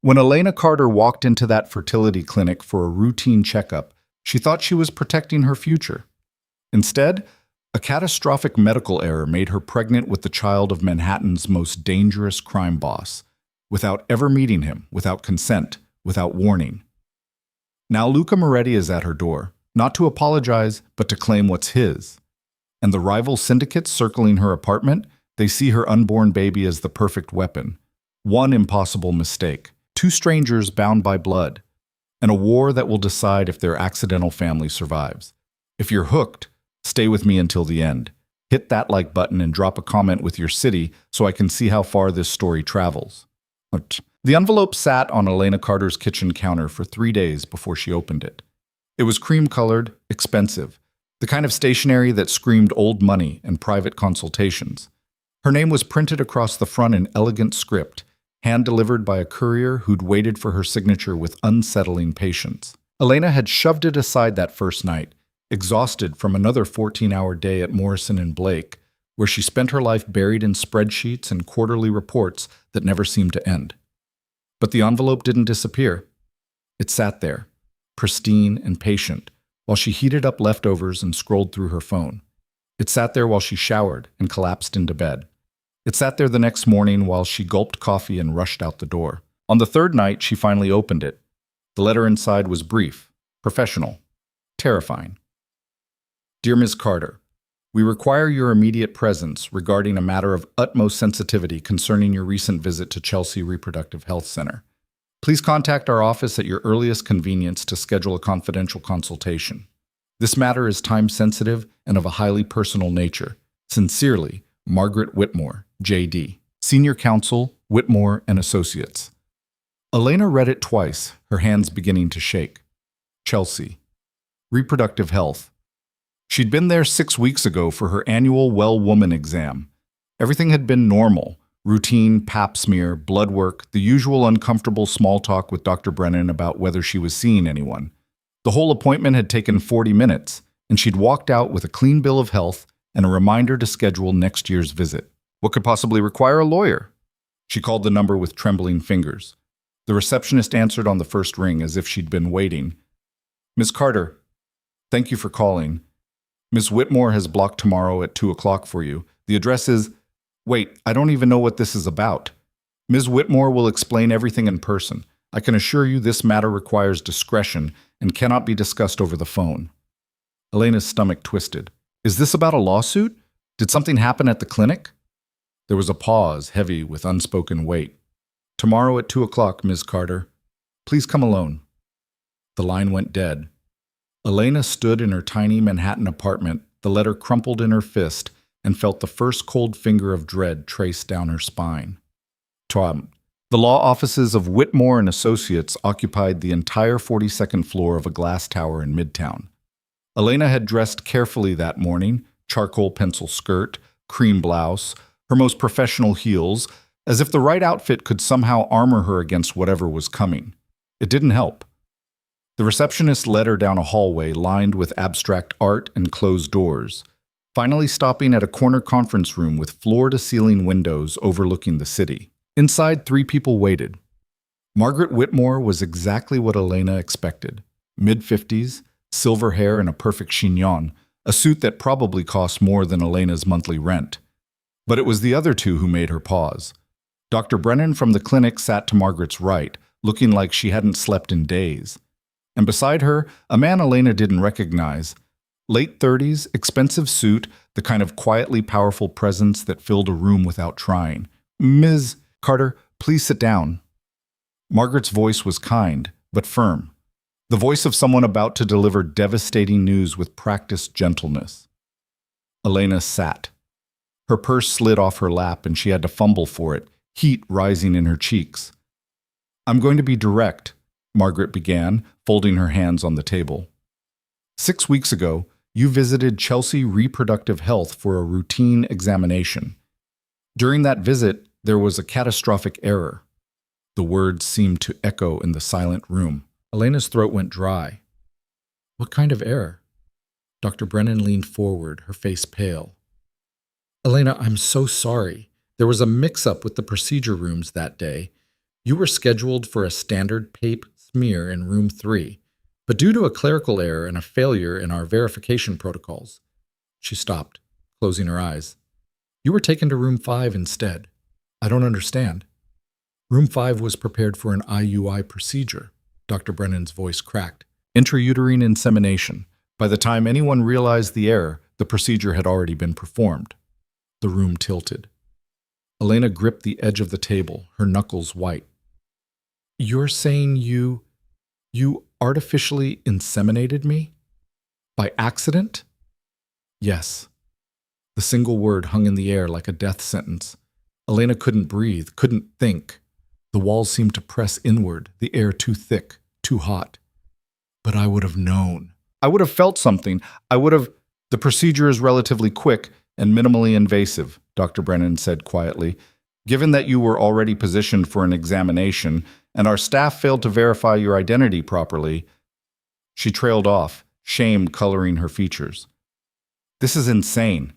When Elena Carter walked into that fertility clinic for a routine checkup, she thought she was protecting her future. Instead, a catastrophic medical error made her pregnant with the child of Manhattan's most dangerous crime boss, without ever meeting him, without consent, without warning. Now Luca Moretti is at her door, not to apologize, but to claim what's his. And the rival syndicates circling her apartment, they see her unborn baby as the perfect weapon. One impossible mistake, two strangers bound by blood, and a war that will decide if their accidental family survives. If you're hooked, stay with me until the end. Hit that like button and drop a comment with your city so I can see how far this story travels. The envelope sat on Elena Carter's kitchen counter for 3 days before she opened it. It was cream-colored, expensive, the kind of stationery that screamed old money and private consultations. Her name was printed across the front in elegant script, hand-delivered by a courier who'd waited for her signature with unsettling patience. Elena had shoved it aside that first night, exhausted from another 14-hour day at Morrison and Blake, where she spent her life buried in spreadsheets and quarterly reports that never seemed to end. But the envelope didn't disappear. It sat there, pristine and patient, while she heated up leftovers and scrolled through her phone. It sat there while she showered and collapsed into bed. It sat there the next morning while she gulped coffee and rushed out the door. On the third night, she finally opened it. The letter inside was brief, professional, terrifying. Dear Ms. Carter, we require your immediate presence regarding a matter of utmost sensitivity concerning your recent visit to Chelsea Reproductive Health Center. Please contact our office at your earliest convenience to schedule a confidential consultation. This matter is time-sensitive and of a highly personal nature. Sincerely, Margaret Whitmore, J.D., Senior Counsel, Whitmore and Associates. Elena read it twice, her hands beginning to shake. Chelsea. Reproductive Health. She'd been there 6 weeks ago for her annual Well Woman exam. Everything had been normal. Routine pap smear, blood work, the usual uncomfortable small talk with Dr. Brennan about whether she was seeing anyone. The whole appointment had taken 40 minutes, and she'd walked out with a clean bill of health and a reminder to schedule next year's visit. What could possibly require a lawyer? She called the number with trembling fingers. The receptionist answered on the first ring as if she'd been waiting. Ms. Carter, thank you for calling. Ms. Whitmore has blocked tomorrow at 2 o'clock for you. The address is... Wait, I don't even know what this is about. Ms. Whitmore will explain everything in person. I can assure you this matter requires discretion and cannot be discussed over the phone. Elena's stomach twisted. Is this about a lawsuit? Did something happen at the clinic? There was a pause, heavy with unspoken weight. Tomorrow at 2 o'clock, Ms. Carter. Please come alone. The line went dead. Elena stood in her tiny Manhattan apartment, the letter crumpled in her fist, and felt the first cold finger of dread trace down her spine. The law offices of Whitmore and Associates occupied the entire 42nd floor of a glass tower in Midtown. Elena had dressed carefully that morning, charcoal pencil skirt, cream blouse, her most professional heels, as if the right outfit could somehow armor her against whatever was coming. It didn't help. The receptionist led her down a hallway lined with abstract art and closed doors, finally stopping at a corner conference room with floor-to-ceiling windows overlooking the city. Inside, 3 people waited. Margaret Whitmore was exactly what Elena expected. Mid-50s, silver hair and a perfect chignon, a suit that probably cost more than Elena's monthly rent. But it was the other 2 who made her pause. Dr. Brennan from the clinic sat to Margaret's right, looking like she hadn't slept in days. And beside her, a man Elena didn't recognize. Late 30s, expensive suit, the kind of quietly powerful presence that filled a room without trying. Ms. Carter, please sit down. Margaret's voice was kind, but firm. The voice of someone about to deliver devastating news with practiced gentleness. Elena sat. Her purse slid off her lap and she had to fumble for it, heat rising in her cheeks. I'm going to be direct, Margaret began, folding her hands on the table. 6 weeks ago, you visited Chelsea Reproductive Health for a routine examination. During that visit, there was a catastrophic error. The words seemed to echo in the silent room. Elena's throat went dry. What kind of error? Dr. Brennan leaned forward, her face pale. Elena, I'm so sorry. There was a mix-up with the procedure rooms that day. You were scheduled for a standard PAPE smear in room 3, but due to a clerical error and a failure in our verification protocols, she stopped, closing her eyes. You were taken to room 5 instead. I don't understand. Room 5 was prepared for an IUI procedure. Dr. Brennan's voice cracked. Intrauterine insemination. By the time anyone realized the error, the procedure had already been performed. The room tilted. Elena gripped the edge of the table, her knuckles white. You're saying you artificially inseminated me? By accident? Yes. The single word hung in the air like a death sentence. Elena couldn't breathe, couldn't think. The walls seemed to press inward, the air too thick, too hot. But I would have known. I would have felt something. The procedure is relatively quick and minimally invasive, Dr. Brennan said quietly. Given that you were already positioned for an examination and our staff failed to verify your identity properly, she trailed off, shame coloring her features. This is insane.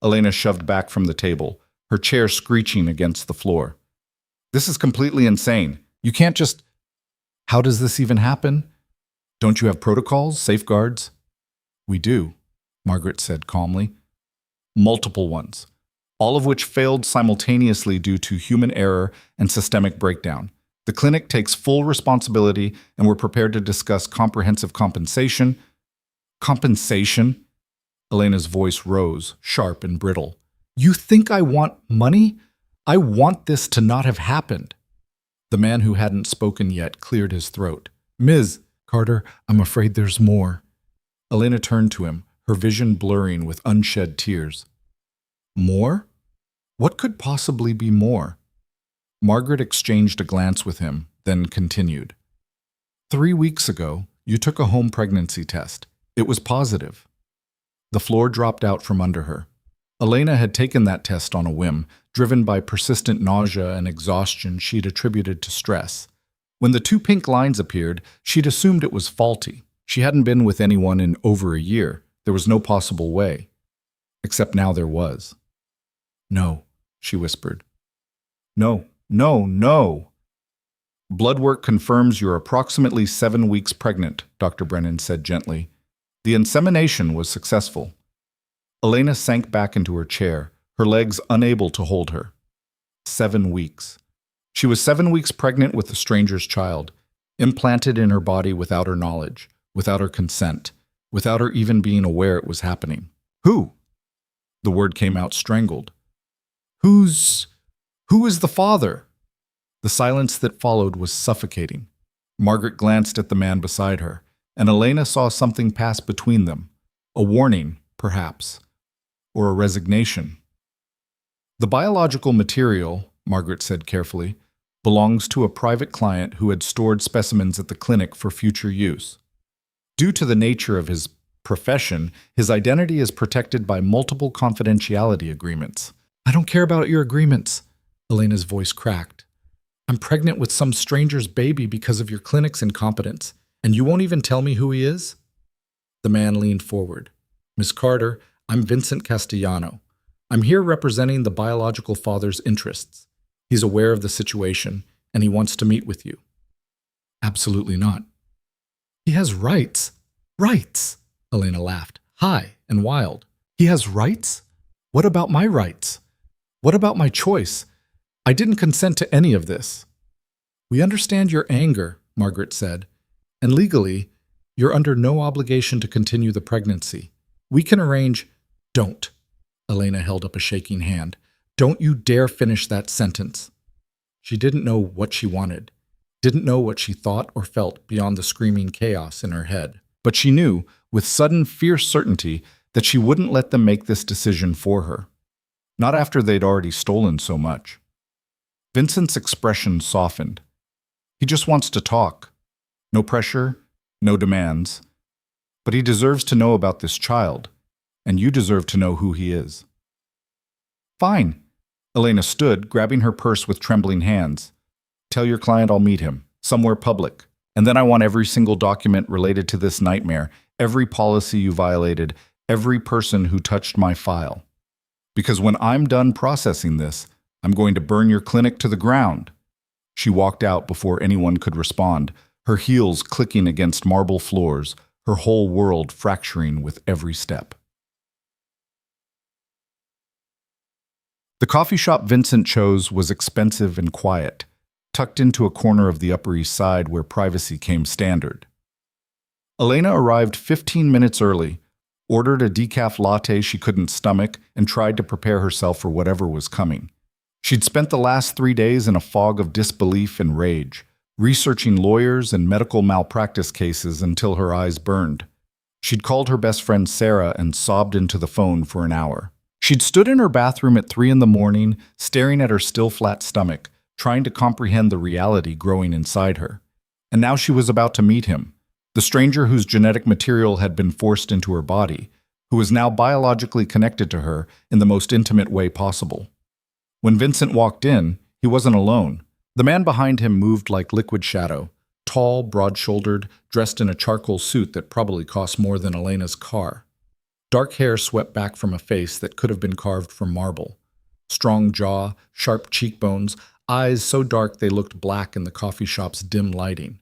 Elena shoved back from the table, her chair screeching against the floor. This is completely insane. You can't just... How does this even happen? Don't you have protocols, safeguards? We do, Margaret said calmly. Multiple ones, all of which failed simultaneously due to human error and systemic breakdown. The clinic takes full responsibility and we're prepared to discuss comprehensive compensation. Compensation? Elena's voice rose, sharp and brittle. You think I want money? I want this to not have happened. The man who hadn't spoken yet cleared his throat. Ms. Carter, I'm afraid there's more. Elena turned to him, her vision blurring with unshed tears. More? What could possibly be more? Margaret exchanged a glance with him, then continued. 3 weeks ago, you took a home pregnancy test. It was positive. The floor dropped out from under her. Elena had taken that test on a whim, driven by persistent nausea and exhaustion she'd attributed to stress. When the 2 pink lines appeared, she'd assumed it was faulty. She hadn't been with anyone in over a year. There was no possible way. Except now there was. No, she whispered. No. Blood work confirms you're approximately 7 weeks pregnant, Dr. Brennan said gently. The insemination was successful. Elena sank back into her chair, her legs unable to hold her. 7 weeks. She was 7 weeks pregnant with a stranger's child, implanted in her body without her knowledge, without her consent, without her even being aware it was happening. Who? The word came out strangled. Who is the father? The silence that followed was suffocating. Margaret glanced at the man beside her, and Elena saw something pass between them. A warning, perhaps, or a resignation. The biological material, Margaret said carefully, belongs to a private client who had stored specimens at the clinic for future use. Due to the nature of his profession, his identity is protected by multiple confidentiality agreements. I don't care about your agreements, Elena's voice cracked. I'm pregnant with some stranger's baby because of your clinic's incompetence, and you won't even tell me who he is? The man leaned forward. Miss Carter, I'm Vincent Castellano. I'm here representing the biological father's interests. He's aware of the situation, and he wants to meet with you. Absolutely not. He has rights. Rights, Elena laughed, high and wild. He has rights? What about my rights? What about my choice? I didn't consent to any of this. We understand your anger, Margaret said, and legally, you're under no obligation to continue the pregnancy. We can arrange... Don't. Elena held up a shaking hand. Don't you dare finish that sentence. She didn't know what she wanted, didn't know what she thought or felt beyond the screaming chaos in her head. But she knew, with sudden, fierce certainty, that she wouldn't let them make this decision for her. Not after they'd already stolen so much. Vincent's expression softened. He just wants to talk. No pressure, no demands. But he deserves to know about this child, and you deserve to know who he is. Fine. Elena stood, grabbing her purse with trembling hands. Tell your client I'll meet him, somewhere public. And then I want every single document related to this nightmare, every policy you violated, every person who touched my file. Because when I'm done processing this, I'm going to burn your clinic to the ground. She walked out before anyone could respond, her heels clicking against marble floors, her whole world fracturing with every step. The coffee shop Vincent chose was expensive and quiet, tucked into a corner of the Upper East Side where privacy came standard. Elena arrived 15 minutes early, ordered a decaf latte she couldn't stomach, and tried to prepare herself for whatever was coming. She'd spent the last 3 days in a fog of disbelief and rage, researching lawyers and medical malpractice cases until her eyes burned. She'd called her best friend Sarah and sobbed into the phone for an hour. She'd stood in her bathroom at 3 in the morning, staring at her still flat stomach, trying to comprehend the reality growing inside her. And now she was about to meet him, the stranger whose genetic material had been forced into her body, who was now biologically connected to her in the most intimate way possible. When Vincent walked in, he wasn't alone. The man behind him moved like liquid shadow, tall, broad-shouldered, dressed in a charcoal suit that probably cost more than Elena's car. Dark hair swept back from a face that could have been carved from marble. Strong jaw, sharp cheekbones, eyes so dark they looked black in the coffee shop's dim lighting.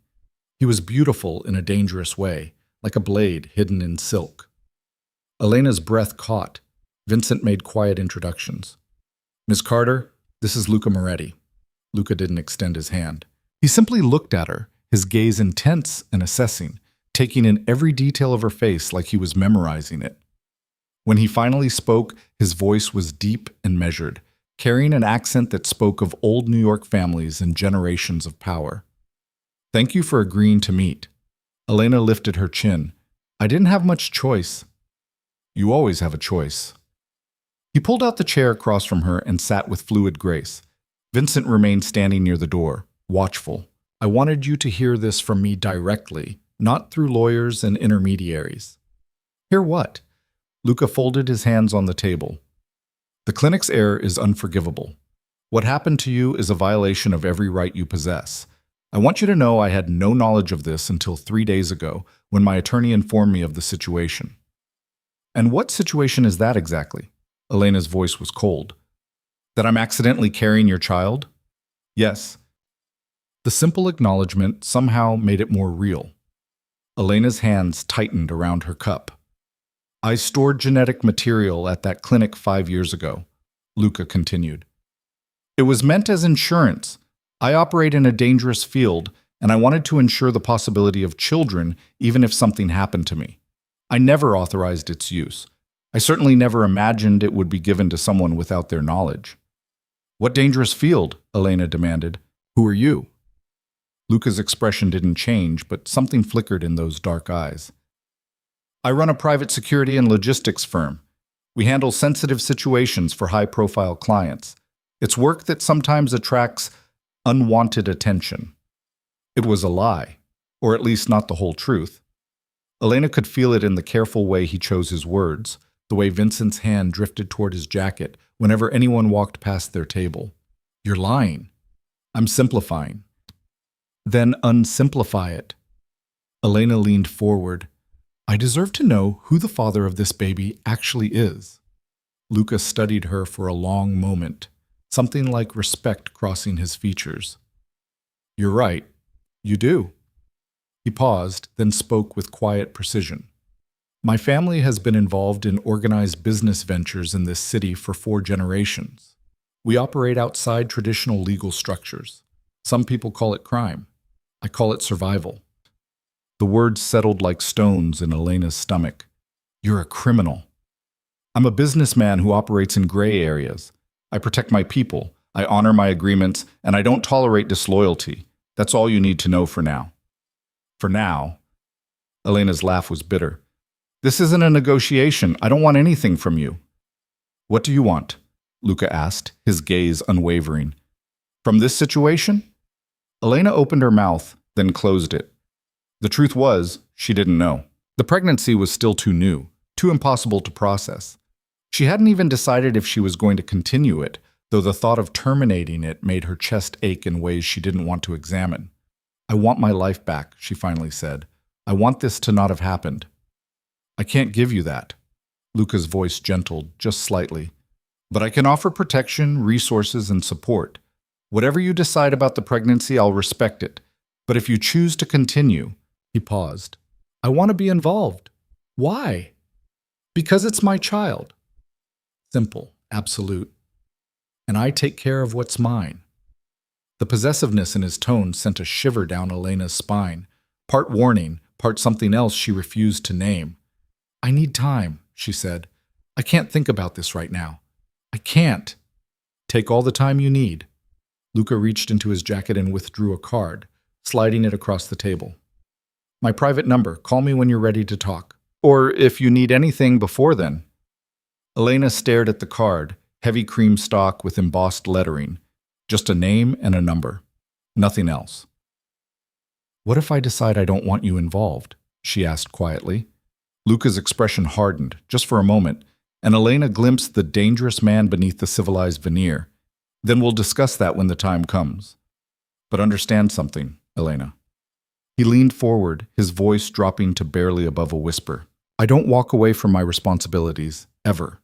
He was beautiful in a dangerous way, like a blade hidden in silk. Elena's breath caught. Vincent made quiet introductions. "Miss Carter, this is Luca Moretti." Luca didn't extend his hand. He simply looked at her, his gaze intense and assessing, taking in every detail of her face like he was memorizing it. When he finally spoke, his voice was deep and measured, carrying an accent that spoke of old New York families and generations of power. "Thank you for agreeing to meet." Elena lifted her chin. "I didn't have much choice." "You always have a choice." He pulled out the chair across from her and sat with fluid grace. Vincent remained standing near the door, watchful. "I wanted you to hear this from me directly, not through lawyers and intermediaries." "Hear what?" Luca folded his hands on the table. "The clinic's error is unforgivable. What happened to you is a violation of every right you possess. I want you to know I had no knowledge of this until 3 days ago, when my attorney informed me of the situation." "And what situation is that exactly?" Elena's voice was cold. "That I'm accidentally carrying your child?" "Yes." The simple acknowledgement somehow made it more real. Elena's hands tightened around her cup. "I stored genetic material at that clinic 5 years ago," Luca continued. "It was meant as insurance. I operate in a dangerous field, and I wanted to ensure the possibility of children even if something happened to me. I never authorized its use. I certainly never imagined it would be given to someone without their knowledge." "What dangerous field?" Elena demanded. "Who are you?" Luca's expression didn't change, but something flickered in those dark eyes. "I run a private security and logistics firm. We handle sensitive situations for high-profile clients. It's work that sometimes attracts unwanted attention." It was a lie, or at least not the whole truth. Elena could feel it in the careful way he chose his words, the way Vincent's hand drifted toward his jacket whenever anyone walked past their table. "You're lying." "I'm simplifying." "Then unsimplify it." Elena leaned forward. "I deserve to know who the father of this baby actually is." Luca studied her for a long moment, something like respect crossing his features. "You're right. You do." He paused, then spoke with quiet precision. "My family has been involved in organized business ventures in this city for 4 generations. We operate outside traditional legal structures. Some people call it crime. I call it survival." The words settled like stones in Elena's stomach. "You're a criminal." "I'm a businessman who operates in gray areas. I protect my people, I honor my agreements, and I don't tolerate disloyalty. That's all you need to know for now." "For now?" Elena's laugh was bitter. "This isn't a negotiation. I don't want anything from you." "What do you want?" Luca asked, his gaze unwavering. "From this situation?" Elena opened her mouth, then closed it. The truth was, she didn't know. The pregnancy was still too new, too impossible to process. She hadn't even decided if she was going to continue it, though the thought of terminating it made her chest ache in ways she didn't want to examine. "I want my life back," she finally said. "I want this to not have happened." "I can't give you that." Luca's voice gentled just slightly. "But I can offer protection, resources, and support. Whatever you decide about the pregnancy, I'll respect it. But if you choose to continue, He paused. I want to be involved. Why? Because it's my child. Simple, absolute. And I take care of what's mine. The possessiveness in his tone sent a shiver down Elena's spine, part warning, part something else she refused to name. I need time, she said. I can't think about this right now. I can't. Take all the time you need. Luca reached into his jacket and withdrew a card, sliding it across the table. My private number. Call me when you're ready to talk. or if you need anything before then. Elena stared at the card, heavy cream stock with embossed lettering, just a name and a number, nothing else. What if I decide I don't want you involved? She asked quietly. Luca's expression hardened, just for a moment, and Elena glimpsed the dangerous man beneath the civilized veneer. Then we'll discuss that when the time comes. But understand something, Elena. He leaned forward, his voice dropping to barely above a whisper. I don't walk away from my responsibilities, ever.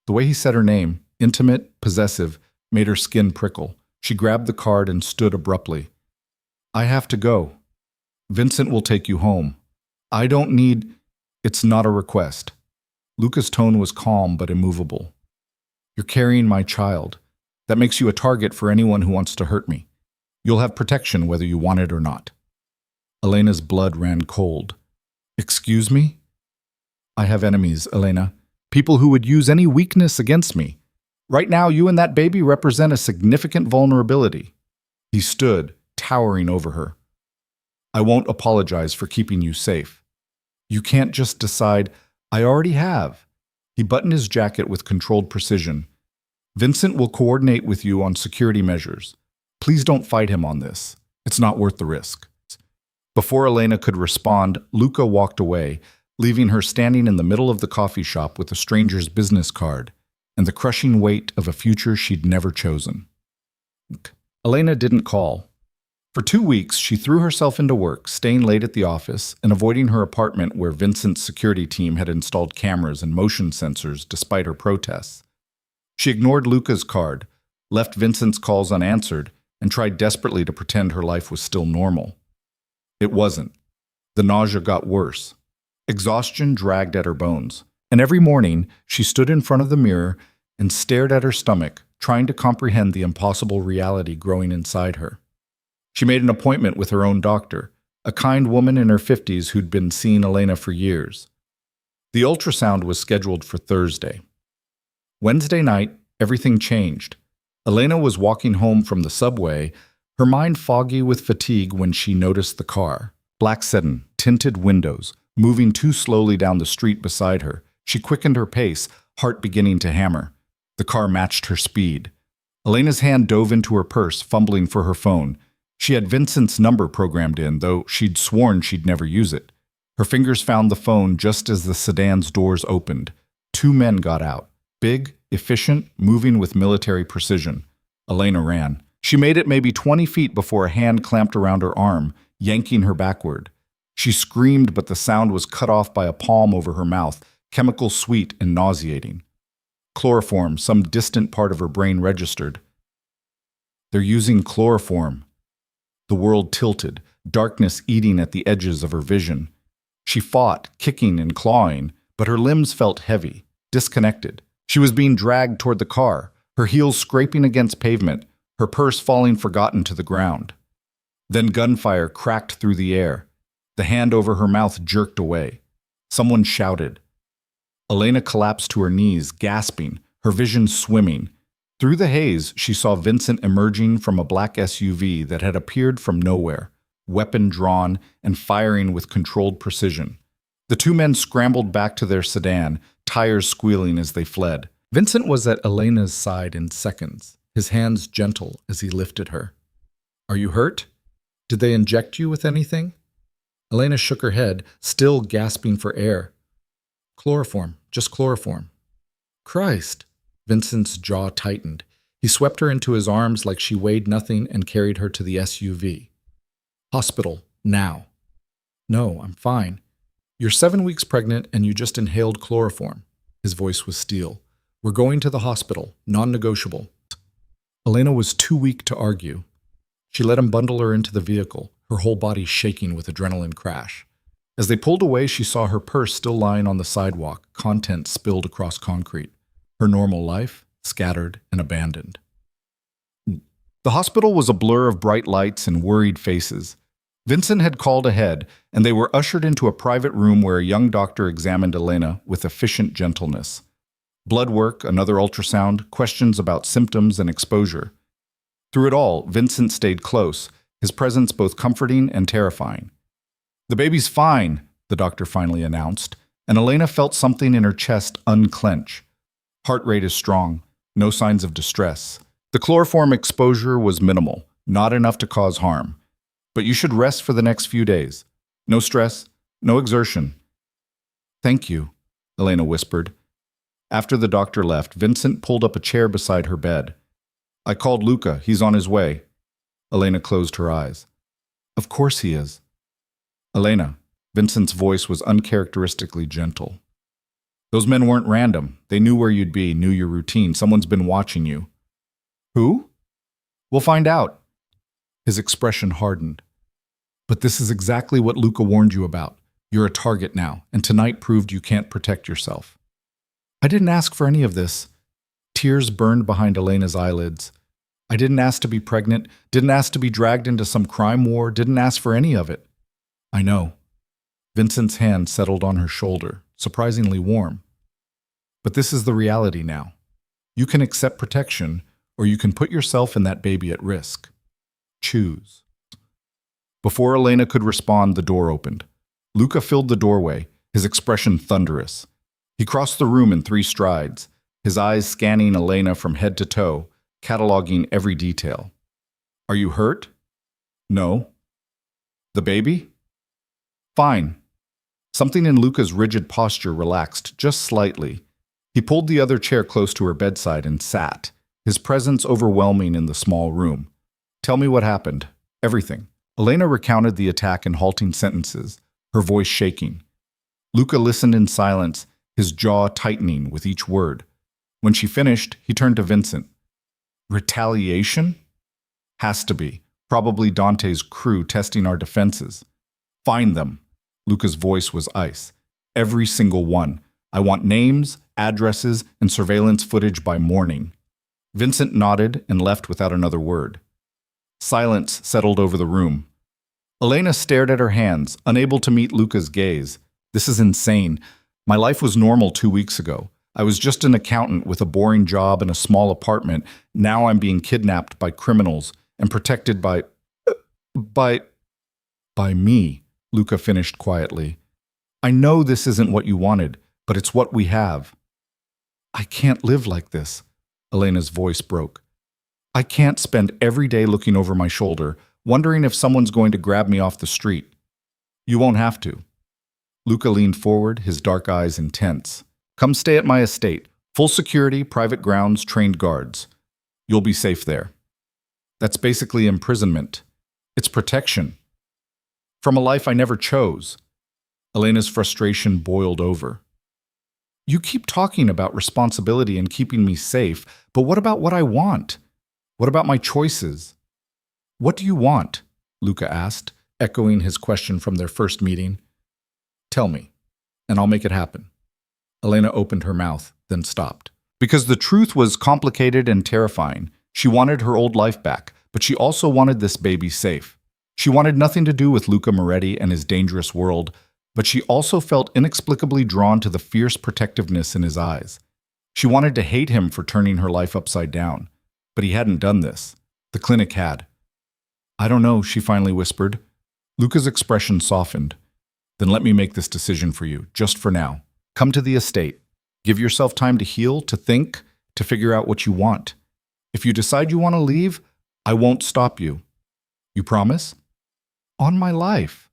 The way he said her name, intimate, possessive, made her skin prickle. She grabbed the card and stood abruptly. I have to go. Vincent will take you home. I don't need... It's not a request. Luca's tone was calm but immovable. You're carrying my child. That makes you a target for anyone who wants to hurt me. You'll have protection whether you want it or not. Elena's blood ran cold. Excuse me? I have enemies, Elena. People who would use any weakness against me. Right now, you and that baby represent a significant vulnerability. He stood, towering over her. I won't apologize for keeping you safe. You can't just decide, I already have. He buttoned his jacket with controlled precision. Vincent will coordinate with you on security measures. Please don't fight him on this. It's not worth the risk. Before Elena could respond, Luca walked away, leaving her standing in the middle of the coffee shop with a stranger's business card and the crushing weight of a future she'd never chosen. Elena didn't call. For 2 weeks, she threw herself into work, staying late at the office and avoiding her apartment where Vincent's security team had installed cameras and motion sensors despite her protests. She ignored Luca's card, left Vincent's calls unanswered, and tried desperately to pretend her life was still normal. It wasn't. The nausea got worse. Exhaustion dragged at her bones, and every morning she stood in front of the mirror and stared at her stomach, trying to comprehend the impossible reality growing inside her. She made an appointment with her own doctor, a kind woman in her 50s who'd been seeing Elena for years. The ultrasound was scheduled for Thursday. Wednesday night, everything changed. Elena was walking home from the subway, her mind foggy with fatigue when she noticed the car. Black sedan, tinted windows, moving too slowly down the street beside her. She quickened her pace, heart beginning to hammer. The car matched her speed. Elena's hand dove into her purse, fumbling for her phone. She had Vincent's number programmed in, though she'd sworn she'd never use it. Her fingers found the phone just as the sedan's doors opened. 2 men got out. Big, efficient, moving with military precision. Elena ran. She made it maybe 20 feet before a hand clamped around her arm, yanking her backward. She screamed, but the sound was cut off by a palm over her mouth, chemical sweet and nauseating. Chloroform, some distant part of her brain registered. They're using chloroform. The world tilted, darkness eating at the edges of her vision. She fought, kicking and clawing, but her limbs felt heavy, disconnected. She was being dragged toward the car, her heels scraping against pavement, her purse falling forgotten to the ground. Then gunfire cracked through the air. The hand over her mouth jerked away. Someone shouted. Elena collapsed to her knees, gasping, her vision swimming. Through the haze, she saw Vincent emerging from a black SUV that had appeared from nowhere, weapon drawn and firing with controlled precision. The 2 men scrambled back to their sedan, tires squealing as they fled. Vincent was at Elena's side in seconds, his hands gentle as he lifted her. Are you hurt? Did they inject you with anything? Elena shook her head, still gasping for air. Chloroform, just chloroform. Christ! Vincent's jaw tightened. He swept her into his arms like she weighed nothing and carried her to the SUV. Hospital, now. No, I'm fine. You're 7 weeks pregnant and you just inhaled chloroform. His voice was steel. We're going to the hospital, non-negotiable. Elena was too weak to argue. She let him bundle her into the vehicle, her whole body shaking with adrenaline crash. As they pulled away, she saw her purse still lying on the sidewalk, contents spilled across concrete. Her normal life, scattered and abandoned. The hospital was a blur of bright lights and worried faces. Vincent had called ahead, and they were ushered into a private room where a young doctor examined Elena with efficient gentleness. Blood work, another ultrasound, questions about symptoms and exposure. Through it all, Vincent stayed close, his presence both comforting and terrifying. "The baby's fine," the doctor finally announced, and Elena felt something in her chest unclench. Heart rate is strong, no signs of distress. The chloroform exposure was minimal, not enough to cause harm. But you should rest for the next few days. No stress, no exertion. "Thank you," Elena whispered. After the doctor left, Vincent pulled up a chair beside her bed. "I called Luca. He's on his way." Elena closed her eyes. "Of course he is." "Elena," Vincent's voice was uncharacteristically gentle. "Those men weren't random. They knew where you'd be, knew your routine. Someone's been watching you." "Who?" "We'll find out." His expression hardened. "But this is exactly what Luca warned you about. You're a target now, and tonight proved you can't protect yourself." "I didn't ask for any of this." Tears burned behind Elena's eyelids. "I didn't ask to be pregnant, didn't ask to be dragged into some crime war, didn't ask for any of it." "I know." Vincent's hand settled on her shoulder, surprisingly warm. "But this is the reality now. You can accept protection, or you can put yourself and that baby at risk. Choose." Before Elena could respond, the door opened. Luca filled the doorway, his expression thunderous. He crossed the room in 3 strides, his eyes scanning Elena from head to toe, cataloging every detail. "Are you hurt?" "No." "The baby?" "Fine." Something in Luca's rigid posture relaxed just slightly. He pulled the other chair close to her bedside and sat, his presence overwhelming in the small room. "Tell me what happened. Everything." Elena recounted the attack in halting sentences, her voice shaking. Luca listened in silence, his jaw tightening with each word. When she finished, he turned to Vincent. "Retaliation?" "Has to be. Probably Dante's crew testing our defenses." "Find them." Luca's voice was ice. "Every single one. I want names, addresses, and surveillance footage by morning." Vincent nodded and left without another word. Silence settled over the room. Elena stared at her hands, unable to meet Luca's gaze. "This is insane. My life was normal 2 weeks ago. I was just an accountant with a boring job and a small apartment. Now I'm being kidnapped by criminals and protected by me," Luca finished quietly. "I know this isn't what you wanted, but it's what we have." "I can't live like this," Elena's voice broke. "I can't spend every day looking over my shoulder, wondering if someone's going to grab me off the street." "You won't have to." Luca leaned forward, his dark eyes intense. "Come stay at my estate. Full security, private grounds, trained guards. You'll be safe there." "That's basically imprisonment. It's protection. From a life I never chose." Elena's frustration boiled over. "You keep talking about responsibility and keeping me safe, but what about what I want? What about my choices?" "What do you want?" Luca asked, echoing his question from their first meeting. "Tell me, and I'll make it happen." Elena opened her mouth, then stopped. Because the truth was complicated and terrifying. She wanted her old life back, but she also wanted this baby safe. She wanted nothing to do with Luca Moretti and his dangerous world, but she also felt inexplicably drawn to the fierce protectiveness in his eyes. She wanted to hate him for turning her life upside down, but he hadn't done this. The clinic had. "I don't know," she finally whispered. Luca's expression softened. "Then let me make this decision for you, just for now. Come to the estate. Give yourself time to heal, to think, to figure out what you want. If you decide you want to leave, I won't stop you. You promise?" "On my life."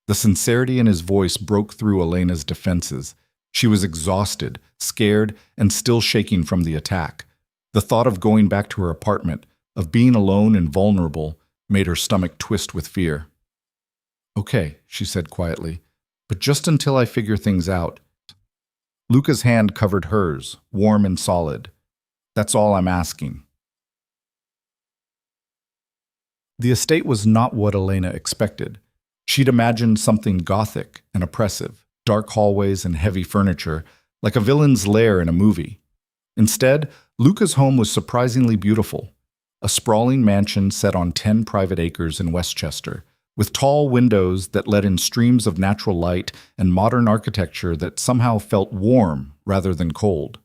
The sincerity in his voice broke through Elena's defenses. She was exhausted, scared, and still shaking from the attack. The thought of going back to her apartment, of being alone and vulnerable, made her stomach twist with fear. "Okay," she said quietly, "but just until I figure things out." Luca's hand covered hers, warm and solid. "That's all I'm asking." The estate was not what Elena expected. She'd imagined something gothic and oppressive, dark hallways and heavy furniture, like a villain's lair in a movie. Instead, Luca's home was surprisingly beautiful. A sprawling mansion set on 10 private acres in Westchester, with tall windows that let in streams of natural light and modern architecture that somehow felt warm rather than cold.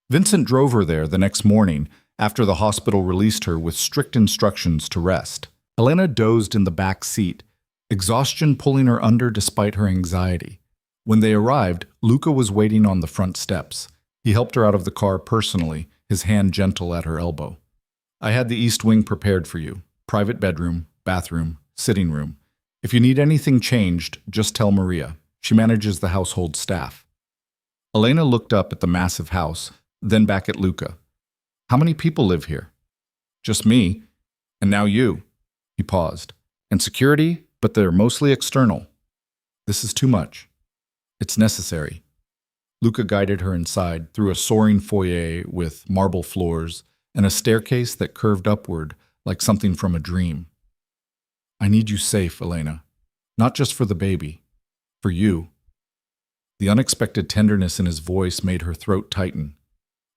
Vincent drove her there the next morning after the hospital released her with strict instructions to rest. Elena dozed in the back seat, exhaustion pulling her under despite her anxiety. When they arrived, Luca was waiting on the front steps. He helped her out of the car personally, his hand gentle at her elbow. "I had the East Wing prepared for you. Private bedroom, bathroom, sitting room. If you need anything changed, just tell Maria. She manages the household staff." Elena looked up at the massive house, then back at Luca. "How many people live here?" "Just me. And now you." He paused. "And security, but they're mostly external." "This is too much." "It's necessary." Luca guided her inside through a soaring foyer with marble floors and a staircase that curved upward like something from a dream. "I need you safe, Elena. Not just for the baby. For you." The unexpected tenderness in his voice made her throat tighten.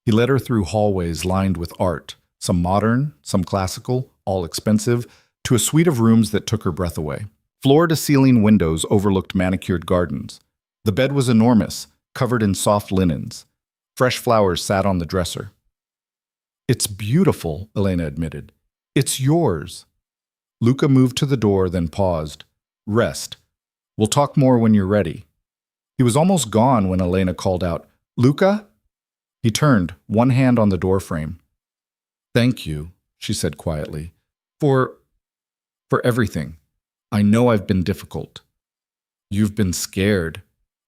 He led her through hallways lined with art, some modern, some classical, all expensive, to a suite of rooms that took her breath away. Floor-to-ceiling windows overlooked manicured gardens. The bed was enormous, covered in soft linens. Fresh flowers sat on the dresser. "It's beautiful," Elena admitted. "It's yours." Luca moved to the door, then paused. "Rest. We'll talk more when you're ready." He was almost gone when Elena called out, "Luca?" He turned, one hand on the doorframe. "Thank you," she said quietly, for everything. I know I've been difficult." "You've been scared."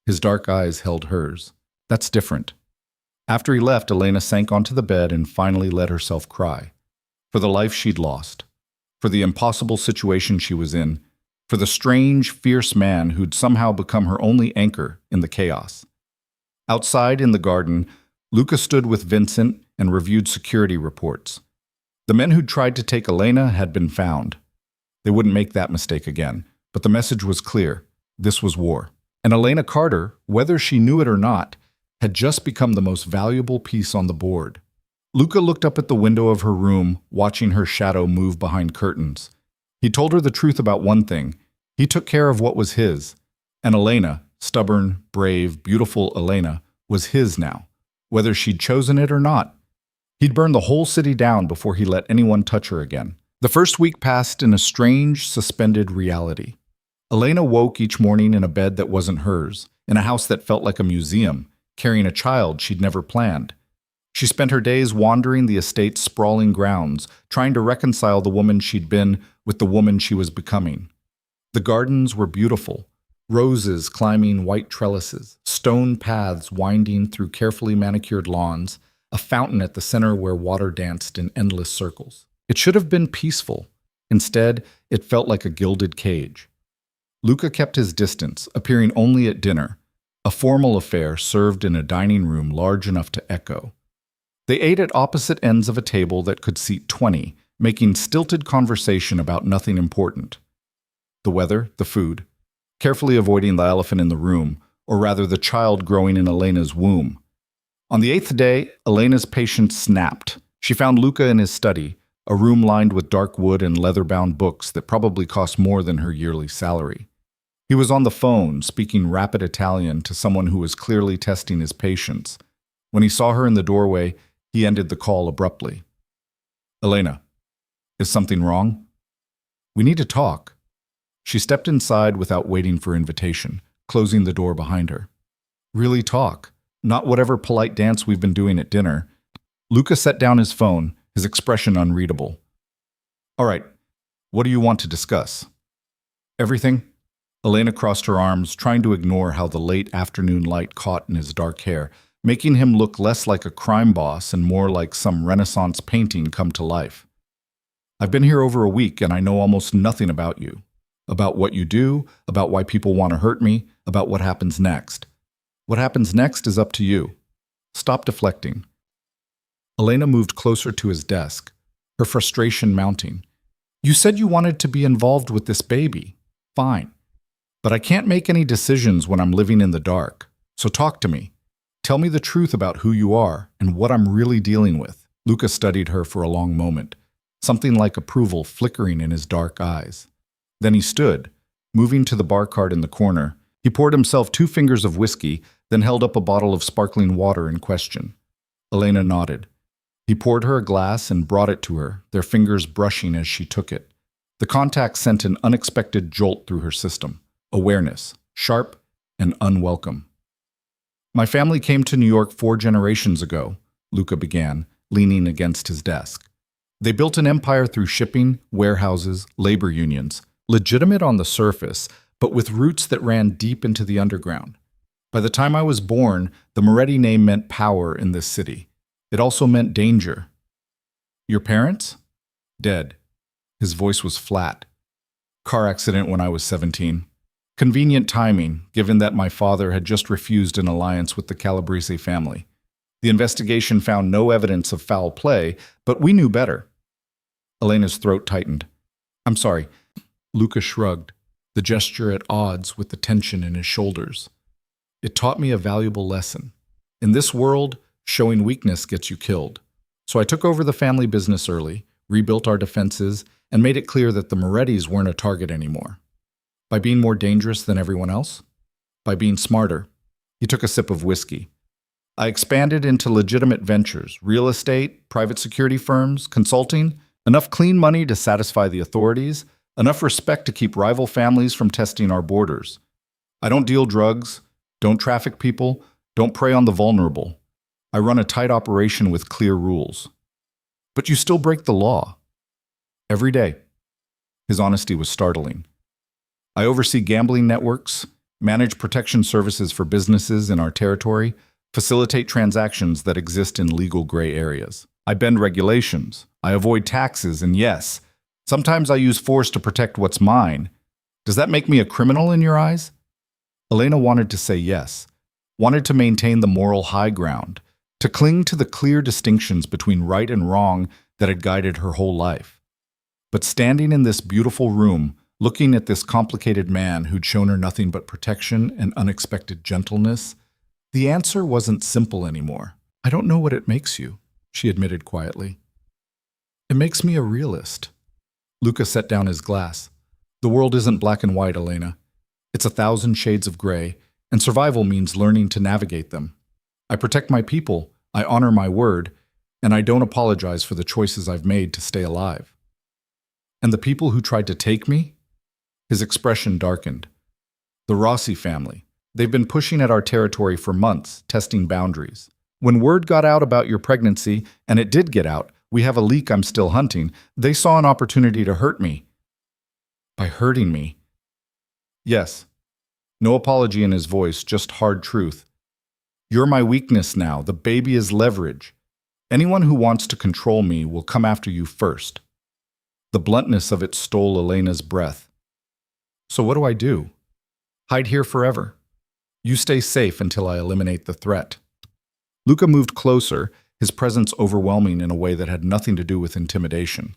His dark eyes held hers. "That's different." After he left, Elena sank onto the bed and finally let herself cry. For the life she'd lost. For the impossible situation she was in. For the strange, fierce man who'd somehow become her only anchor in the chaos. Outside in the garden, Luca stood with Vincent and reviewed security reports. The men who'd tried to take Elena had been found. They wouldn't make that mistake again, but the message was clear. This was war. And Elena Carter, whether she knew it or not, had just become the most valuable piece on the board. Luca looked up at the window of her room, watching her shadow move behind curtains. He told her the truth about one thing. He took care of what was his. And Elena, stubborn, brave, beautiful Elena, was his now, whether she'd chosen it or not. He'd burn the whole city down before he let anyone touch her again. The first week passed in a strange, suspended reality. Elena woke each morning in a bed that wasn't hers, in a house that felt like a museum, carrying a child she'd never planned. She spent her days wandering the estate's sprawling grounds, trying to reconcile the woman she'd been with the woman she was becoming. The gardens were beautiful, roses climbing white trellises, stone paths winding through carefully manicured lawns, a fountain at the center where water danced in endless circles. It should have been peaceful. Instead, it felt like a gilded cage. Luca kept his distance, appearing only at dinner, a formal affair served in a dining room large enough to echo. They ate at opposite ends of a table that could seat 20, making stilted conversation about nothing important. The weather, the food, carefully avoiding the elephant in the room, or rather the child growing in Elena's womb. On the 8th day, Elena's patience snapped. She found Luca in his study, a room lined with dark wood and leather-bound books that probably cost more than her yearly salary. He was on the phone, speaking rapid Italian to someone who was clearly testing his patience. When he saw her in the doorway, he ended the call abruptly. "Elena, is something wrong? We need to talk." She stepped inside without waiting for invitation, closing the door behind her. "Really talk, not whatever polite dance we've been doing at dinner." Luca set down his phone, his expression unreadable. "All right, what do you want to discuss?" "Everything." Elena crossed her arms, trying to ignore how the late afternoon light caught in his dark hair, making him look less like a crime boss and more like some Renaissance painting come to life. "I've been here over a week and I know almost nothing about you. About what you do, about why people want to hurt me, about what happens next. What happens next is up to you. Stop deflecting." Elena moved closer to his desk, her frustration mounting. You said you wanted to be involved with this baby. Fine. But I can't make any decisions when I'm living in the dark. So talk to me. Tell me the truth about who you are and what I'm really dealing with. Luca studied her for a long moment, something like approval flickering in his dark eyes. Then he stood, moving to the bar cart in the corner. He poured himself 2 fingers of whiskey, then held up a bottle of sparkling water in question. Elena nodded. He poured her a glass and brought it to her, their fingers brushing as she took it. The contact sent an unexpected jolt through her system. Awareness, sharp and unwelcome. My family came to New York 4 generations ago, Luca began, leaning against his desk. They built an empire through shipping, warehouses, labor unions, legitimate on the surface, but with roots that ran deep into the underground. By the time I was born, the Moretti name meant power in this city. It also meant danger. Your parents? Dead. His voice was flat. Car accident when I was 17. Convenient timing, given that my father had just refused an alliance with the Calabrese family. The investigation found no evidence of foul play, but we knew better. Elena's throat tightened. I'm sorry. Luca shrugged, the gesture at odds with the tension in his shoulders. It taught me a valuable lesson. In this world, showing weakness gets you killed. So I took over the family business early, rebuilt our defenses, and made it clear that the Morettis weren't a target anymore. By being more dangerous than everyone else? By being smarter. He took a sip of whiskey. I expanded into legitimate ventures, real estate, private security firms, consulting, enough clean money to satisfy the authorities, enough respect to keep rival families from testing our borders. I don't deal drugs, don't traffic people, don't prey on the vulnerable. I run a tight operation with clear rules. But you still break the law. Every day. His honesty was startling. I oversee gambling networks, manage protection services for businesses in our territory, facilitate transactions that exist in legal gray areas. I bend regulations. I avoid taxes, and yes, sometimes I use force to protect what's mine. Does that make me a criminal in your eyes? Elena wanted to say yes, wanted to maintain the moral high ground, to cling to the clear distinctions between right and wrong that had guided her whole life. But standing in this beautiful room, looking at this complicated man who'd shown her nothing but protection and unexpected gentleness, the answer wasn't simple anymore. I don't know what it makes you, she admitted quietly. It makes me a realist. Luca set down his glass. The world isn't black and white, Elena. It's 1,000 shades of gray, and survival means learning to navigate them. I protect my people, I honor my word, and I don't apologize for the choices I've made to stay alive. And the people who tried to take me? His expression darkened. The Rossi family. They've been pushing at our territory for months, testing boundaries. When word got out about your pregnancy, and it did get out, we have a leak I'm still hunting, they saw an opportunity to hurt me. By hurting me? Yes. No apology in his voice, just hard truth. You're my weakness now. The baby is leverage. Anyone who wants to control me will come after you first. The bluntness of it stole Elena's breath. So what do I do? Hide here forever. You stay safe until I eliminate the threat. Luca moved closer, his presence overwhelming in a way that had nothing to do with intimidation.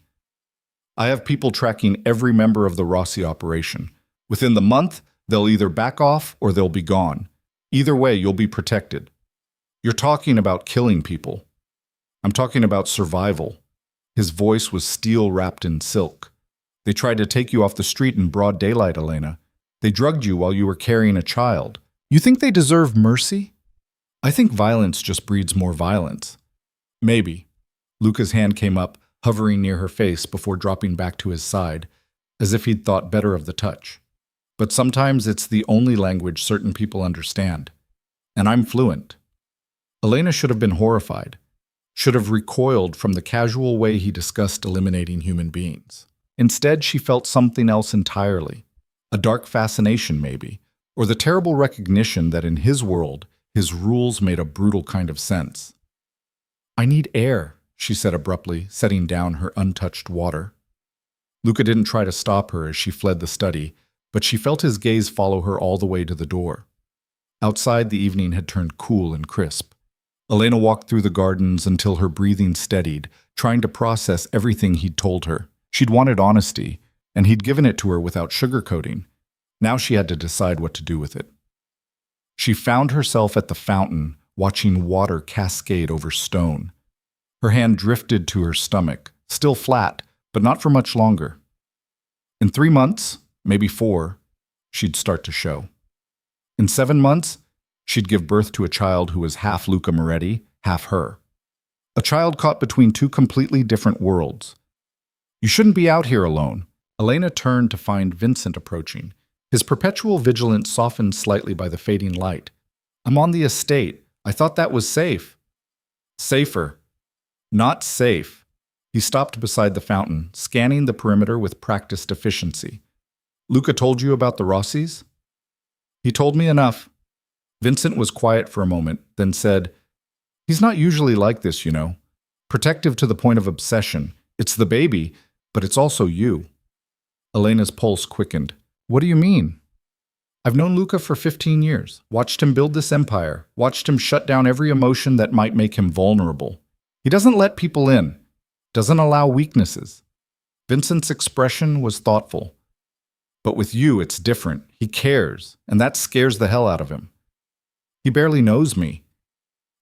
I have people tracking every member of the Rossi operation. Within the month, they'll either back off or they'll be gone. Either way, you'll be protected. You're talking about killing people. I'm talking about survival. His voice was steel wrapped in silk. They tried to take you off the street in broad daylight, Elena. They drugged you while you were carrying a child. You think they deserve mercy? I think violence just breeds more violence. Maybe. Luca's hand came up, hovering near her face before dropping back to his side, as if he'd thought better of the touch. But sometimes it's the only language certain people understand. And I'm fluent. Elena should have been horrified, should have recoiled from the casual way he discussed eliminating human beings. Instead, she felt something else entirely. A dark fascination, maybe, or the terrible recognition that in his world, his rules made a brutal kind of sense. I need air, she said abruptly, setting down her untouched water. Luca didn't try to stop her as she fled the study, but she felt his gaze follow her all the way to the door. Outside, the evening had turned cool and crisp. Elena walked through the gardens until her breathing steadied, trying to process everything he'd told her. She'd wanted honesty, and he'd given it to her without sugarcoating. Now she had to decide what to do with it. She found herself at the fountain, watching water cascade over stone. Her hand drifted to her stomach, still flat, but not for much longer. In 3 months, maybe 4, she'd start to show. In 7 months, she'd give birth to a child who was half Luca Moretti, half her. A child caught between 2 completely different worlds. You shouldn't be out here alone. Elena turned to find Vincent approaching. His perpetual vigilance softened slightly by the fading light. I'm on the estate. I thought that was safe. Safer. Not safe. He stopped beside the fountain, scanning the perimeter with practiced efficiency. Luca told you about the Rossis? He told me enough. Vincent was quiet for a moment, then said, He's not usually like this, you know. Protective to the point of obsession. It's the baby, but it's also you. Elena's pulse quickened. What do you mean? I've known Luca for 15 years, watched him build this empire, watched him shut down every emotion that might make him vulnerable. He doesn't let people in, doesn't allow weaknesses. Vincent's expression was thoughtful. But with you, it's different. He cares, and that scares the hell out of him. He barely knows me.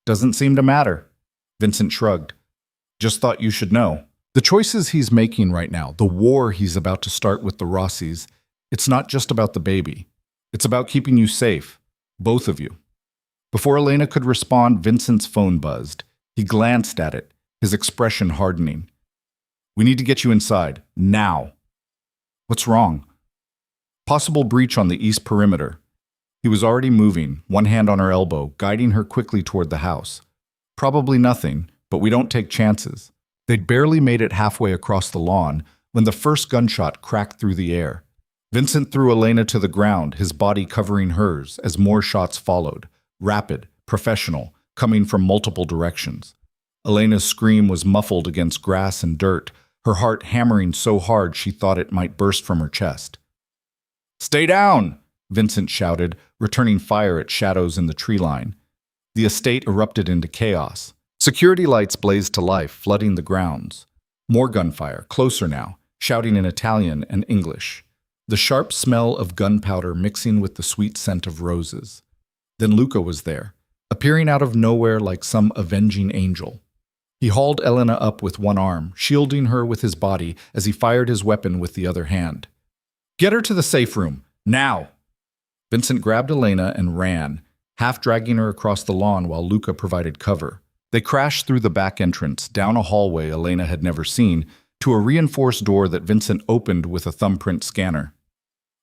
Doesn't seem to matter. Vincent shrugged. Just thought you should know. The choices he's making right now, the war he's about to start with the Rossis, it's not just about the baby. It's about keeping you safe, both of you. Before Elena could respond, Vincent's phone buzzed. He glanced at it, his expression hardening. We need to get you inside, now. What's wrong? Possible breach on the east perimeter. He was already moving, one hand on her elbow, guiding her quickly toward the house. Probably nothing, but we don't take chances. They'd barely made it halfway across the lawn when the first gunshot cracked through the air. Vincent threw Elena to the ground, his body covering hers, as more shots followed, rapid, professional, coming from multiple directions. Elena's scream was muffled against grass and dirt, her heart hammering so hard she thought it might burst from her chest. Stay down! Vincent shouted, returning fire at shadows in the tree line. The estate erupted into chaos. Security lights blazed to life, flooding the grounds. More gunfire, closer now, shouting in Italian and English. The sharp smell of gunpowder mixing with the sweet scent of roses. Then Luca was there, appearing out of nowhere like some avenging angel. He hauled Elena up with one arm, shielding her with his body as he fired his weapon with the other hand. Get her to the safe room, now! Vincent grabbed Elena and ran, half dragging her across the lawn while Luca provided cover. They crashed through the back entrance, down a hallway Elena had never seen, to a reinforced door that Vincent opened with a thumbprint scanner.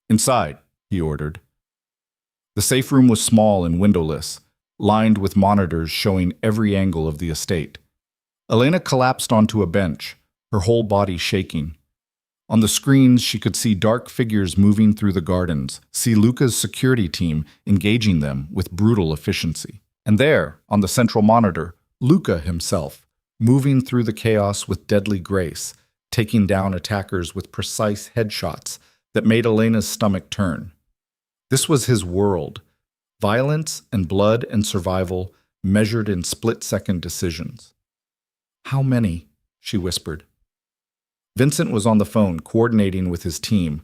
Inside, he ordered. The safe room was small and windowless, lined with monitors showing every angle of the estate. Elena collapsed onto a bench, her whole body shaking. On the screens, she could see dark figures moving through the gardens, see Luca's security team engaging them with brutal efficiency. And there, on the central monitor, Luca himself, moving through the chaos with deadly grace, taking down attackers with precise headshots that made Elena's stomach turn. This was his world, violence and blood and survival measured in split-second decisions. How many? She whispered. Vincent was on the phone, coordinating with his team.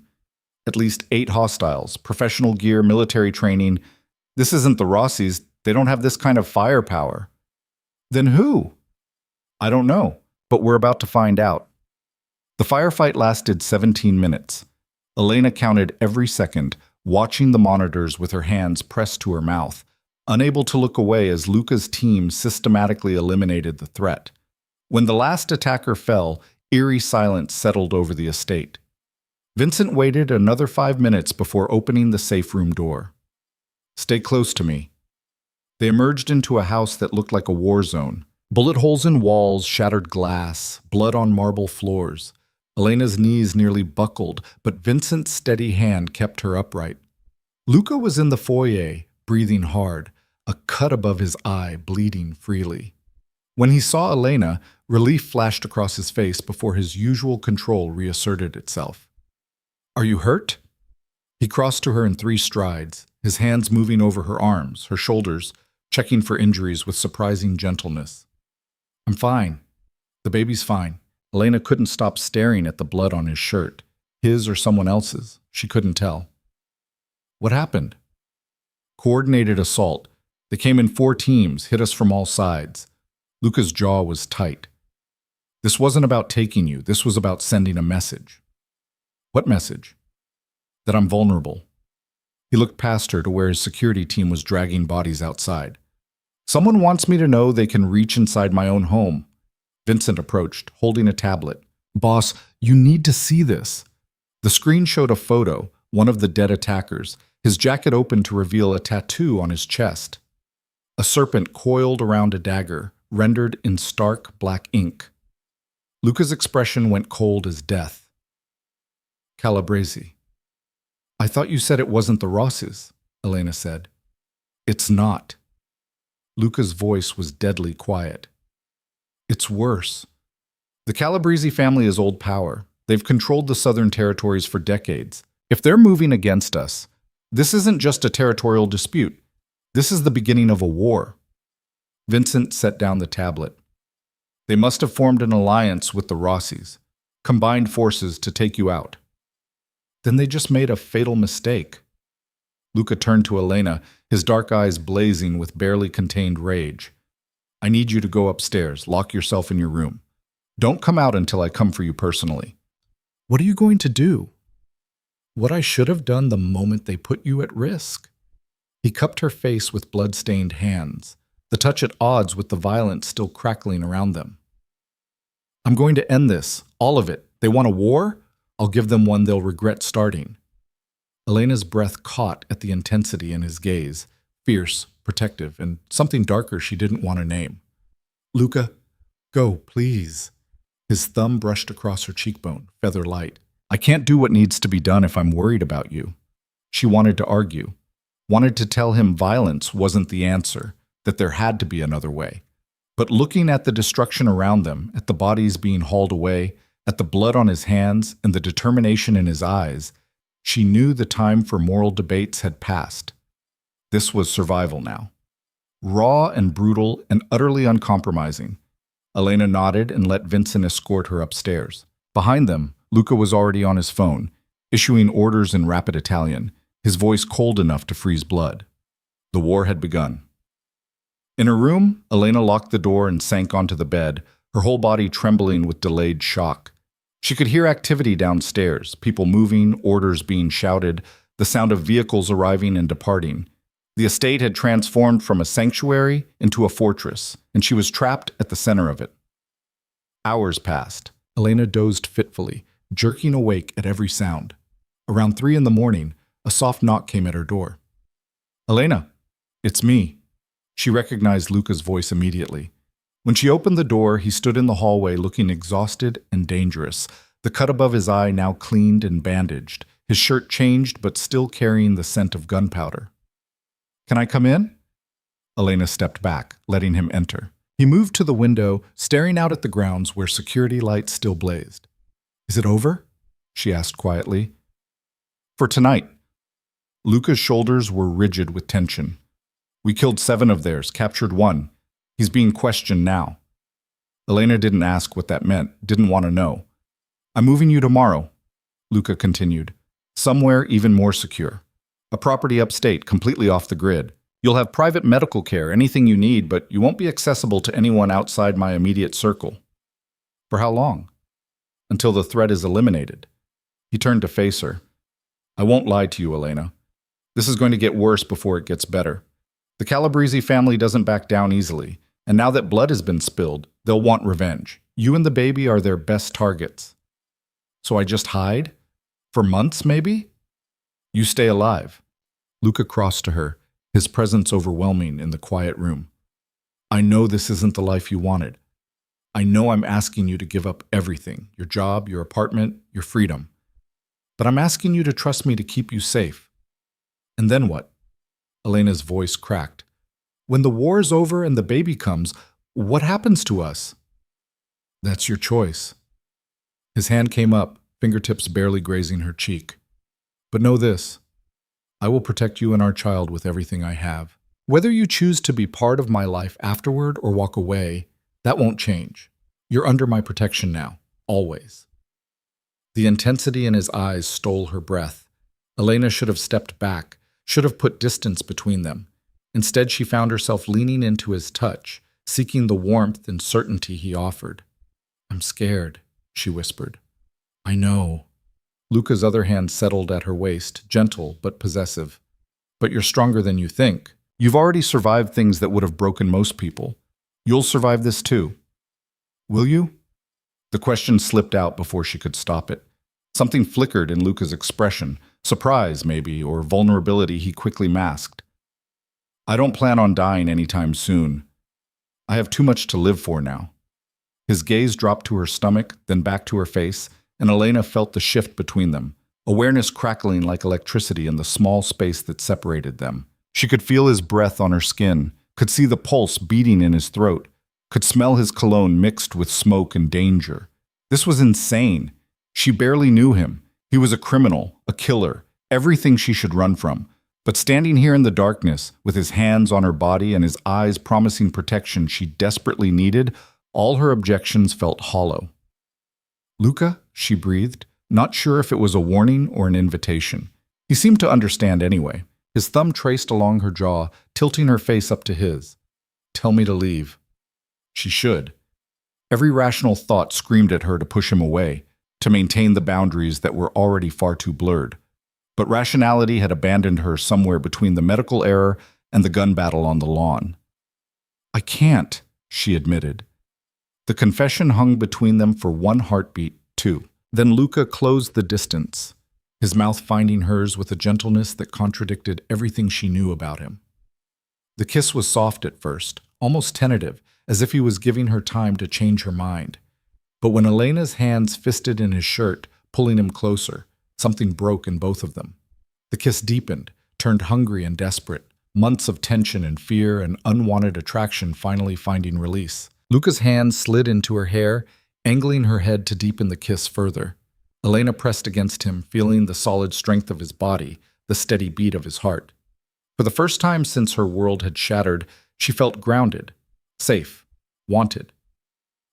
At least 8 hostiles, professional gear, military training. This isn't the Rossis. They don't have this kind of firepower. Then who? I don't know, but we're about to find out. The firefight lasted 17 minutes. Elena counted every second, watching the monitors with her hands pressed to her mouth, unable to look away as Luca's team systematically eliminated the threat. When the last attacker fell, eerie silence settled over the estate. Vincent waited another 5 minutes before opening the safe room door. Stay close to me. They emerged into a house that looked like a war zone. Bullet holes in walls, shattered glass, blood on marble floors. Elena's knees nearly buckled, but Vincent's steady hand kept her upright. Luca was in the foyer, breathing hard, a cut above his eye bleeding freely. When he saw Elena, relief flashed across his face before his usual control reasserted itself. Are you hurt? He crossed to her in 3 strides, his hands moving over her arms, her shoulders, checking for injuries with surprising gentleness. I'm fine. The baby's fine. Elena couldn't stop staring at the blood on his shirt. His or someone else's. She couldn't tell. What happened? Coordinated assault. They came in 4 teams, hit us from all sides. Luca's jaw was tight. This wasn't about taking you. This was about sending a message. What message? That I'm vulnerable. He looked past her to where his security team was dragging bodies outside. Someone wants me to know they can reach inside my own home. Vincent approached, holding a tablet. Boss, you need to see this. The screen showed a photo, one of the dead attackers, his jacket open to reveal a tattoo on his chest. A serpent coiled around a dagger, rendered in stark black ink. Luca's expression went cold as death. Calabrese. I thought you said it wasn't the Rosses, Elena said. It's not. Luca's voice was deadly quiet. It's worse. The Calabrese family is old power. They've controlled the southern territories for decades. If they're moving against us, this isn't just a territorial dispute. This is the beginning of a war. Vincent set down the tablet. They must have formed an alliance with the Rossis, combined forces to take you out. Then they just made a fatal mistake. Luca turned to Elena, his dark eyes blazing with barely contained rage. I need you to go upstairs, lock yourself in your room. Don't come out until I come for you personally. What are you going to do? What I should have done the moment they put you at risk. He cupped her face with blood-stained hands, the touch at odds with the violence still crackling around them. I'm going to end this, all of it. They want a war? I'll give them one they'll regret starting. Elena's breath caught at the intensity in his gaze, fierce, protective, and something darker she didn't want to name. Luca, go, please. His thumb brushed across her cheekbone, feather light. I can't do what needs to be done if I'm worried about you. She wanted to argue, wanted to tell him violence wasn't the answer, that there had to be another way. But looking at the destruction around them, at the bodies being hauled away, at the blood on his hands and the determination in his eyes, she knew the time for moral debates had passed. This was survival now. Raw and brutal and utterly uncompromising. Elena nodded and let Vincent escort her upstairs. Behind them, Luca was already on his phone, issuing orders in rapid Italian, his voice cold enough to freeze blood. The war had begun. In her room, Elena locked the door and sank onto the bed, her whole body trembling with delayed shock. She could hear activity downstairs, people moving, orders being shouted, the sound of vehicles arriving and departing. The estate had transformed from a sanctuary into a fortress, and she was trapped at the center of it. Hours passed. Elena dozed fitfully, jerking awake at every sound. Around 3 a.m, a soft knock came at her door. Elena, it's me. She recognized Luca's voice immediately. When she opened the door, he stood in the hallway looking exhausted and dangerous, the cut above his eye now cleaned and bandaged, his shirt changed but still carrying the scent of gunpowder. Can I come in? Elena stepped back, letting him enter. He moved to the window, staring out at the grounds where security lights still blazed. Is it over? She asked quietly. For tonight. Luca's shoulders were rigid with tension. We killed 7 of theirs, captured 1. He's being questioned now. Elena didn't ask what that meant, didn't want to know. I'm moving you tomorrow, Luca continued. Somewhere even more secure. A property upstate, completely off the grid. You'll have private medical care, anything you need, but you won't be accessible to anyone outside my immediate circle. For how long? Until the threat is eliminated. He turned to face her. I won't lie to you, Elena. This is going to get worse before it gets better. The Calabrese family doesn't back down easily, and now that blood has been spilled, they'll want revenge. You and the baby are their best targets. So I just hide? For months, maybe? You stay alive. Luca crossed to her, his presence overwhelming in the quiet room. I know this isn't the life you wanted. I know I'm asking you to give up everything, your job, your apartment, your freedom. But I'm asking you to trust me to keep you safe. And then what? Elena's voice cracked. When the war's over and the baby comes, what happens to us? That's your choice. His hand came up, fingertips barely grazing her cheek. But know this. I will protect you and our child with everything I have. Whether you choose to be part of my life afterward or walk away, that won't change. You're under my protection now. Always. The intensity in his eyes stole her breath. Elena should have stepped back, should have put distance between them. Instead, she found herself leaning into his touch, seeking the warmth and certainty he offered. "I'm scared," she whispered. "I know." Luca's other hand settled at her waist, gentle but possessive. "But you're stronger than you think. You've already survived things that would have broken most people. You'll survive this too. Will you?" The question slipped out before she could stop it. Something flickered in Luca's expression, surprise maybe, or vulnerability he quickly masked. "I don't plan on dying anytime soon. I have too much to live for now." His gaze dropped to her stomach, then back to her face, and Elena felt the shift between them, awareness crackling like electricity in the small space that separated them. She could feel his breath on her skin, could see the pulse beating in his throat, could smell his cologne mixed with smoke and danger. This was insane. She barely knew him. He was a criminal, a killer, everything she should run from. But standing here in the darkness, with his hands on her body and his eyes promising protection she desperately needed, all her objections felt hollow. "Luca?" she breathed, not sure if it was a warning or an invitation. He seemed to understand anyway. His thumb traced along her jaw, tilting her face up to his. "Tell me to leave." She should. Every rational thought screamed at her to push him away, to maintain the boundaries that were already far too blurred. But rationality had abandoned her somewhere between the medical error and the gun battle on the lawn. "I can't," she admitted. The confession hung between them for one heartbeat, too. Then Luca closed the distance, his mouth finding hers with a gentleness that contradicted everything she knew about him. The kiss was soft at first, almost tentative, as if he was giving her time to change her mind. But when Elena's hands fisted in his shirt, pulling him closer, something broke in both of them. The kiss deepened, turned hungry and desperate, months of tension and fear and unwanted attraction finally finding release. Luca's hand slid into her hair, angling her head to deepen the kiss further. Elena pressed against him, feeling the solid strength of his body, the steady beat of his heart. For the first time since her world had shattered, she felt grounded, safe, wanted.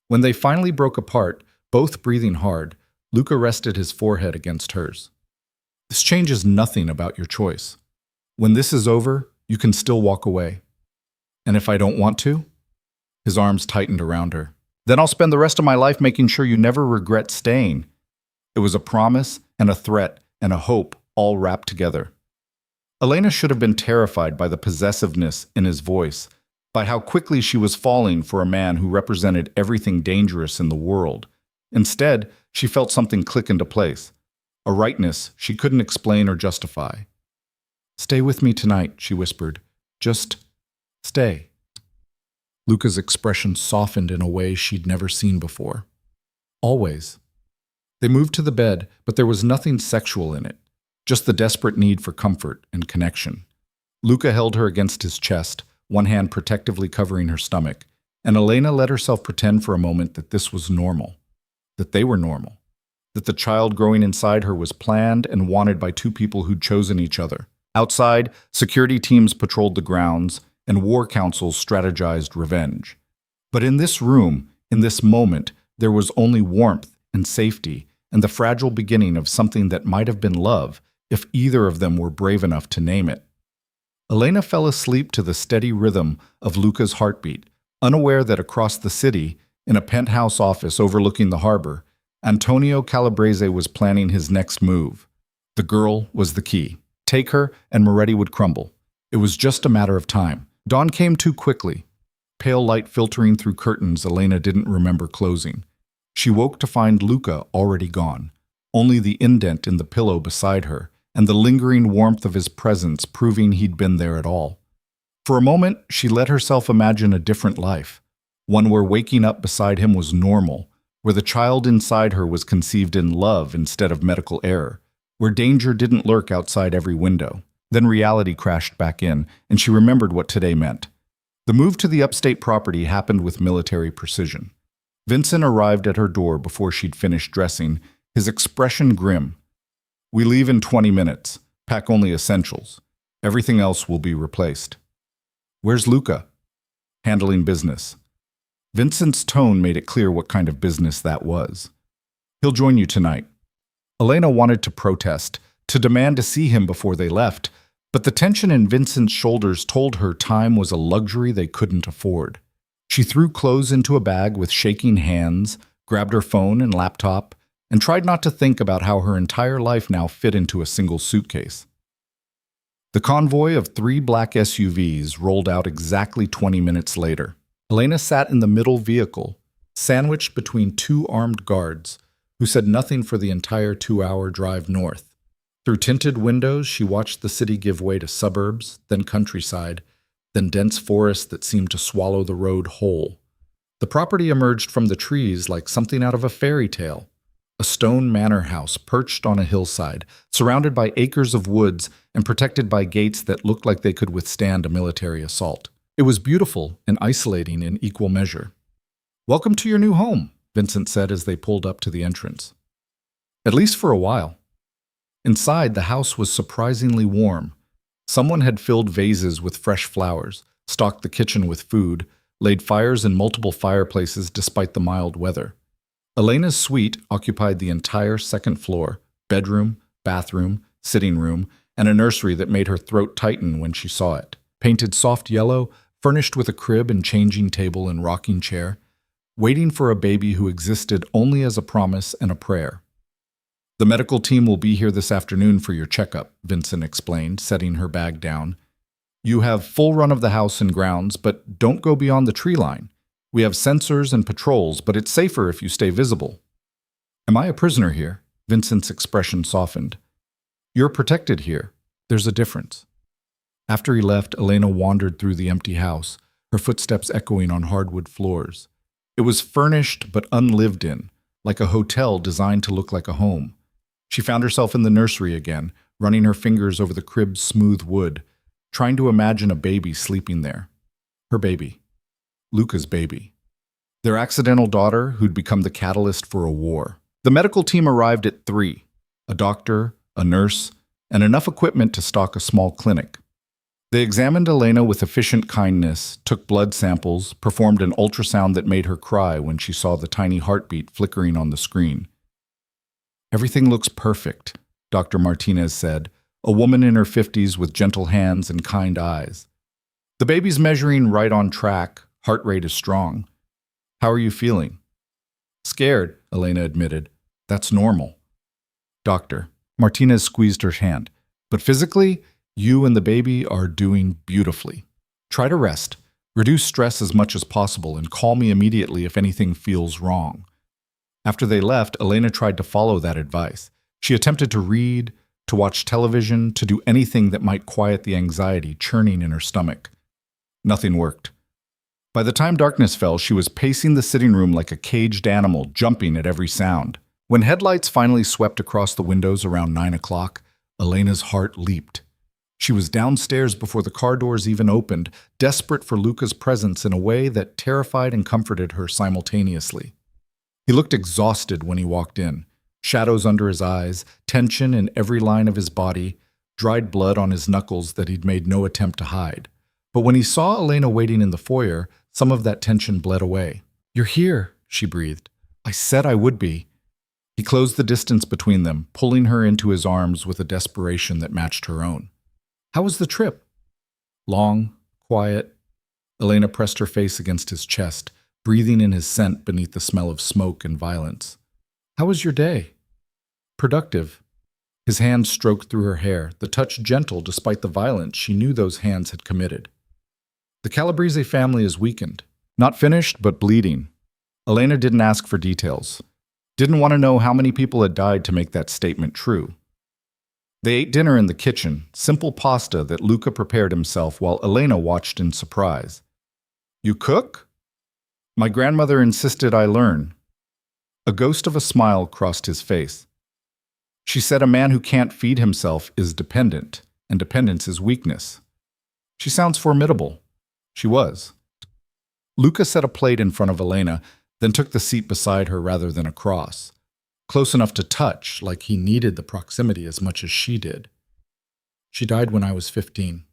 When they finally broke apart, both breathing hard, Luca rested his forehead against hers. "This changes nothing about your choice. When this is over, you can still walk away. And if I don't want to?" His arms tightened around her. "Then I'll spend the rest of my life making sure you never regret staying." It was a promise and a threat and a hope all wrapped together. Elena should have been terrified by the possessiveness in his voice, by how quickly she was falling for a man who represented everything dangerous in the world. Instead, she felt something click into place, a rightness she couldn't explain or justify. "Stay with me tonight," she whispered. "Just stay." Luca's expression softened in a way she'd never seen before. "Always." They moved to the bed, but there was nothing sexual in it, just the desperate need for comfort and connection. Luca held her against his chest, one hand protectively covering her stomach, and Elena let herself pretend for a moment that this was normal, that they were normal, that the child growing inside her was planned and wanted by two people who'd chosen each other. Outside, security teams patrolled the grounds, and war councils strategized revenge. But in this room, in this moment, there was only warmth and safety and the fragile beginning of something that might have been love if either of them were brave enough to name it. Elena fell asleep to the steady rhythm of Luca's heartbeat, unaware that across the city, in a penthouse office overlooking the harbor, Antonio Calabrese was planning his next move. The girl was the key. Take her, and Moretti would crumble. It was just a matter of time. Dawn came too quickly. Pale light filtering through curtains Elena didn't remember closing. She woke to find Luca already gone, only the indent in the pillow beside her, and the lingering warmth of his presence proving he'd been there at all. For a moment, she let herself imagine a different life, one where waking up beside him was normal, where the child inside her was conceived in love instead of medical error, where danger didn't lurk outside every window. Then reality crashed back in, and she remembered what today meant. The move to the upstate property happened with military precision. Vincent arrived at her door before she'd finished dressing, his expression grim. "We leave in 20 minutes. Pack only essentials. Everything else will be replaced." "Where's Luca?" "Handling business." Vincent's tone made it clear what kind of business that was. He'll join you tonight. Elena wanted to protest, to demand to see him before they left, but the tension in Vincent's shoulders told her time was a luxury they couldn't afford. She threw clothes into a bag with shaking hands, grabbed her phone and laptop, and tried not to think about how her entire life now fit into a single suitcase. The convoy of 3 black SUVs rolled out exactly 20 minutes later. Elena sat in the middle vehicle, sandwiched between 2 armed guards, who said nothing for the entire 2-hour drive north. Through tinted windows, she watched the city give way to suburbs, then countryside, then dense forest that seemed to swallow the road whole. The property emerged from the trees like something out of a fairy tale. A stone manor house perched on a hillside, surrounded by acres of woods and protected by gates that looked like they could withstand a military assault. It was beautiful and isolating in equal measure. "Welcome to your new home," Vincent said as they pulled up to the entrance. "At least for a while." Inside, the house was surprisingly warm. Someone had filled vases with fresh flowers, stocked the kitchen with food, laid fires in multiple fireplaces despite the mild weather. Elena's suite occupied the entire second floor, bedroom, bathroom, sitting room, and a nursery that made her throat tighten when she saw it. Painted soft yellow, furnished with a crib and changing table and rocking chair, waiting for a baby who existed only as a promise and a prayer. "The medical team will be here this afternoon for your checkup," Vincent explained, setting her bag down. "You have full run of the house and grounds, but don't go beyond the tree line. We have sensors and patrols, but it's safer if you stay visible." "Am I a prisoner here?" Vincent's expression softened. "You're protected here. There's a difference." After he left, Elena wandered through the empty house, her footsteps echoing on hardwood floors. It was furnished but unlived in, like a hotel designed to look like a home. She found herself in the nursery again, running her fingers over the crib's smooth wood, trying to imagine a baby sleeping there. Her baby. Luca's baby. Their accidental daughter who'd become the catalyst for a war. The medical team arrived at 3. A doctor, a nurse, and enough equipment to stock a small clinic. They examined Elena with efficient kindness, took blood samples, performed an ultrasound that made her cry when she saw the tiny heartbeat flickering on the screen. "Everything looks perfect," Dr. Martinez said, a woman in her 50s with gentle hands and kind eyes. "The baby's measuring right on track. Heart rate is strong. How are you feeling?" "Scared," Elena admitted. "That's normal." "Doctor," Martinez squeezed her hand, "but physically, you and the baby are doing beautifully. Try to rest, reduce stress as much as possible, and call me immediately if anything feels wrong." After they left, Elena tried to follow that advice. She attempted to read, to watch television, to do anything that might quiet the anxiety churning in her stomach. Nothing worked. By the time darkness fell, she was pacing the sitting room like a caged animal, jumping at every sound. When headlights finally swept across the windows around 9 o'clock, Elena's heart leaped. She was downstairs before the car doors even opened, desperate for Luca's presence in a way that terrified and comforted her simultaneously. He looked exhausted when he walked in, shadows under his eyes, tension in every line of his body, dried blood on his knuckles that he'd made no attempt to hide. But when he saw Elena waiting in the foyer, some of that tension bled away. "You're here," she breathed. "I said I would be." He closed the distance between them, pulling her into his arms with a desperation that matched her own. "How was the trip?" "Long, quiet." Elena pressed her face against his chest, breathing in his scent beneath the smell of smoke and violence. "How was your day?" "Productive." His hand stroked through her hair, the touch gentle despite the violence she knew those hands had committed. "The Calabrese family is weakened. Not finished, but bleeding." Elena didn't ask for details. Didn't want to know how many people had died to make that statement true. They ate dinner in the kitchen, simple pasta that Luca prepared himself while Elena watched in surprise. "You cook?" "My grandmother insisted I learn." A ghost of a smile crossed his face. "She said a man who can't feed himself is dependent, and dependence is weakness." "She sounds formidable." She was. Luca set a plate in front of Elena, then took the seat beside her rather than across. Close enough to touch, like he needed the proximity as much as she did. "She died when I was 15.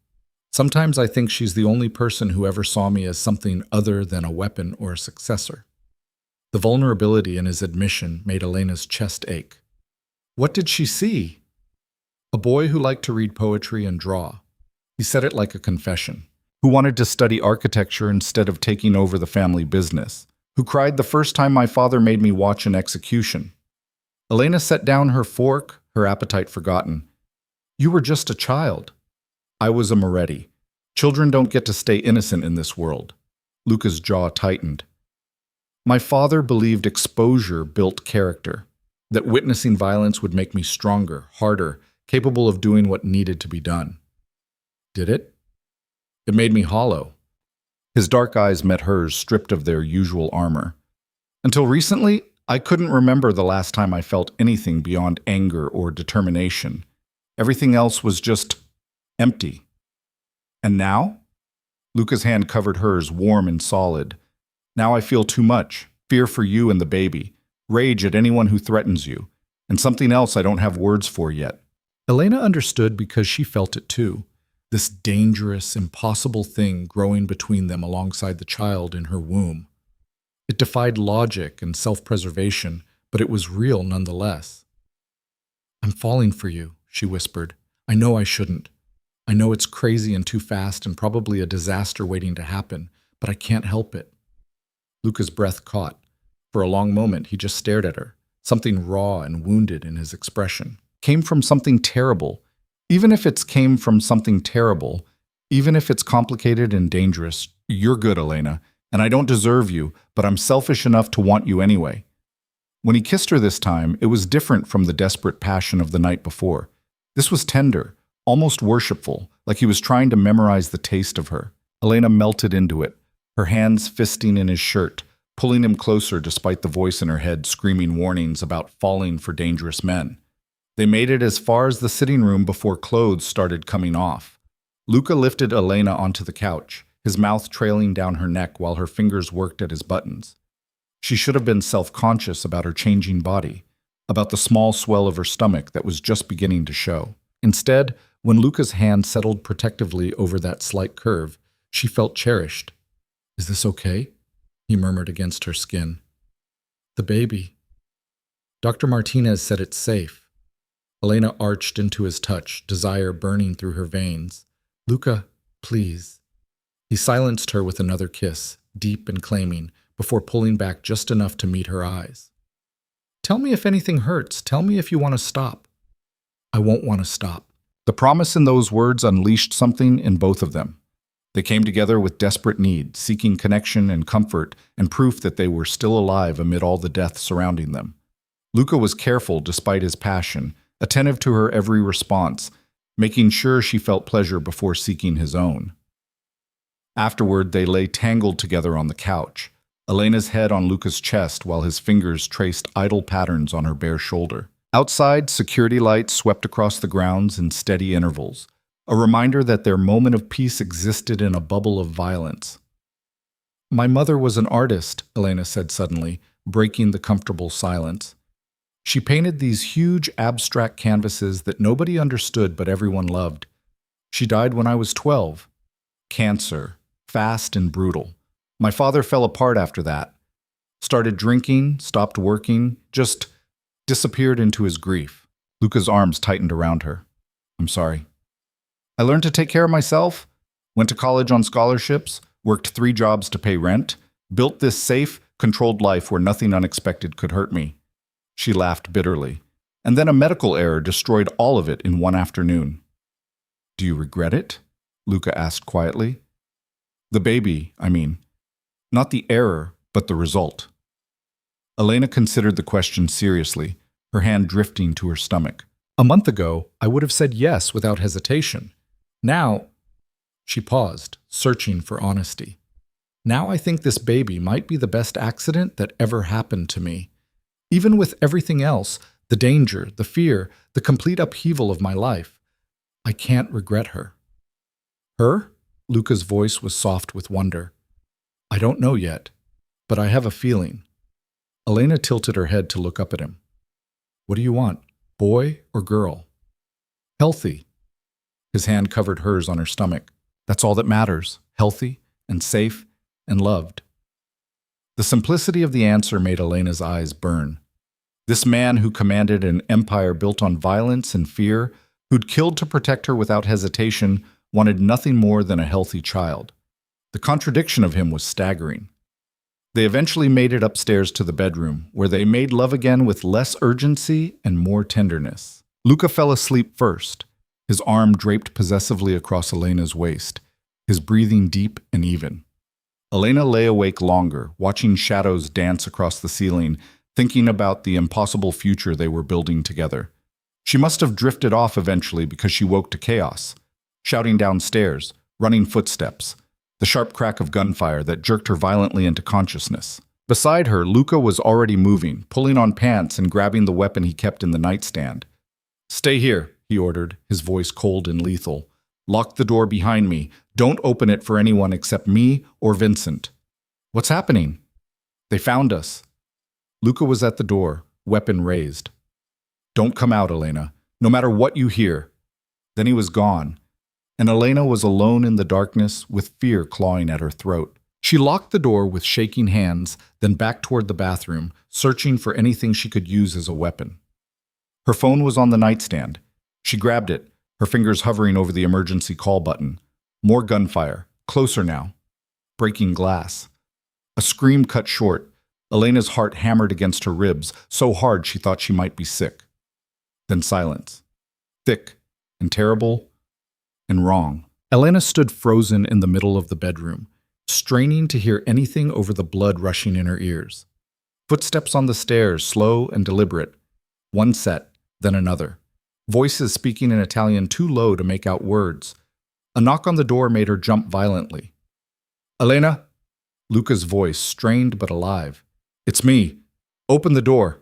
Sometimes I think she's the only person who ever saw me as something other than a weapon or a successor." The vulnerability in his admission made Elena's chest ache. What did she see? A boy who liked to read poetry and draw. He said it like a confession. Who wanted to study architecture instead of taking over the family business. Who cried the first time my father made me watch an execution. Elena set down her fork, her appetite forgotten. You were just a child. I was a Moretti. Children don't get to stay innocent in this world. Luca's jaw tightened. My father believed exposure built character, that witnessing violence would make me stronger, harder, capable of doing what needed to be done. Did it? It made me hollow. His dark eyes met hers, stripped of their usual armor. Until recently, I couldn't remember the last time I felt anything beyond anger or determination. Everything else was just empty. And now? Luca's hand covered hers, warm and solid. Now I feel too much. Fear for you and the baby. Rage at anyone who threatens you. And something else I don't have words for yet. Elena understood because she felt it too. This dangerous, impossible thing growing between them alongside the child in her womb. It defied logic and self-preservation, but it was real nonetheless. I'm falling for you, she whispered. I know I shouldn't. I know it's crazy and too fast and probably a disaster waiting to happen, but I can't help it. Luca's breath caught. For a long moment, he just stared at her. Something raw and wounded in his expression. Came from something terrible. Even if it's came from something terrible, even if it's complicated and dangerous, you're good, Elena, and I don't deserve you, but I'm selfish enough to want you anyway. When he kissed her this time, it was different from the desperate passion of the night before. This was tender, almost worshipful, like he was trying to memorize the taste of her. Elena melted into it, her hands fisting in his shirt, pulling him closer despite the voice in her head screaming warnings about falling for dangerous men. They made it as far as the sitting room before clothes started coming off. Luca lifted Elena onto the couch, his mouth trailing down her neck while her fingers worked at his buttons. She should have been self-conscious about her changing body, about the small swell of her stomach that was just beginning to show. Instead, when Luca's hand settled protectively over that slight curve, she felt cherished. Is this okay? He murmured against her skin. The baby. Dr. Martinez said it's safe. Elena arched into his touch, desire burning through her veins. Luca, please. He silenced her with another kiss, deep and claiming, before pulling back just enough to meet her eyes. Tell me if anything hurts. Tell me if you want to stop. I won't want to stop. The promise in those words unleashed something in both of them. They came together with desperate need, seeking connection and comfort and proof that they were still alive amid all the death surrounding them. Luca was careful despite his passion, attentive to her every response, making sure she felt pleasure before seeking his own. Afterward, they lay tangled together on the couch, Elena's head on Luca's chest while his fingers traced idle patterns on her bare shoulder. Outside, security lights swept across the grounds in steady intervals, a reminder that their moment of peace existed in a bubble of violence. My mother was an artist, Elena said suddenly, breaking the comfortable silence. She painted these huge abstract canvases that nobody understood but everyone loved. She died when I was 12. Cancer, fast and brutal. My father fell apart after that. Started drinking, stopped working, just disappeared into his grief. Luca's arms tightened around her. I'm sorry. I learned to take care of myself, went to college on scholarships, worked 3 jobs to pay rent, built this safe, controlled life where nothing unexpected could hurt me. She laughed bitterly. And then a medical error destroyed all of it in one afternoon. Do you regret it? Luca asked quietly. The baby, I mean. Not the error, but the result. Elena considered the question seriously, her hand drifting to her stomach. A month ago, I would have said yes without hesitation. Now, she paused, searching for honesty. Now I think this baby might be the best accident that ever happened to me. Even with everything else, the danger, the fear, the complete upheaval of my life, I can't regret her. Her? Luca's voice was soft with wonder. I don't know yet, but I have a feeling. Elena tilted her head to look up at him. What do you want, boy or girl? Healthy. His hand covered hers on her stomach. That's all that matters, healthy and safe and loved. The simplicity of the answer made Elena's eyes burn. This man who commanded an empire built on violence and fear, who'd killed to protect her without hesitation, wanted nothing more than a healthy child. The contradiction of him was staggering. They eventually made it upstairs to the bedroom, where they made love again with less urgency and more tenderness. Luca fell asleep first, his arm draped possessively across Elena's waist, his breathing deep and even. Elena lay awake longer, watching shadows dance across the ceiling, thinking about the impossible future they were building together. She must have drifted off eventually because she woke to chaos. Shouting downstairs, running footsteps, the sharp crack of gunfire that jerked her violently into consciousness. Beside her, Luca was already moving, pulling on pants and grabbing the weapon he kept in the nightstand. "Stay here," he ordered, his voice cold and lethal. "Lock the door behind me. Don't open it for anyone except me or Vincent." "What's happening?" "They found us." Luca was at the door, weapon raised. "Don't come out, Elena, no matter what you hear." Then he was gone, and Elena was alone in the darkness with fear clawing at her throat. She locked the door with shaking hands, then backed toward the bathroom, searching for anything she could use as a weapon. Her phone was on the nightstand. She grabbed it, her fingers hovering over the emergency call button. More gunfire, closer now. Breaking glass. A scream cut short. Elena's heart hammered against her ribs, so hard she thought she might be sick. Then silence. Thick and terrible and wrong. Elena stood frozen in the middle of the bedroom, straining to hear anything over the blood rushing in her ears. Footsteps on the stairs, slow and deliberate. One set, then another. Voices speaking in Italian too low to make out words. A knock on the door made her jump violently. "Elena?" Luca's voice, strained but alive. "It's me. Open the door."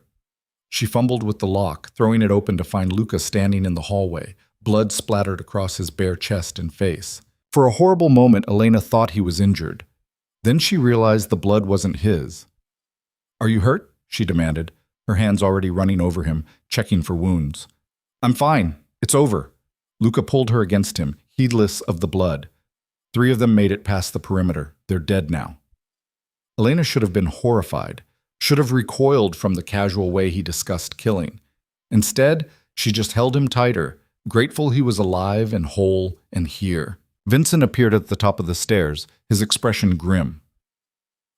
She fumbled with the lock, throwing it open to find Luca standing in the hallway, blood splattered across his bare chest and face. For a horrible moment, Elena thought he was injured. Then she realized the blood wasn't his. "Are you hurt?" she demanded, her hands already running over him, checking for wounds. "I'm fine. It's over." Luca pulled her against him, heedless of the blood. 3 of them made it past the perimeter. They're dead now. Elena should have been horrified, should have recoiled from the casual way he discussed killing. Instead, she just held him tighter, grateful he was alive and whole and here. Vincent appeared at the top of the stairs, his expression grim.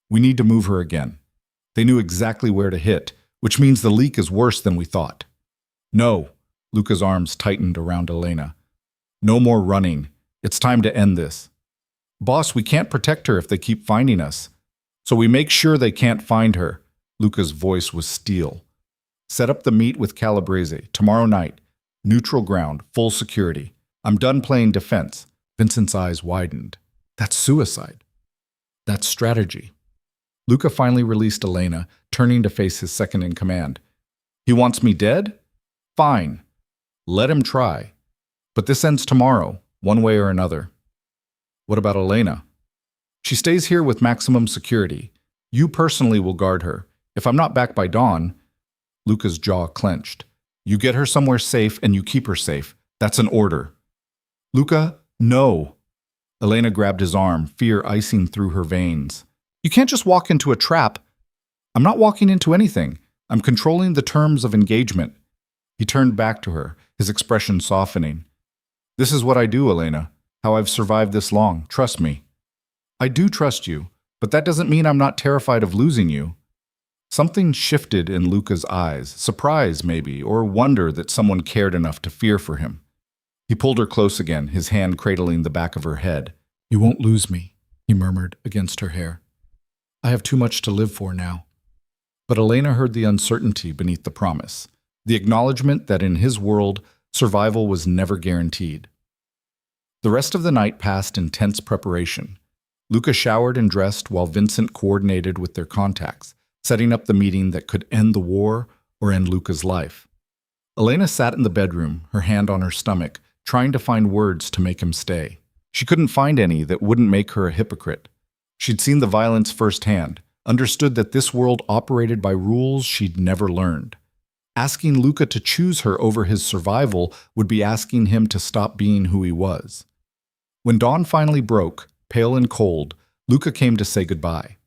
"We need to move her again. They knew exactly where to hit, which means the leak is worse than we thought." "No." Luca's arms tightened around Elena. "No more running. It's time to end this." "Boss, we can't protect her if they keep finding us. So we make sure they can't find her." Luca's voice was steel. "Set up the meet with Calabrese tomorrow night. Neutral ground, full security. I'm done playing defense." Vincent's eyes widened. "That's suicide. That's strategy." Luca finally released Elena, turning to face his second in command. "He wants me dead? Fine. Let him try. But this ends tomorrow, one way or another." "What about Elena?" "She stays here with maximum security. You personally will guard her. If I'm not back by dawn..." Luca's jaw clenched. "You get her somewhere safe and you keep her safe. That's an order." "Luca, no." Elena grabbed his arm, fear icing through her veins. "You can't just walk into a trap." "I'm not walking into anything. I'm controlling the terms of engagement." He turned back to her, his expression softening. "This is what I do, Elena. How I've survived this long. Trust me." "I do trust you, but that doesn't mean I'm not terrified of losing you." Something shifted in Luca's eyes, surprise maybe, or wonder that someone cared enough to fear for him. He pulled her close again, his hand cradling the back of her head. "You won't lose me," he murmured against her hair. "I have too much to live for now." But Elena heard the uncertainty beneath the promise, the acknowledgement that in his world, survival was never guaranteed. The rest of the night passed in tense preparation. Luca showered and dressed while Vincent coordinated with their contacts, setting up the meeting that could end the war or end Luca's life. Elena sat in the bedroom, her hand on her stomach, trying to find words to make him stay. She couldn't find any that wouldn't make her a hypocrite. She'd seen the violence firsthand, understood that this world operated by rules she'd never learned. Asking Luca to choose her over his survival would be asking him to stop being who he was. When dawn finally broke, pale and cold, Luca came to say goodbye.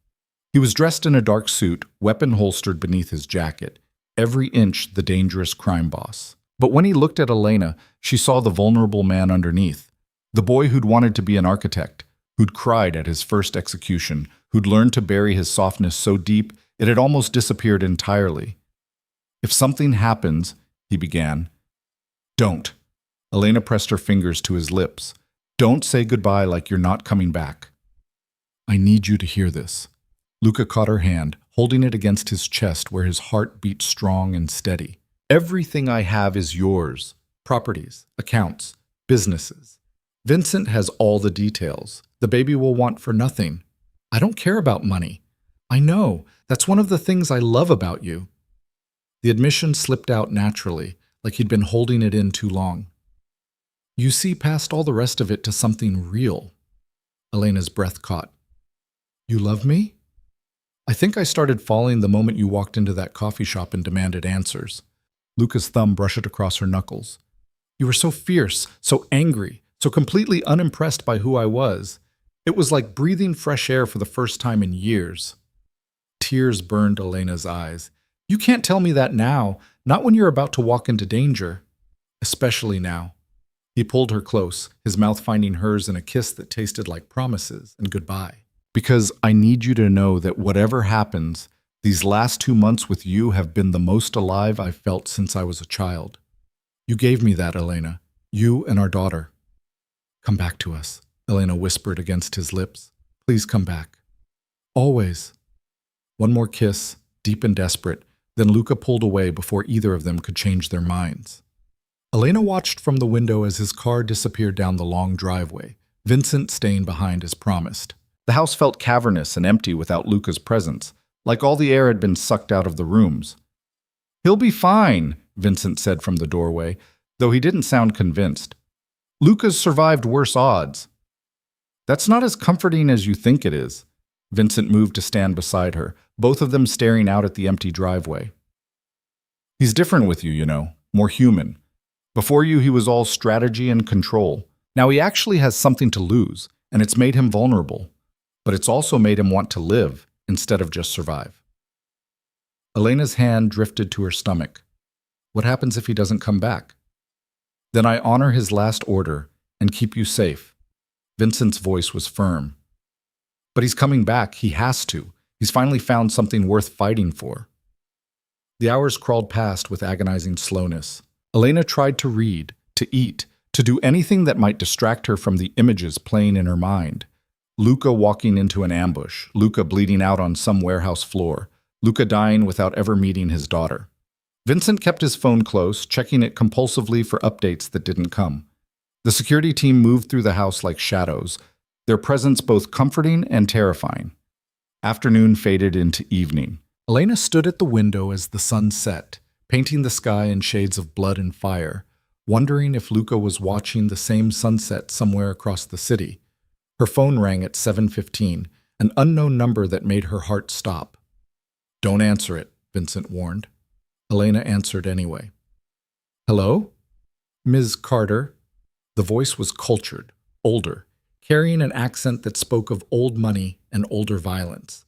He was dressed in a dark suit, weapon holstered beneath his jacket, every inch the dangerous crime boss. But when he looked at Elena, she saw the vulnerable man underneath, the boy who'd wanted to be an architect, who'd cried at his first execution, who'd learned to bury his softness so deep it had almost disappeared entirely. "If something happens," he began. "Don't." Elena pressed her fingers to his lips. "Don't say goodbye like you're not coming back." "I need you to hear this." Luca caught her hand, holding it against his chest where his heart beat strong and steady. "Everything I have is yours. Properties, accounts, businesses. Vincent has all the details. The baby will want for nothing. I don't care about money. I know. That's one of the things I love about you." The admission slipped out naturally, like he'd been holding it in too long. "You see past all the rest of it to something real." Elena's breath caught. "You love me?" "I think I started falling the moment you walked into that coffee shop and demanded answers." Luca's thumb brushed across her knuckles. "You were so fierce, so angry, so completely unimpressed by who I was. It was like breathing fresh air for the first time in years." Tears burned Elena's eyes. "You can't tell me that now, not when you're about to walk into danger. Especially now." He pulled her close, his mouth finding hers in a kiss that tasted like promises and goodbye. "Because I need you to know that whatever happens, these last 2 months with you have been the most alive I've felt since I was a child. You gave me that, Elena. You and our daughter." "Come back to us," Elena whispered against his lips. "Please come back. Always." One more kiss, deep and desperate, then Luca pulled away before either of them could change their minds. Elena watched from the window as his car disappeared down the long driveway, Vincent staying behind as promised. The house felt cavernous and empty without Luca's presence, like all the air had been sucked out of the rooms. "He'll be fine," Vincent said from the doorway, though he didn't sound convinced. "Luca's survived worse odds." "That's not as comforting as you think it is." Vincent moved to stand beside her, both of them staring out at the empty driveway. "He's different with you, more human. Before you, he was all strategy and control. Now he actually has something to lose, and it's made him vulnerable. But it's also made him want to live instead of just survive." Elena's hand drifted to her stomach. "What happens if he doesn't come back?" "Then I honor his last order and keep you safe." Vincent's voice was firm. "But he's coming back. He has to. He's finally found something worth fighting for." The hours crawled past with agonizing slowness. Elena tried to read, to eat, to do anything that might distract her from the images playing in her mind. Luca walking into an ambush, Luca bleeding out on some warehouse floor, Luca dying without ever meeting his daughter. Vincent kept his phone close, checking it compulsively for updates that didn't come. The security team moved through the house like shadows, their presence both comforting and terrifying. Afternoon faded into evening. Elena stood at the window as the sun set, painting the sky in shades of blood and fire, wondering if Luca was watching the same sunset somewhere across the city. Her phone rang at 7:15, an unknown number that made her heart stop. "Don't answer it," Vincent warned. Elena answered anyway. "Hello? Ms. Carter?" The voice was cultured, older, carrying an accent that spoke of old money and older violence.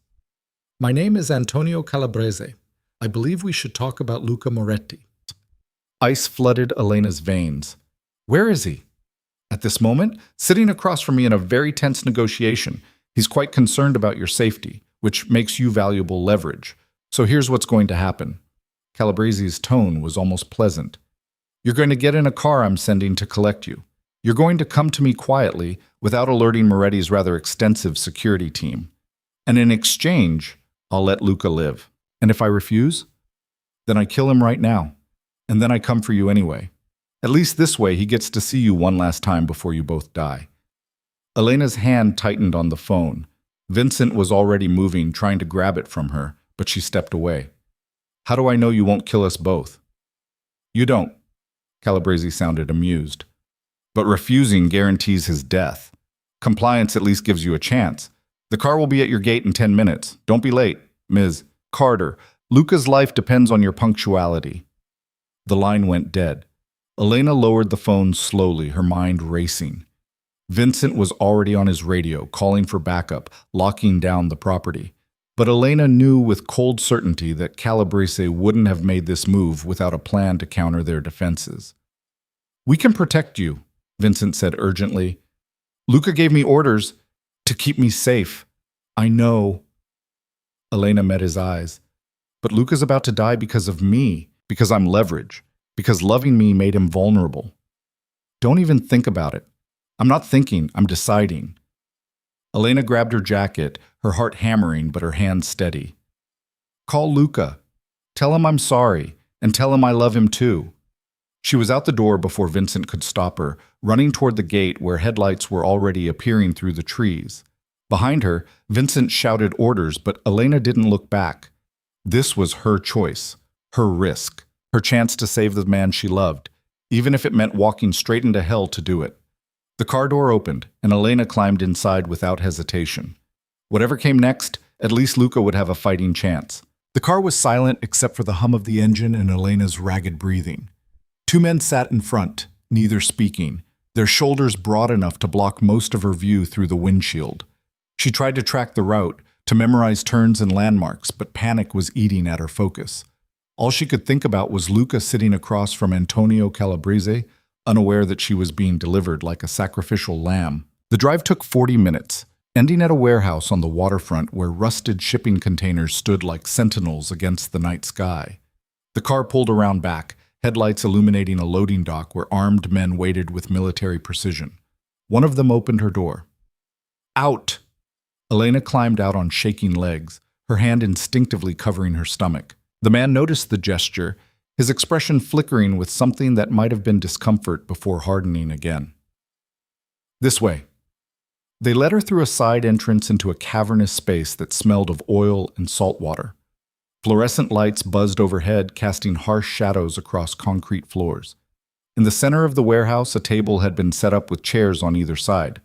"My name is Antonio Calabrese. I believe we should talk about Luca Moretti." Ice flooded Elena's veins. "Where is he?" "At this moment, sitting across from me in a very tense negotiation. He's quite concerned about your safety, which makes you valuable leverage. So here's what's going to happen." Calabrese's tone was almost pleasant. "You're going to get in a car I'm sending to collect you. You're going to come to me quietly, without alerting Moretti's rather extensive security team. And in exchange, I'll let Luca live. And if I refuse, then I kill him right now. And then I come for you anyway. At least this way he gets to see you one last time before you both die." Elena's hand tightened on the phone. Vincent was already moving, trying to grab it from her, but she stepped away. "How do I know you won't kill us both?" "You don't." Calabrese sounded amused. "But refusing guarantees his death. Compliance at least gives you a chance. The car will be at your gate in 10 minutes. Don't be late. Ms. Carter, Luca's life depends on your punctuality." The line went dead. Elena lowered the phone slowly, her mind racing. Vincent was already on his radio, calling for backup, locking down the property. But Elena knew with cold certainty that Calabrese wouldn't have made this move without a plan to counter their defenses. "We can protect you," Vincent said urgently. "Luca gave me orders to keep me safe. I know." Elena met his eyes. "But Luca's about to die because of me, because I'm leverage, because loving me made him vulnerable. Don't even think about it. I'm not thinking, I'm deciding." Elena grabbed her jacket, her heart hammering but her hands steady. "Call Luca. Tell him I'm sorry, and tell him I love him too." She was out the door before Vincent could stop her, running toward the gate where headlights were already appearing through the trees. Behind her, Vincent shouted orders, but Elena didn't look back. This was her choice, her risk, her chance to save the man she loved, even if it meant walking straight into hell to do it. The car door opened, and Elena climbed inside without hesitation. Whatever came next, at least Luca would have a fighting chance. The car was silent except for the hum of the engine and Elena's ragged breathing. Two men sat in front, neither speaking, their shoulders broad enough to block most of her view through the windshield. She tried to track the route, to memorize turns and landmarks, but panic was eating at her focus. All she could think about was Luca sitting across from Antonio Calabrese, unaware that she was being delivered like a sacrificial lamb. The drive took 40 minutes, ending at a warehouse on the waterfront where rusted shipping containers stood like sentinels against the night sky. The car pulled around back, headlights illuminating a loading dock where armed men waited with military precision. One of them opened her door. "Out!" Elena climbed out on shaking legs, her hand instinctively covering her stomach. The man noticed the gesture, his expression flickering with something that might have been discomfort before hardening again. "This way." They led her through a side entrance into a cavernous space that smelled of oil and salt water. Fluorescent lights buzzed overhead, casting harsh shadows across concrete floors. In the center of the warehouse, a table had been set up with chairs on either side.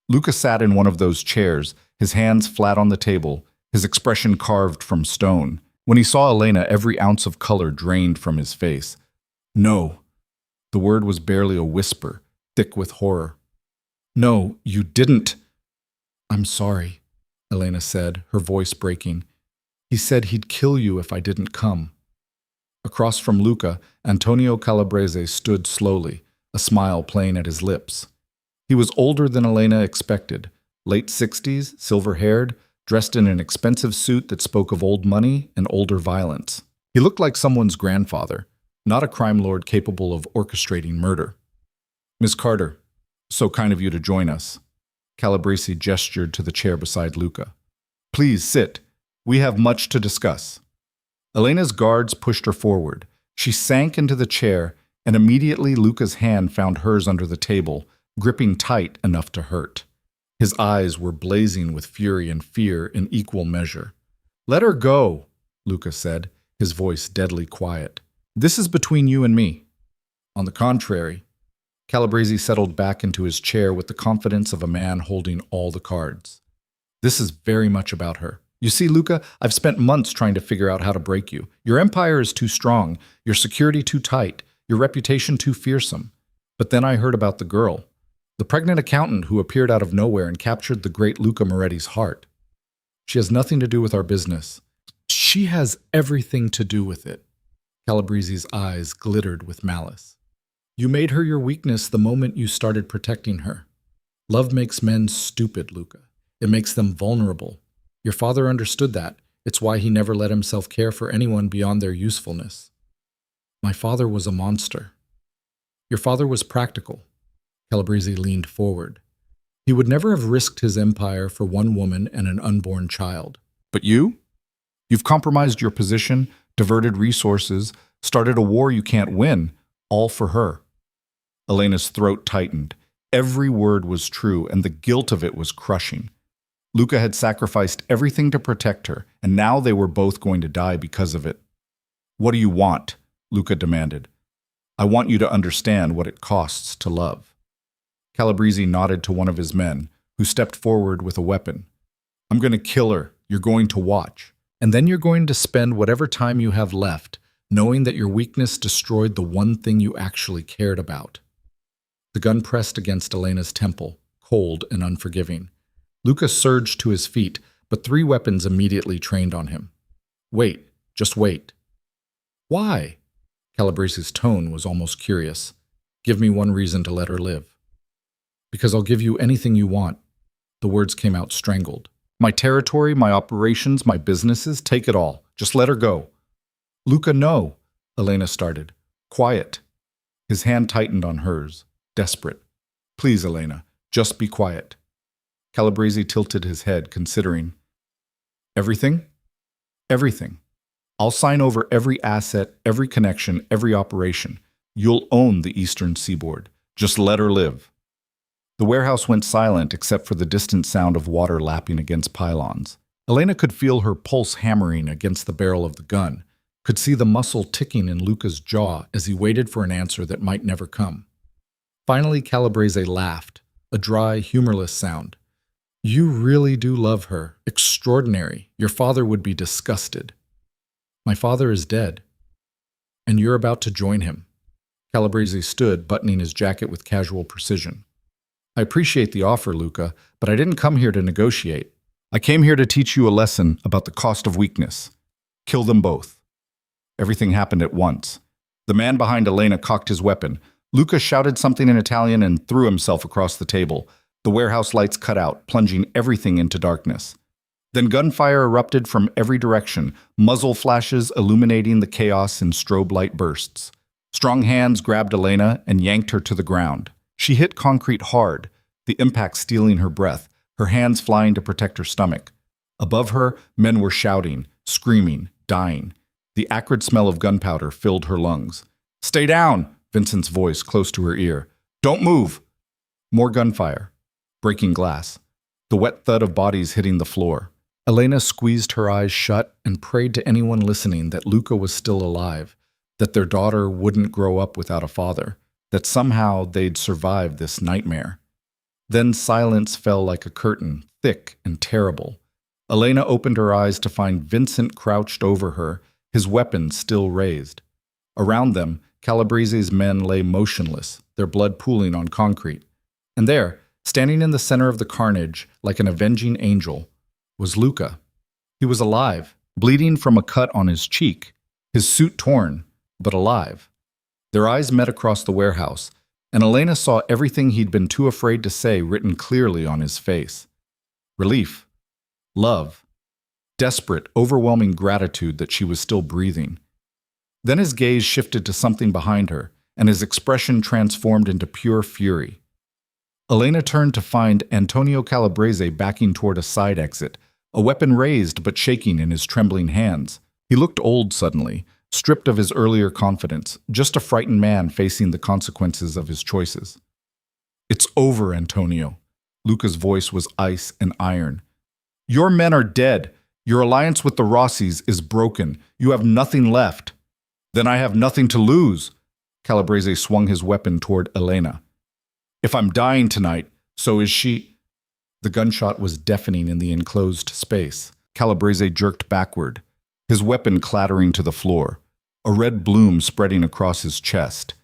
Luca sat in one of those chairs, his hands flat on the table, his expression carved from stone. When he saw Elena, every ounce of color drained from his face. "No." The word was barely a whisper, thick with horror. "No, you didn't." "I'm sorry," Elena said, her voice breaking. "He said he'd kill you if I didn't come." Across from Luca, Antonio Calabrese stood slowly, a smile playing at his lips. He was older than Elena expected, late 60s, silver-haired, dressed in an expensive suit that spoke of old money and older violence. He looked like someone's grandfather, not a crime lord capable of orchestrating murder. "Miss Carter, so kind of you to join us." Calabrese gestured to the chair beside Luca. "Please sit. We have much to discuss." Elena's guards pushed her forward. She sank into the chair, and immediately Luca's hand found hers under the table, gripping tight enough to hurt. His eyes were blazing with fury and fear in equal measure. "Let her go," Luca said, his voice deadly quiet. "This is between you and me." On the contrary, Calabrese settled back into his chair with the confidence of a man holding all the cards. "This is very much about her. You see, Luca, I've spent months trying to figure out how to break you. Your empire is too strong, your security too tight, your reputation too fearsome. But then I heard about the girl, the pregnant accountant who appeared out of nowhere and captured the great Luca Moretti's heart. She has nothing to do with our business. She has everything to do with it." Calabrese's eyes glittered with malice. "You made her your weakness the moment you started protecting her. Love makes men stupid, Luca. It makes them vulnerable. Your father understood that. It's why he never let himself care for anyone beyond their usefulness." "My father was a monster." "Your father was practical." Calabrese leaned forward. "He would never have risked his empire for one woman and an unborn child. But you? You've compromised your position, diverted resources, started a war you can't win, all for her." Elena's throat tightened. Every word was true, and the guilt of it was crushing. Luca had sacrificed everything to protect her, and now they were both going to die because of it. "What do you want?" Luca demanded. "I want you to understand what it costs to love." Calabrese nodded to one of his men, who stepped forward with a weapon. "I'm going to kill her. You're going to watch. And then you're going to spend whatever time you have left knowing that your weakness destroyed the one thing you actually cared about." The gun pressed against Elena's temple, cold and unforgiving. Luca surged to his feet, but 3 weapons immediately trained on him. Wait, just wait. Why? Calabrese's tone was almost curious. Give me one reason to let her live. Because I'll give you anything you want. The words came out strangled. My territory, my operations, my businesses, take it all. Just let her go. Luca, no, Elena started. Quiet. His hand tightened on hers, desperate. Please, Elena, just be quiet. Calabrese tilted his head, considering. Everything? Everything. I'll sign over every asset, every connection, every operation. You'll own the eastern seaboard. Just let her live. The warehouse went silent except for the distant sound of water lapping against pylons. Elena could feel her pulse hammering against the barrel of the gun, could see the muscle ticking in Luca's jaw as he waited for an answer that might never come. Finally, Calabrese laughed, a dry, humorless sound. You really do love her. Extraordinary. Your father would be disgusted. My father is dead. And you're about to join him. Calabrese stood, buttoning his jacket with casual precision. I appreciate the offer, Luca, but I didn't come here to negotiate. I came here to teach you a lesson about the cost of weakness. Kill them both. Everything happened at once. The man behind Elena cocked his weapon. Luca shouted something in Italian and threw himself across the table. The warehouse lights cut out, plunging everything into darkness. Then gunfire erupted from every direction, muzzle flashes illuminating the chaos in strobe light bursts. Strong hands grabbed Elena and yanked her to the ground. She hit concrete hard, the impact stealing her breath, her hands flying to protect her stomach. Above her, men were shouting, screaming, dying. The acrid smell of gunpowder filled her lungs. Stay down, Vincent's voice close to her ear. Don't move. More gunfire, breaking glass, the wet thud of bodies hitting the floor. Elena squeezed her eyes shut and prayed to anyone listening that Luca was still alive, that their daughter wouldn't grow up without a father, that somehow they'd survive this nightmare. Then silence fell like a curtain, thick and terrible. Elena opened her eyes to find Vincent crouched over her, his weapon still raised. Around them, Calabrese's men lay motionless, their blood pooling on concrete. And there, standing in the center of the carnage, like an avenging angel, was Luca. He was alive, bleeding from a cut on his cheek, his suit torn, but alive. Their eyes met across the warehouse, and Elena saw everything he'd been too afraid to say written clearly on his face. Relief, love, desperate, overwhelming gratitude that she was still breathing. Then his gaze shifted to something behind her, and his expression transformed into pure fury. Elena turned to find Antonio Calabrese backing toward a side exit, a weapon raised but shaking in his trembling hands. He looked old suddenly, stripped of his earlier confidence, just a frightened man facing the consequences of his choices. It's over, Antonio. Luca's voice was ice and iron. Your men are dead. Your alliance with the Rossis is broken. You have nothing left. Then I have nothing to lose. Calabrese swung his weapon toward Elena. If I'm dying tonight, so is she. The gunshot was deafening in the enclosed space. Calabrese jerked backward, his weapon clattering to the floor, a red bloom spreading across his chest.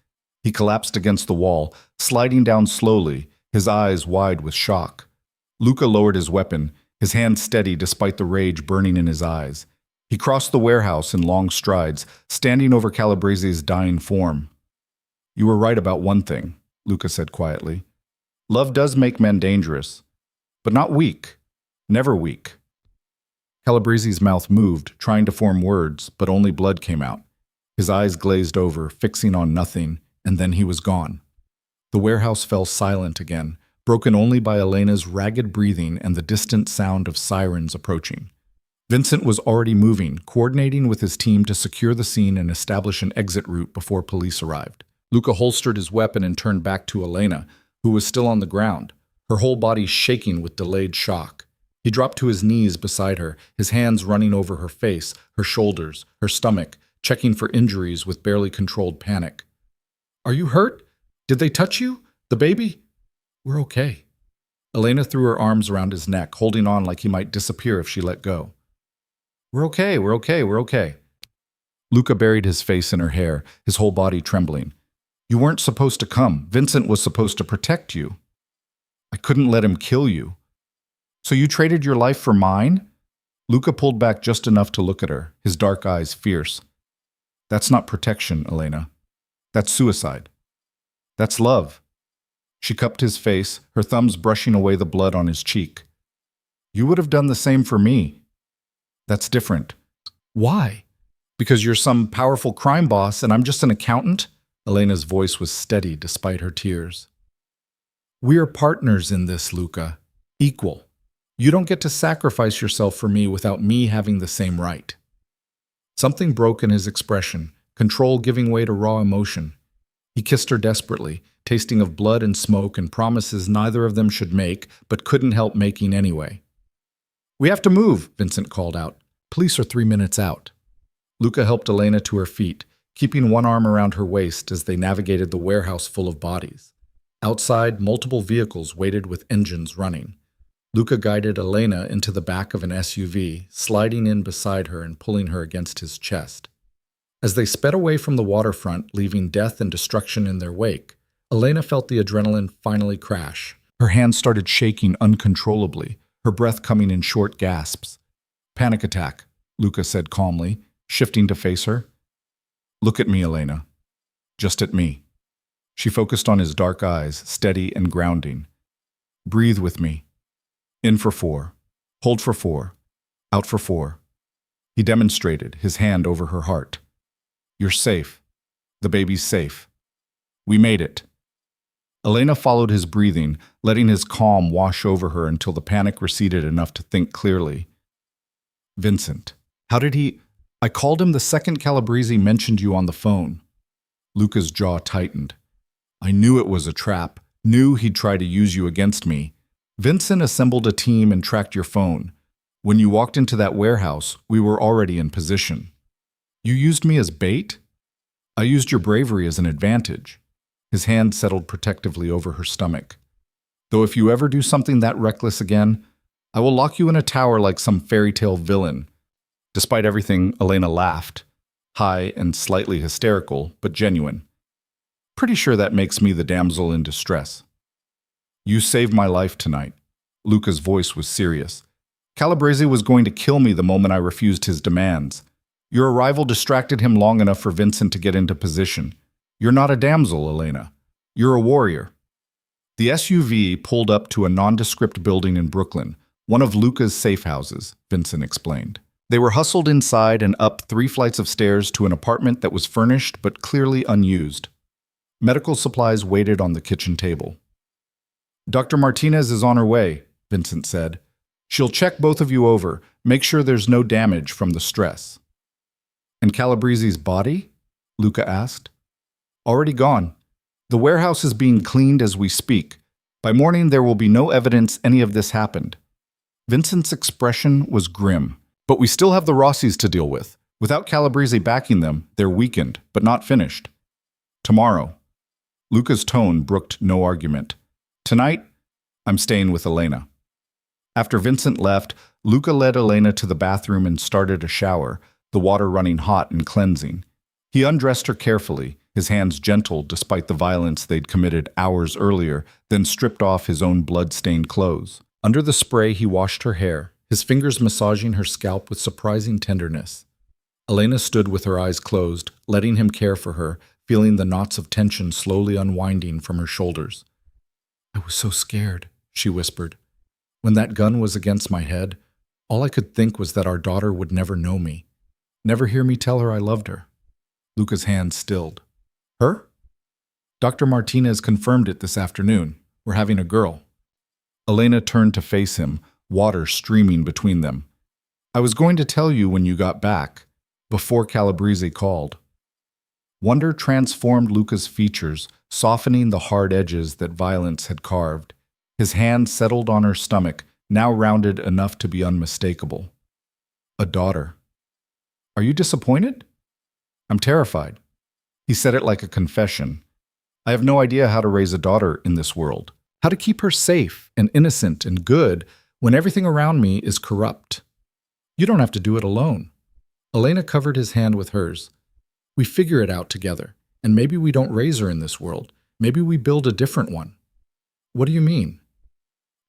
He collapsed against the wall, sliding down slowly, his eyes wide with shock. Luca lowered his weapon, his hand steady despite the rage burning in his eyes. He crossed the warehouse in long strides, standing over Calabrese's dying form. You were right about one thing, Luca said quietly. Love does make men dangerous, but not weak, never weak. Calabrese's mouth moved, trying to form words, but only blood came out. His eyes glazed over, fixing on nothing, and then he was gone. The warehouse fell silent again, broken only by Elena's ragged breathing and the distant sound of sirens approaching. Vincent was already moving, coordinating with his team to secure the scene and establish an exit route before police arrived. Luca holstered his weapon and turned back to Elena, who was still on the ground, her whole body shaking with delayed shock. He dropped to his knees beside her, his hands running over her face, her shoulders, her stomach, checking for injuries with barely controlled panic. Are you hurt? Did they touch you? The baby? We're okay. Elena threw her arms around his neck, holding on like he might disappear if she let go. We're okay, we're okay, we're okay. Luca buried his face in her hair, his whole body trembling. You weren't supposed to come. Vincent was supposed to protect you. I couldn't let him kill you. So you traded your life for mine? Luca pulled back just enough to look at her, his dark eyes fierce. That's not protection, Elena. That's suicide. That's love. She cupped his face, her thumbs brushing away the blood on his cheek. You would have done the same for me. That's different. Why? Because you're some powerful crime boss and I'm just an accountant? Elena's voice was steady despite her tears. We're partners in this, Luca. Equal. You don't get to sacrifice yourself for me without me having the same right. Something broke in his expression, control giving way to raw emotion. He kissed her desperately, tasting of blood and smoke and promises neither of them should make, but couldn't help making anyway. We have to move, Vincent called out. Police are 3 minutes out. Luca helped Elena to her feet, keeping one arm around her waist as they navigated the warehouse full of bodies. Outside, multiple vehicles waited with engines running. Luca guided Elena into the back of an SUV, sliding in beside her and pulling her against his chest. As they sped away from the waterfront, leaving death and destruction in their wake, Elena felt the adrenaline finally crash. Her hands started shaking uncontrollably, her breath coming in short gasps. Panic attack, Luca said calmly, shifting to face her. Look at me, Elena. Just at me. She focused on his dark eyes, steady and grounding. Breathe with me. In for 4. Hold for 4. Out for 4. He demonstrated, his hand over her heart. You're safe. The baby's safe. We made it. Elena followed his breathing, letting his calm wash over her until the panic receded enough to think clearly. Vincent. How did he... I called him the second Calabrese mentioned you on the phone. Luca's jaw tightened. I knew it was a trap, knew he'd try to use you against me. Vincent assembled a team and tracked your phone. When you walked into that warehouse, we were already in position. You used me as bait? I used your bravery as an advantage. His hand settled protectively over her stomach. Though if you ever do something that reckless again, I will lock you in a tower like some fairy tale villain. Despite everything, Elena laughed. High and slightly hysterical, but genuine. Pretty sure that makes me the damsel in distress. You saved my life tonight. Luca's voice was serious. Calabrese was going to kill me the moment I refused his demands. Your arrival distracted him long enough for Vincent to get into position. You're not a damsel, Elena. You're a warrior. The SUV pulled up to a nondescript building in Brooklyn, one of Luca's safe houses, Vincent explained. They were hustled inside and up 3 flights of stairs to an apartment that was furnished but clearly unused. Medical supplies waited on the kitchen table. Dr. Martinez is on her way, Vincent said. She'll check both of you over, make sure there's no damage from the stress. And Calabrese's body? Luca asked. Already gone. The warehouse is being cleaned as we speak. By morning, there will be no evidence any of this happened. Vincent's expression was grim. But we still have the Rossis to deal with. Without Calabrese backing them, they're weakened, but not finished. Tomorrow. Luca's tone brooked no argument. Tonight, I'm staying with Elena. After Vincent left, Luca led Elena to the bathroom and started a shower, the water running hot and cleansing. He undressed her carefully, his hands gentle despite the violence they'd committed hours earlier, then stripped off his own blood-stained clothes. Under the spray, he washed her hair, his fingers massaging her scalp with surprising tenderness. Elena stood with her eyes closed, letting him care for her, feeling the knots of tension slowly unwinding from her shoulders. I was so scared, she whispered. When that gun was against my head, all I could think was that our daughter would never know me, never hear me tell her I loved her. Luca's hand stilled. Her? Dr. Martinez confirmed it this afternoon. We're having a girl. Elena turned to face him, water streaming between them. I was going to tell you when you got back, before Calabrese called. Wonder transformed Luca's features, softening the hard edges that violence had carved. His hand settled on her stomach, now rounded enough to be unmistakable. A daughter. Are you disappointed? I'm terrified. He said it like a confession. I have no idea how to raise a daughter in this world, how to keep her safe and innocent and good when everything around me is corrupt. You don't have to do it alone. Elena covered his hand with hers. We figure it out together, and maybe we don't raise her in this world. Maybe we build a different one. What do you mean?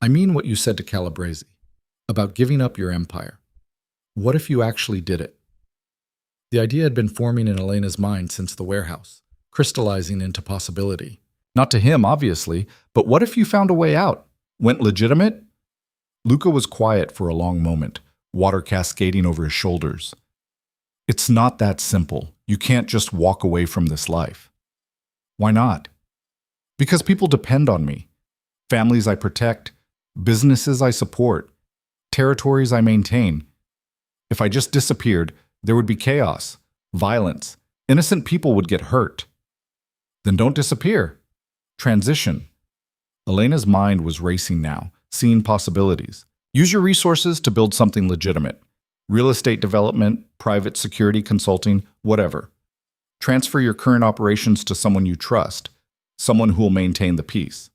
I mean what you said to Calabrese, about giving up your empire. What if you actually did it? The idea had been forming in Elena's mind since the warehouse, crystallizing into possibility. Not to him, obviously, but what if you found a way out? Went legitimate? Luca was quiet for a long moment, water cascading over his shoulders. It's not that simple. You can't just walk away from this life. Why not? Because people depend on me. Families I protect, businesses I support, territories I maintain. If I just disappeared, there would be chaos, violence. Innocent people would get hurt. Then don't disappear. Transition. Elena's mind was racing now, seeing possibilities. Use your resources to build something legitimate. Real estate development, private security consulting, whatever. Transfer your current operations to someone you trust, someone who will maintain the peace.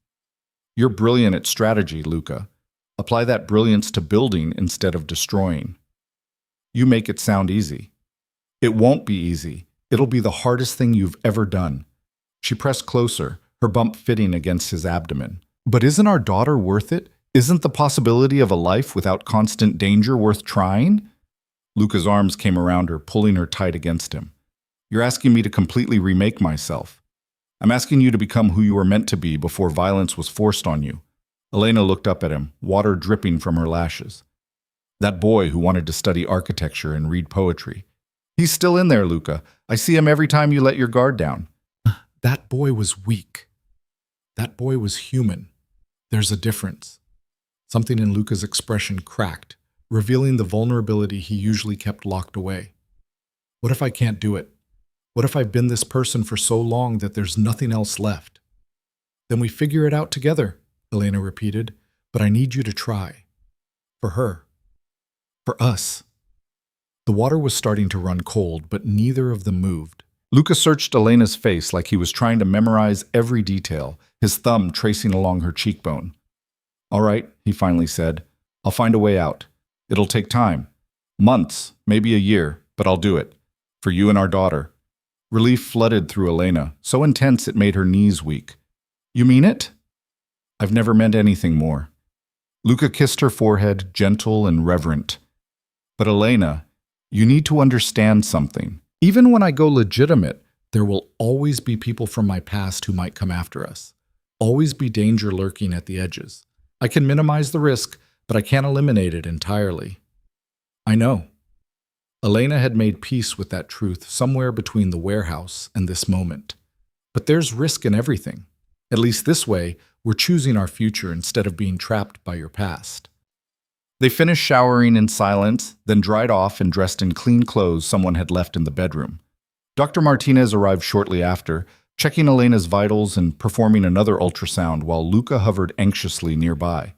You're brilliant at strategy, Luca. Apply that brilliance to building instead of destroying. You make it sound easy. It won't be easy. It'll be the hardest thing you've ever done. She pressed closer, her bump fitting against his abdomen. But isn't our daughter worth it? Isn't the possibility of a life without constant danger worth trying? Luca's arms came around her, pulling her tight against him. You're asking me to completely remake myself. I'm asking you to become who you were meant to be before violence was forced on you. Elena looked up at him, water dripping from her lashes. That boy who wanted to study architecture and read poetry. He's still in there, Luca. I see him every time you let your guard down. That boy was weak. That boy was human. There's a difference. Something in Luca's expression cracked, revealing the vulnerability he usually kept locked away. What if I can't do it? What if I've been this person for so long that there's nothing else left? Then we figure it out together, Elena repeated, but I need you to try. For her. For us. The water was starting to run cold, but neither of them moved. Luca searched Elena's face like he was trying to memorize every detail, his thumb tracing along her cheekbone. All right, he finally said. I'll find a way out. It'll take time. Months, maybe a year, but I'll do it. For you and our daughter. Relief flooded through Elena, so intense it made her knees weak. You mean it? I've never meant anything more. Luca kissed her forehead, gentle and reverent. But Elena, you need to understand something. Even when I go legitimate, there will always be people from my past who might come after us. Always be danger lurking at the edges. I can minimize the risk, but I can't eliminate it entirely. I know. Elena had made peace with that truth somewhere between the warehouse and this moment. But there's risk in everything. At least this way, we're choosing our future instead of being trapped by your past. They finished showering in silence, then dried off and dressed in clean clothes someone had left in the bedroom. Dr. Martinez arrived shortly after, checking Elena's vitals and performing another ultrasound while Luca hovered anxiously nearby.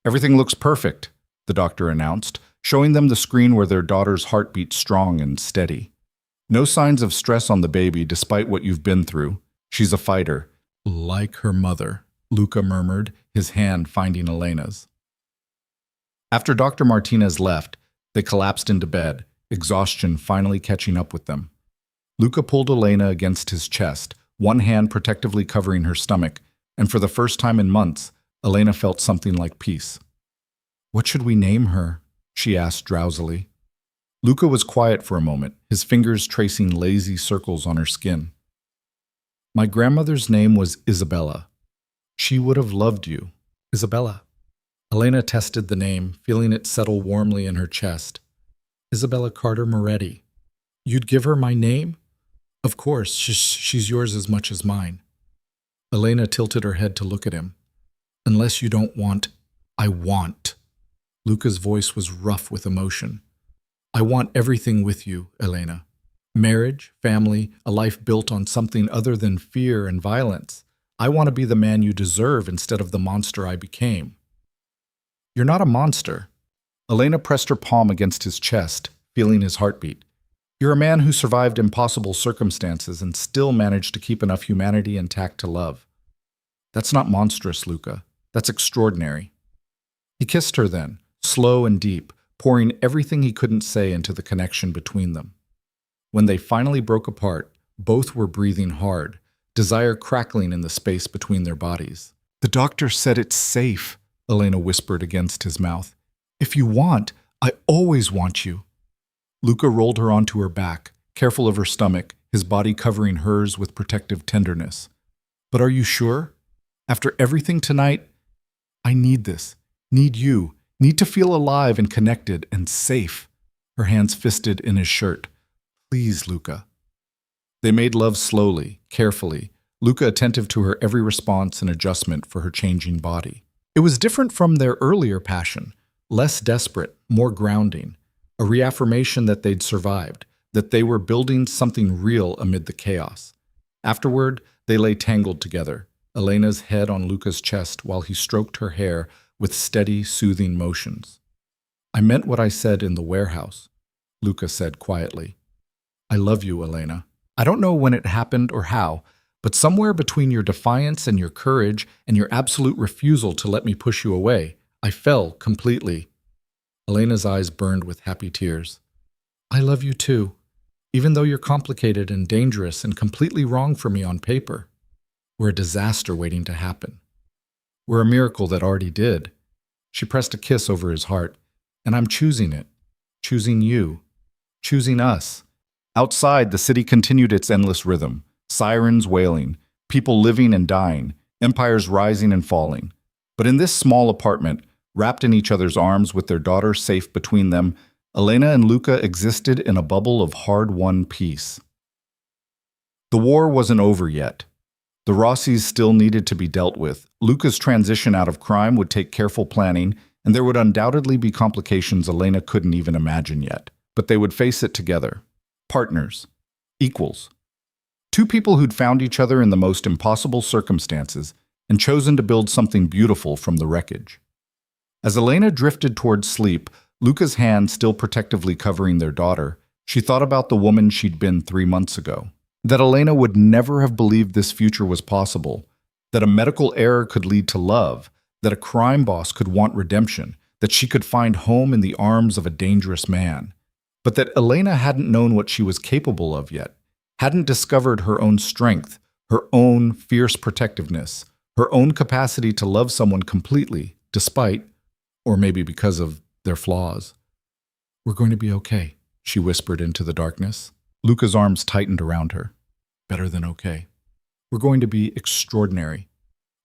Everything looks perfect, the doctor announced, showing them the screen where their daughter's heart beat strong and steady. No signs of stress on the baby despite what you've been through. She's a fighter. Like her mother, Luca murmured, his hand finding Elena's. After Dr. Martinez left, they collapsed into bed, exhaustion finally catching up with them. Luca pulled Elena against his chest, one hand protectively covering her stomach, and for the first time in months, Elena felt something like peace. What should we name her? She asked drowsily. Luca was quiet for a moment, his fingers tracing lazy circles on her skin. My grandmother's name was Isabella. She would have loved you. Isabella. Elena tested the name, feeling it settle warmly in her chest. Isabella Carter Moretti. You'd give her my name? Of course, she's yours as much as mine. Elena tilted her head to look at him. Unless you don't want, I want. Luca's voice was rough with emotion. I want everything with you, Elena. Marriage, family, a life built on something other than fear and violence. I want to be the man you deserve instead of the monster I became. You're not a monster. Elena pressed her palm against his chest, feeling his heartbeat. You're a man who survived impossible circumstances and still managed to keep enough humanity intact to love. That's not monstrous, Luca. That's extraordinary. He kissed her then, slow and deep, pouring everything he couldn't say into the connection between them. When they finally broke apart, both were breathing hard, desire crackling in the space between their bodies. The doctor said it's safe, Elena whispered against his mouth. If you want, I always want you. Luca rolled her onto her back, careful of her stomach, his body covering hers with protective tenderness. But are you sure? After everything tonight, I need this, need you, need to feel alive and connected and safe. Her hands fisted in his shirt. Please, Luca. They made love slowly, carefully, Luca attentive to her every response and adjustment for her changing body. It was different from their earlier passion, less desperate, more grounding, a reaffirmation that they'd survived, that they were building something real amid the chaos. Afterward, they lay tangled together, Elena's head on Luca's chest while he stroked her hair with steady, soothing motions. I meant what I said in the warehouse, Luca said quietly. I love you, Elena. I don't know when it happened or how, but somewhere between your defiance and your courage and your absolute refusal to let me push you away, I fell completely. Elena's eyes burned with happy tears. I love you too, even though you're complicated and dangerous and completely wrong for me on paper. We're a disaster waiting to happen. We're a miracle that already did. She pressed a kiss over his heart, and I'm choosing it. Choosing you. Choosing us. Outside, the city continued its endless rhythm. Sirens wailing, people living and dying, empires rising and falling. But in this small apartment, wrapped in each other's arms with their daughter safe between them, Elena and Luca existed in a bubble of hard-won peace. The war wasn't over yet. The Rossis still needed to be dealt with. Luca's transition out of crime would take careful planning, and there would undoubtedly be complications Elena couldn't even imagine yet. But they would face it together. Partners. Equals. Two people who'd found each other in the most impossible circumstances and chosen to build something beautiful from the wreckage. As Elena drifted towards sleep, Luca's hand still protectively covering their daughter, she thought about the woman she'd been 3 months ago. That Elena would never have believed this future was possible, that a medical error could lead to love, that a crime boss could want redemption, that she could find home in the arms of a dangerous man. But that Elena hadn't known what she was capable of yet, hadn't discovered her own strength, her own fierce protectiveness, her own capacity to love someone completely, despite, or maybe because of, their flaws. We're going to be okay, she whispered into the darkness. Luca's arms tightened around her. Better than okay. We're going to be extraordinary.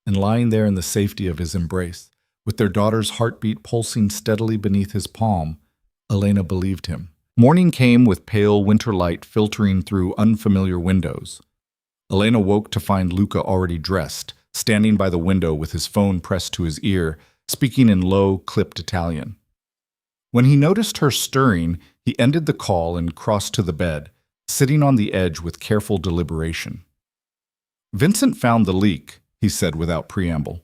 And lying there in the safety of his embrace, with their daughter's heartbeat pulsing steadily beneath his palm, Elena believed him. Morning came with pale winter light filtering through unfamiliar windows. Elena woke to find Luca already dressed, standing by the window with his phone pressed to his ear, speaking in low, clipped Italian. When he noticed her stirring, he ended the call and crossed to the bed, sitting on the edge with careful deliberation. Vincent found the leak, he said without preamble.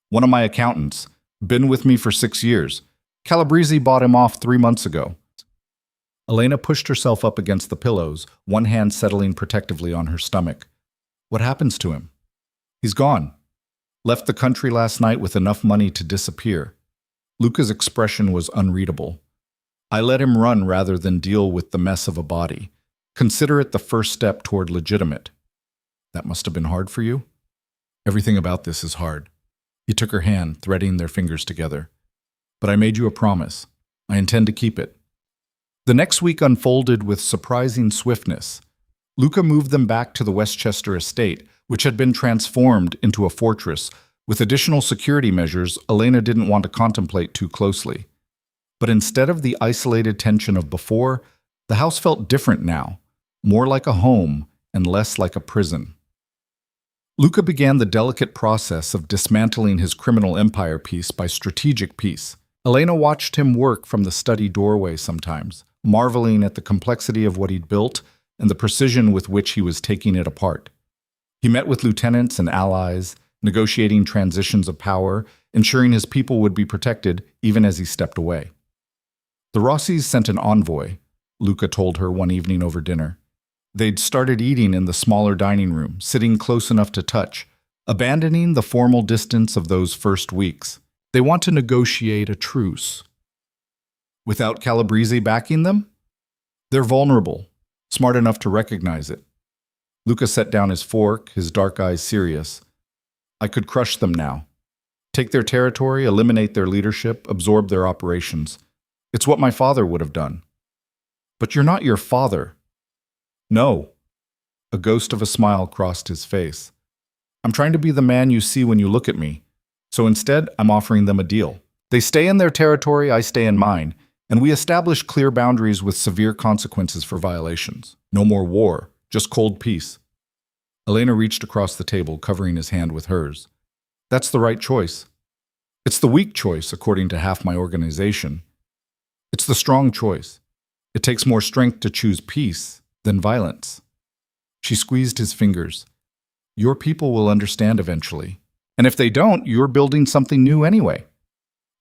One of my accountants, been with me for 6 years. Calabrese bought him off 3 months ago. Elena pushed herself up against the pillows, one hand settling protectively on her stomach. What happens to him? He's gone. Left the country last night with enough money to disappear. Luca's expression was unreadable. I let him run rather than deal with the mess of a body. Consider it the first step toward legitimate. That must have been hard for you? Everything about this is hard. He took her hand, threading their fingers together. But I made you a promise. I intend to keep it. The next week unfolded with surprising swiftness. Luca moved them back to the Westchester estate, which had been transformed into a fortress. With additional security measures, Elena didn't want to contemplate too closely. But instead of the isolated tension of before, the house felt different now, more like a home and less like a prison. Luca began the delicate process of dismantling his criminal empire piece by strategic piece. Elena watched him work from the study doorway sometimes, marveling at the complexity of what he'd built and the precision with which he was taking it apart. He met with lieutenants and allies, negotiating transitions of power, ensuring his people would be protected even as he stepped away. The Rossis sent an envoy, Luca told her one evening over dinner. They'd started eating in the smaller dining room, sitting close enough to touch, abandoning the formal distance of those first weeks. They want to negotiate a truce. Without Calabrese backing them? They're vulnerable, smart enough to recognize it. Luca set down his fork, his dark eyes serious. I could crush them now. Take their territory, eliminate their leadership, absorb their operations. It's what my father would have done. But you're not your father. No. A ghost of a smile crossed his face. I'm trying to be the man you see when you look at me. So instead, I'm offering them a deal. They stay in their territory, I stay in mine, and we establish clear boundaries with severe consequences for violations. No more war, just cold peace. Elena reached across the table, covering his hand with hers. That's the right choice. It's the weak choice, according to half my organization. It's the strong choice. It takes more strength to choose peace than violence. She squeezed his fingers. Your people will understand eventually. And if they don't, you're building something new anyway.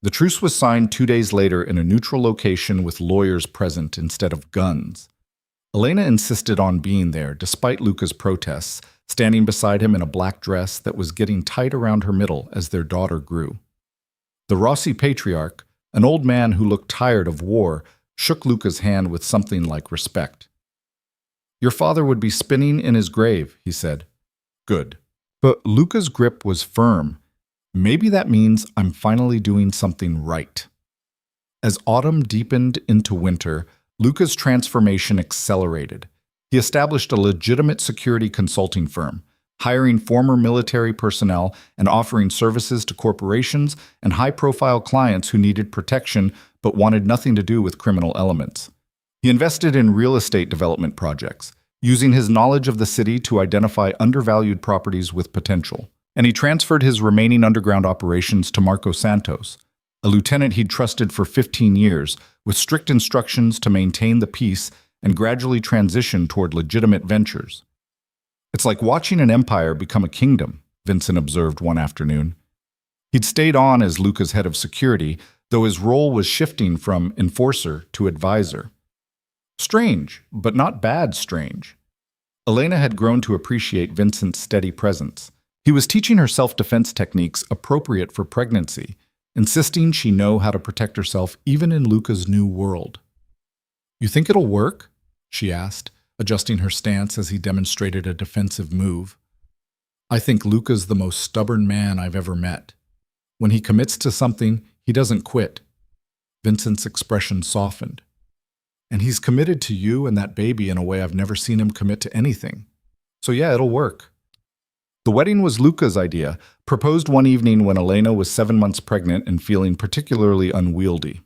The truce was signed 2 days later in a neutral location with lawyers present instead of guns. Elena insisted on being there, despite Luca's protests, standing beside him in a black dress that was getting tight around her middle as their daughter grew. The Rossi patriarch, an old man who looked tired of war, shook Luca's hand with something like respect. Your father would be spinning in his grave, he said. Good. But Luca's grip was firm. Maybe that means I'm finally doing something right. As autumn deepened into winter, Luca's transformation accelerated. He established a legitimate security consulting firm, hiring former military personnel and offering services to corporations and high-profile clients who needed protection but wanted nothing to do with criminal elements. He invested in real estate development projects, using his knowledge of the city to identify undervalued properties with potential. And he transferred his remaining underground operations to Marco Santos, a lieutenant he'd trusted for 15 years, with strict instructions to maintain the peace and gradually transition toward legitimate ventures. It's like watching an empire become a kingdom, Vincent observed one afternoon. He'd stayed on as Luca's head of security, though his role was shifting from enforcer to advisor. Strange, but not bad strange. Elena had grown to appreciate Vincent's steady presence. He was teaching her self-defense techniques appropriate for pregnancy, insisting she know how to protect herself even in Luca's new world. You think it'll work? She asked, adjusting her stance as he demonstrated a defensive move. I think Luca's the most stubborn man I've ever met. When he commits to something, he doesn't quit. Vincent's expression softened. And he's committed to you and that baby in a way I've never seen him commit to anything. So yeah, it'll work. The wedding was Luca's idea, proposed one evening when Elena was 7 months pregnant and feeling particularly unwieldy.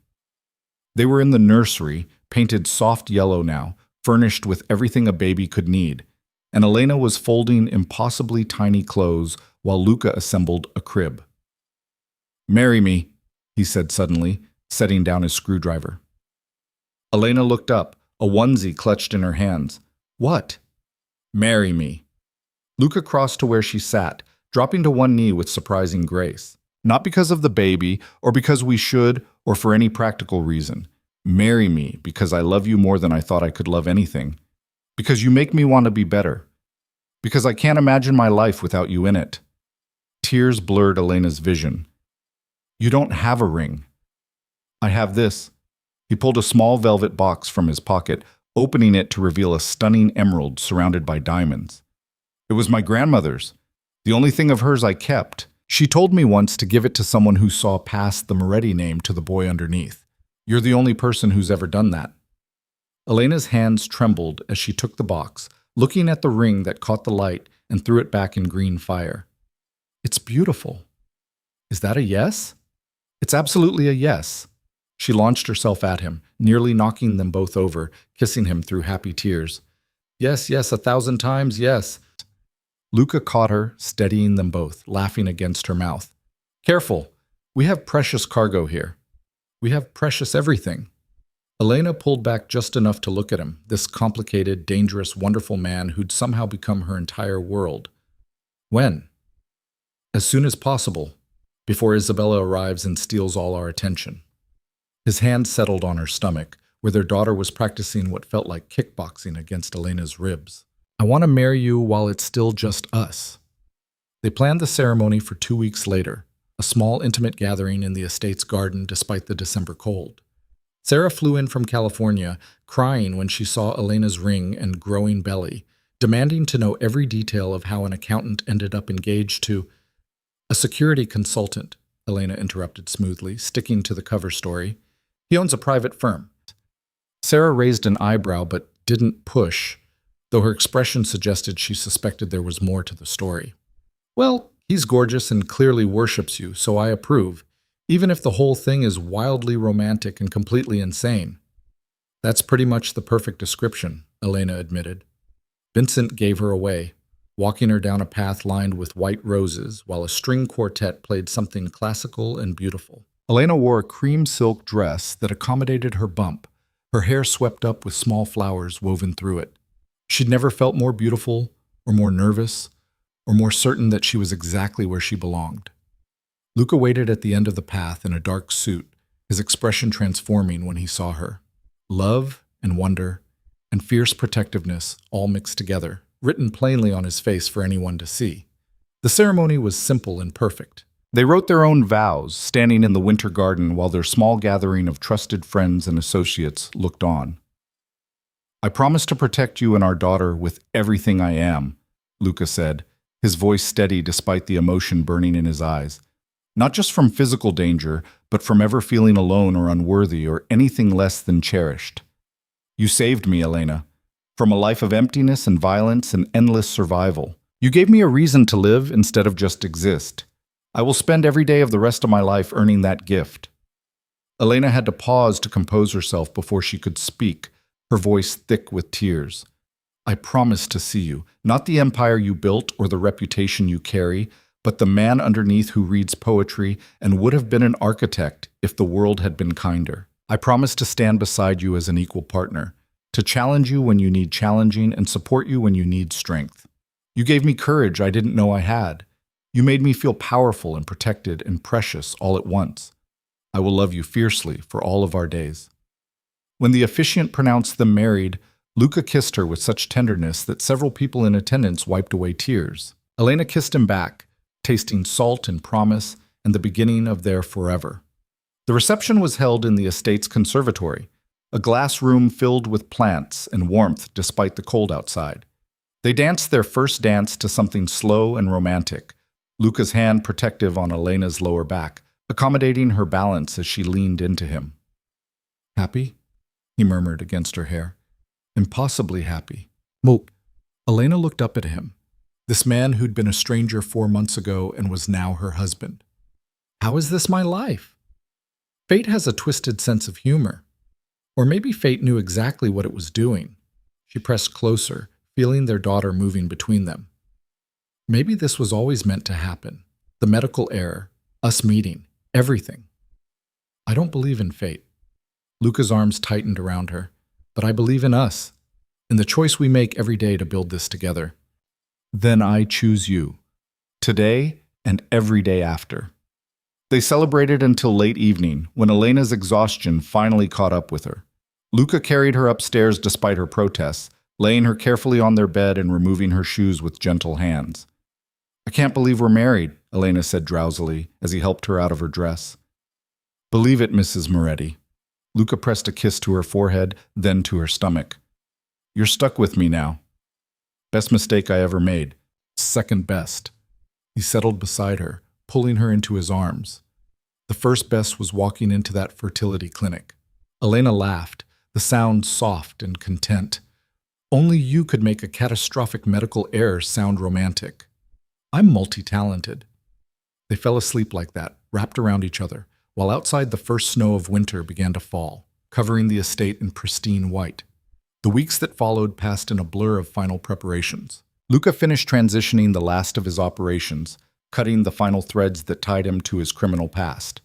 They were in the nursery, painted soft yellow now, furnished with everything a baby could need, and Elena was folding impossibly tiny clothes while Luca assembled a crib. Marry me, he said suddenly, setting down his screwdriver. Elena looked up, a onesie clutched in her hands. What? Marry me. Luca crossed to where she sat, dropping to one knee with surprising grace. Not because of the baby, or because we should, or for any practical reason. Marry me because I love you more than I thought I could love anything. Because you make me want to be better. Because I can't imagine my life without you in it. Tears blurred Elena's vision. You don't have a ring. I have this. He pulled a small velvet box from his pocket, opening it to reveal a stunning emerald surrounded by diamonds. It was my grandmother's, the only thing of hers I kept. She told me once to give it to someone who saw past the Moretti name to the boy underneath. You're the only person who's ever done that. Elena's hands trembled as she took the box, looking at the ring that caught the light and threw it back in green fire. It's beautiful. Is that a yes? It's absolutely a yes. She launched herself at him, nearly knocking them both over, kissing him through happy tears. Yes, yes, 1,000 times, yes. Luca caught her, steadying them both, laughing against her mouth. Careful, we have precious cargo here. We have precious everything. Elena pulled back just enough to look at him, this complicated, dangerous, wonderful man who'd somehow become her entire world. When? As soon as possible, before Isabella arrives and steals all our attention. His hand settled on her stomach, where their daughter was practicing what felt like kickboxing against Elena's ribs. I want to marry you while it's still just us. They planned the ceremony for 2 weeks later, a small intimate gathering in the estate's garden despite the December cold. Sarah flew in from California, crying when she saw Elena's ring and growing belly, demanding to know every detail of how an accountant ended up engaged to a security consultant, Elena interrupted smoothly, sticking to the cover story. He owns a private firm. Sarah raised an eyebrow but didn't push, though her expression suggested she suspected there was more to the story. Well, he's gorgeous and clearly worships you, so I approve, even if the whole thing is wildly romantic and completely insane. That's pretty much the perfect description, Elena admitted. Vincent gave her away, walking her down a path lined with white roses while a string quartet played something classical and beautiful. Elena wore a cream silk dress that accommodated her bump, her hair swept up with small flowers woven through it. She'd never felt more beautiful, or more nervous, or more certain that she was exactly where she belonged. Luca waited at the end of the path in a dark suit, his expression transforming when he saw her. Love and wonder and fierce protectiveness all mixed together, written plainly on his face for anyone to see. The ceremony was simple and perfect. They wrote their own vows, standing in the winter garden while their small gathering of trusted friends and associates looked on. "I promise to protect you and our daughter with everything I am," Luca said, his voice steady despite the emotion burning in his eyes. "Not just from physical danger, but from ever feeling alone or unworthy or anything less than cherished. You saved me, Elena, from a life of emptiness and violence and endless survival. You gave me a reason to live instead of just exist. I will spend every day of the rest of my life earning that gift." Elena had to pause to compose herself before she could speak, her voice thick with tears. "I promise to see you, not the empire you built or the reputation you carry, but the man underneath who reads poetry and would have been an architect if the world had been kinder. I promise to stand beside you as an equal partner, to challenge you when you need challenging and support you when you need strength. You gave me courage I didn't know I had. You made me feel powerful and protected and precious all at once. I will love you fiercely for all of our days." When the officiant pronounced them married, Luca kissed her with such tenderness that several people in attendance wiped away tears. Elena kissed him back, tasting salt and promise and the beginning of their forever. The reception was held in the estate's conservatory, a glass room filled with plants and warmth despite the cold outside. They danced their first dance to something slow and romantic, Luca's hand protective on Elena's lower back, accommodating her balance as she leaned into him. "Happy?" he murmured against her hair. "Impossibly happy." Elena looked up at him, this man who'd been a stranger 4 months ago and was now her husband. "How is this my life?" Fate has a twisted sense of humor. Or maybe fate knew exactly what it was doing. She pressed closer, feeling their daughter moving between them. Maybe this was always meant to happen. The medical error, us meeting, everything. "I don't believe in fate." Luca's arms tightened around her. "But I believe in us, in the choice we make every day to build this together." "Then I choose you, today and every day after." They celebrated until late evening, when Elena's exhaustion finally caught up with her. Luca carried her upstairs despite her protests, laying her carefully on their bed and removing her shoes with gentle hands. "I can't believe we're married," Elena said drowsily as he helped her out of her dress. "Believe it, Mrs. Moretti." Luca pressed a kiss to her forehead, then to her stomach. "You're stuck with me now. Best mistake I ever made. Second best." He settled beside her, pulling her into his arms. The first best was walking into that fertility clinic. Elena laughed, the sound soft and content. Only you could make a catastrophic medical error sound romantic. I'm multi-talented. They fell asleep like that, wrapped around each other, while outside the first snow of winter began to fall, covering the estate in pristine white. The weeks that followed passed in a blur of final preparations. Luca finished transitioning the last of his operations, cutting the final threads that tied him to his criminal past.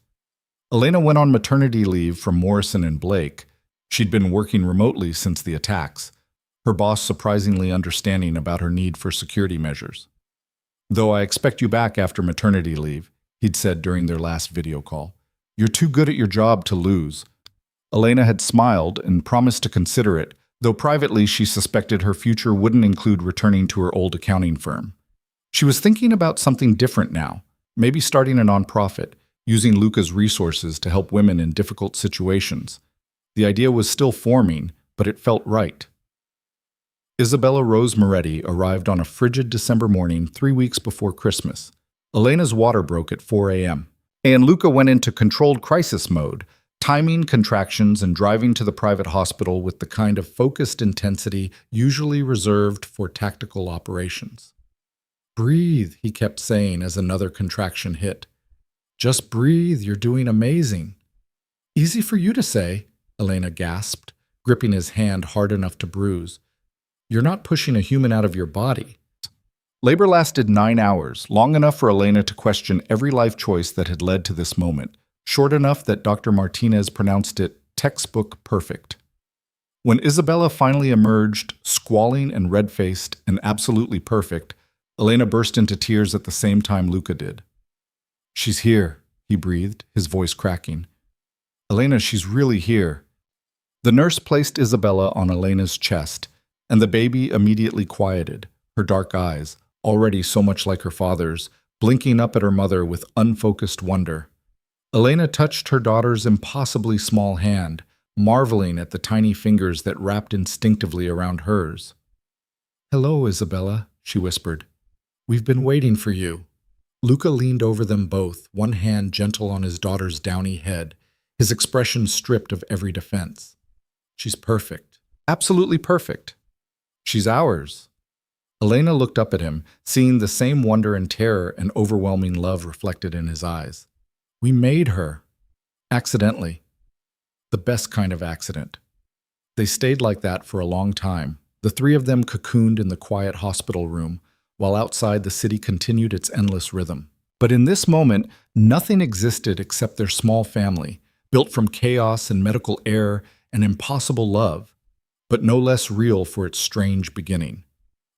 Elena went on maternity leave from Morrison and Blake. She'd been working remotely since the attacks, her boss surprisingly understanding about her need for security measures. "Though I expect you back after maternity leave," he'd said during their last video call. "You're too good at your job to lose." Elena had smiled and promised to consider it, though privately she suspected her future wouldn't include returning to her old accounting firm. She was thinking about something different now, maybe starting a nonprofit, using Luca's resources to help women in difficult situations. The idea was still forming, but it felt right. Isabella Rose Moretti arrived on a frigid December morning 3 weeks before Christmas. Elena's water broke at 4 a.m., and Luca went into controlled crisis mode, timing contractions and driving to the private hospital with the kind of focused intensity usually reserved for tactical operations. "Breathe," he kept saying as another contraction hit. "Just breathe, you're doing amazing." "Easy for you to say," Elena gasped, gripping his hand hard enough to bruise. "You're not pushing a human out of your body." Labor lasted 9 hours, long enough for Elena to question every life choice that had led to this moment, short enough that Dr. Martinez pronounced it textbook perfect. When Isabella finally emerged, squalling and red-faced and absolutely perfect, Elena burst into tears at the same time Luca did. "She's here," he breathed, his voice cracking. "Elena, she's really here." The nurse placed Isabella on Elena's chest, and the baby immediately quieted, her dark eyes, already so much like her father's, blinking up at her mother with unfocused wonder. Elena touched her daughter's impossibly small hand, marveling at the tiny fingers that wrapped instinctively around hers. "Hello, Isabella," she whispered. "We've been waiting for you." Luca leaned over them both, one hand gentle on his daughter's downy head, his expression stripped of every defense. "She's perfect. Absolutely perfect. She's ours." Elena looked up at him, seeing the same wonder and terror and overwhelming love reflected in his eyes. "We made her. Accidentally. The best kind of accident." They stayed like that for a long time, the three of them cocooned in the quiet hospital room, while outside the city continued its endless rhythm. But in this moment, nothing existed except their small family, built from chaos and medical error and impossible love, but no less real for its strange beginning.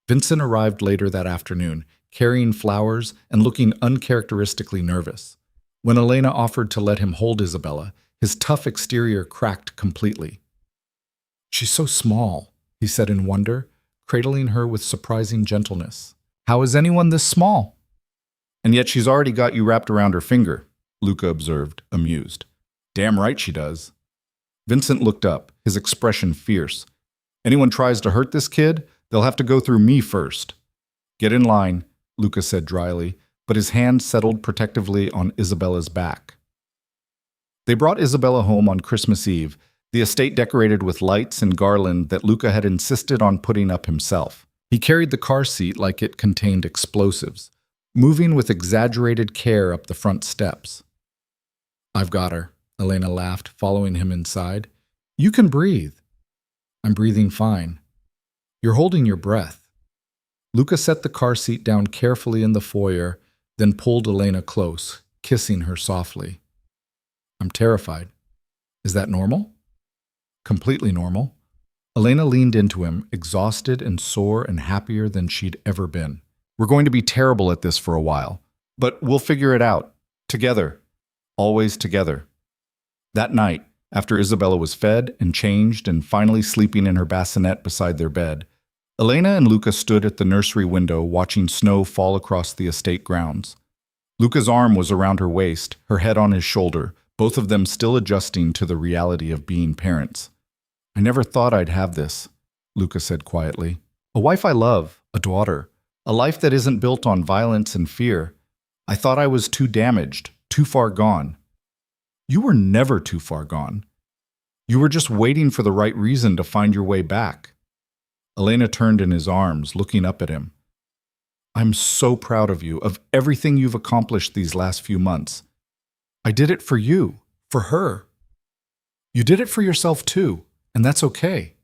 Vincent arrived later that afternoon, carrying flowers and looking uncharacteristically nervous. When Elena offered to let him hold Isabella, his tough exterior cracked completely. "She's so small," he said in wonder, cradling her with surprising gentleness. "How is anyone this small?" "And yet she's already got you wrapped around her finger," Luca observed, amused. "Damn right she does." Vincent looked up, his expression fierce. "Anyone tries to hurt this kid, they'll have to go through me first." "Get in line," Luca said dryly, but his hand settled protectively on Isabella's back. They brought Isabella home on Christmas Eve, the estate decorated with lights and garland that Luca had insisted on putting up himself. He carried the car seat like it contained explosives, moving with exaggerated care up the front steps. "I've got her," Elena laughed, following him inside. "You can breathe." "I'm breathing fine." "You're holding your breath." Luca set the car seat down carefully in the foyer, then pulled Elena close, kissing her softly. "I'm terrified. Is that normal?" "Completely normal." Elena leaned into him, exhausted and sore and happier than she'd ever been. "We're going to be terrible at this for a while, but we'll figure it out. Together. Always together." That night, after Isabella was fed and changed and finally sleeping in her bassinet beside their bed, Elena and Luca stood at the nursery window watching snow fall across the estate grounds. Luca's arm was around her waist, her head on his shoulder, both of them still adjusting to the reality of being parents. "I never thought I'd have this," Luca said quietly. "A wife I love, a daughter, a life that isn't built on violence and fear. I thought I was too damaged, too far gone." "You were never too far gone. You were just waiting for the right reason to find your way back." Elena turned in his arms, looking up at him. "I'm so proud of you, of everything you've accomplished these last few months. I did it for you, for her. You did it for yourself too, and that's okay."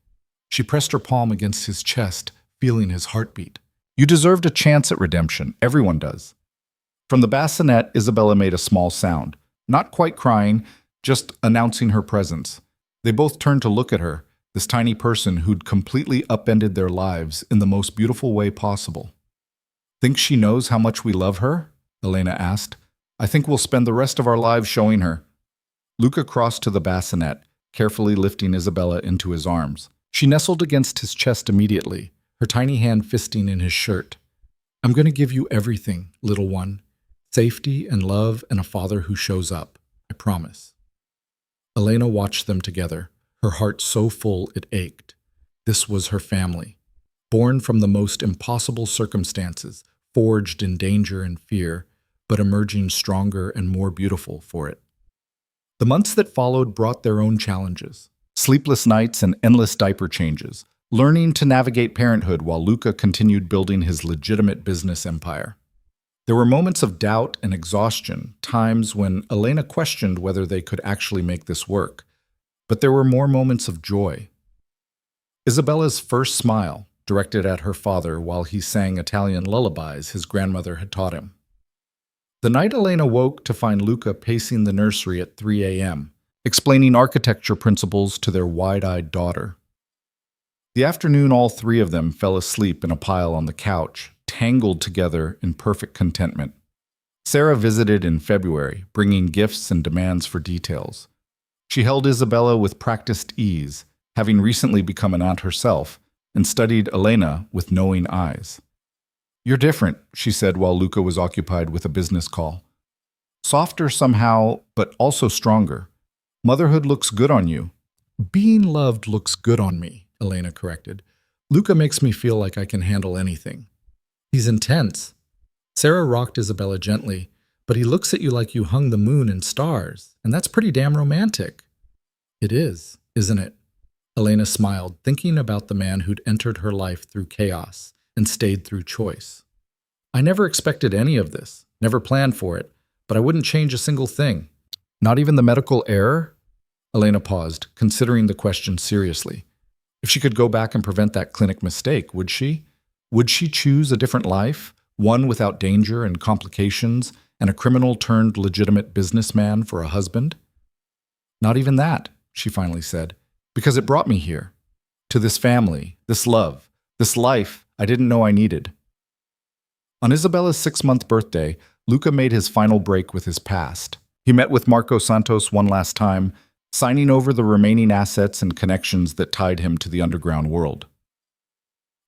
She pressed her palm against his chest, feeling his heartbeat. "You deserved a chance at redemption. Everyone does." From the bassinet, Isabella made a small sound, not quite crying, just announcing her presence. They both turned to look at her, this tiny person who'd completely upended their lives in the most beautiful way possible. "Think she knows how much we love her?" Elena asked. "I think we'll spend the rest of our lives showing her." Luca crossed to the bassinet, carefully lifting Isabella into his arms. She nestled against his chest immediately, her tiny hand fisting in his shirt. "I'm going to give you everything, little one. Safety and love and a father who shows up. I promise." Elena watched them together, her heart so full it ached. This was her family, born from the most impossible circumstances, forged in danger and fear, but emerging stronger and more beautiful for it. The months that followed brought their own challenges. Sleepless nights and endless diaper changes, learning to navigate parenthood while Luca continued building his legitimate business empire. There were moments of doubt and exhaustion, times when Elena questioned whether they could actually make this work. But there were more moments of joy. Isabella's first smile, directed at her father while he sang Italian lullabies his grandmother had taught him. The night Elena woke to find Luca pacing the nursery at 3 a.m., explaining architecture principles to their wide-eyed daughter. The afternoon all three of them fell asleep in a pile on the couch, tangled together in perfect contentment. Sarah visited in February, bringing gifts and demands for details. She held Isabella with practiced ease, having recently become an aunt herself, and studied Elena with knowing eyes. "You're different," she said while Luca was occupied with a business call. "Softer somehow, but also stronger. Motherhood looks good on you." "Being loved looks good on me," Elena corrected. "Luca makes me feel like I can handle anything. He's intense." Sarah rocked Isabella gently. "But he looks at you like you hung the moon and stars, and that's pretty damn romantic." "It is, isn't it?" Elena smiled, thinking about the man who'd entered her life through chaos and stayed through choice. "I never expected any of this, never planned for it, but I wouldn't change a single thing." "Not even the medical error?" Elena paused, considering the question seriously. If she could go back and prevent that clinic mistake, would she? Would she choose a different life, one without danger and complications, and a criminal-turned-legitimate businessman for a husband? "Not even that," she finally said, "because it brought me here, to this family, this love, this life I didn't know I needed." On Isabella's 6-month birthday, Luca made his final break with his past. He met with Marco Santos one last time, signing over the remaining assets and connections that tied him to the underground world.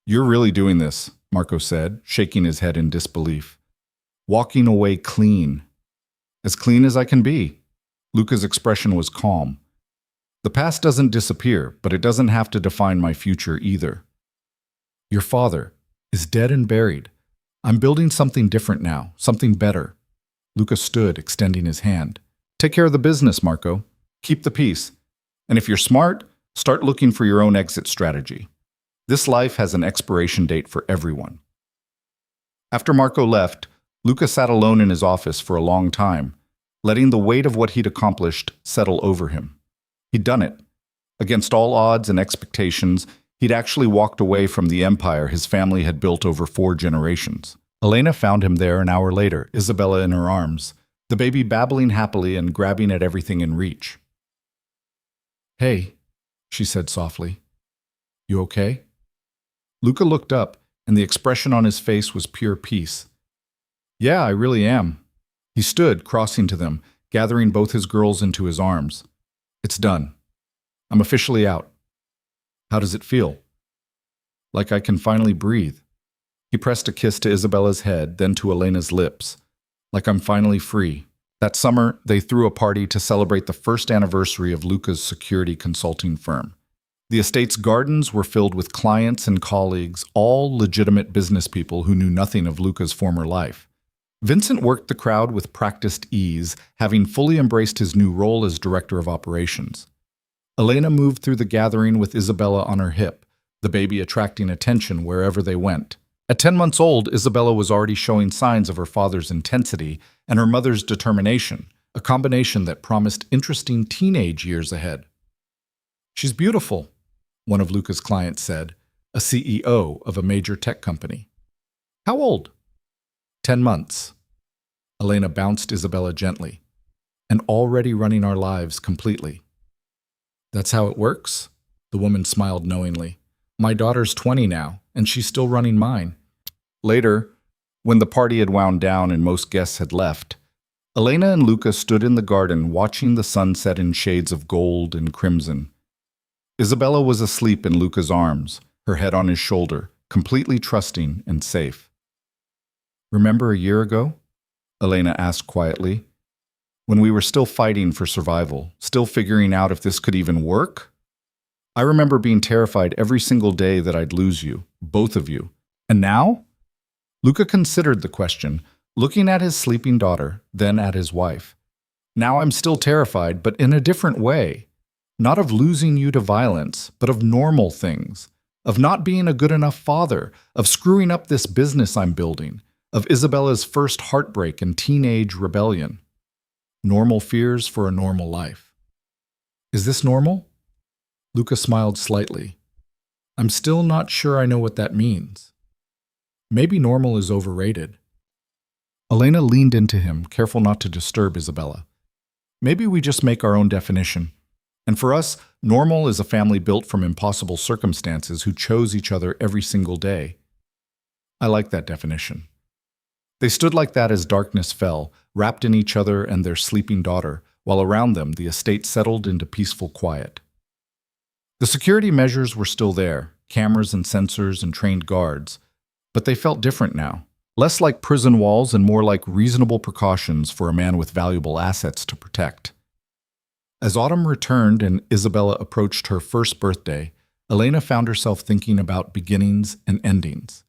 "You're really doing this," Marco said, shaking his head in disbelief. "Walking away clean. As clean as I can be." Luca's expression was calm. "The past doesn't disappear, but it doesn't have to define my future either. Your father is dead and buried. I'm building something different now, something better." Luca stood, extending his hand. "Take care of the business, Marco. Keep the peace. And if you're smart, start looking for your own exit strategy. This life has an expiration date for everyone." After Marco left, Luca sat alone in his office for a long time, letting the weight of what he'd accomplished settle over him. He'd done it. Against all odds and expectations, he'd actually walked away from the empire his family had built over 4 generations. Elena found him there an hour later, Isabella in her arms, the baby babbling happily and grabbing at everything in reach. "Hey," she said softly. "You okay?" Luca looked up, and the expression on his face was pure peace. "Yeah, I really am." He stood, crossing to them, gathering both his girls into his arms. "It's done. I'm officially out." "How does it feel?" "Like I can finally breathe." He pressed a kiss to Isabella's head, then to Elena's lips. "Like I'm finally free." That summer, they threw a party to celebrate the first anniversary of Luca's security consulting firm. The estate's gardens were filled with clients and colleagues, all legitimate business people who knew nothing of Luca's former life. Vincent worked the crowd with practiced ease, having fully embraced his new role as director of operations. Elena moved through the gathering with Isabella on her hip, the baby attracting attention wherever they went. At 10 months old, Isabella was already showing signs of her father's intensity and her mother's determination, a combination that promised interesting teenage years ahead. "She's beautiful," one of Luca's clients said, a CEO of a major tech company. "How old?" 10 months. Elena bounced Isabella gently. "And already running our lives completely." "That's how it works?" The woman smiled knowingly. "My daughter's 20 now, and she's still running mine." Later, when the party had wound down and most guests had left, Elena and Luca stood in the garden watching the sunset in shades of gold and crimson. Isabella was asleep in Luca's arms, her head on his shoulder, completely trusting and safe. "Remember a year ago?" Elena asked quietly. "When we were still fighting for survival, still figuring out if this could even work? I remember being terrified every single day that I'd lose you, both of you. And now?" Luca considered the question, looking at his sleeping daughter, then at his wife. Now I'm still terrified, but in a different way. Not of losing you to violence, but of normal things. Of not being a good enough father, of screwing up this business I'm building, of Isabella's first heartbreak and teenage rebellion. Normal fears for a normal life. Is this normal? Luca smiled slightly. I'm still not sure I know what that means. Maybe normal is overrated. Elena leaned into him, careful not to disturb Isabella. Maybe we just make our own definition. And for us, normal is a family built from impossible circumstances who chose each other every single day. I like that definition. They stood like that as darkness fell, wrapped in each other and their sleeping daughter, while around them the estate settled into peaceful quiet. The security measures were still there, cameras and sensors and trained guards, but they felt different now, less like prison walls and more like reasonable precautions for a man with valuable assets to protect. As autumn returned and Isabella approached her first birthday, Elena found herself thinking about beginnings and endings.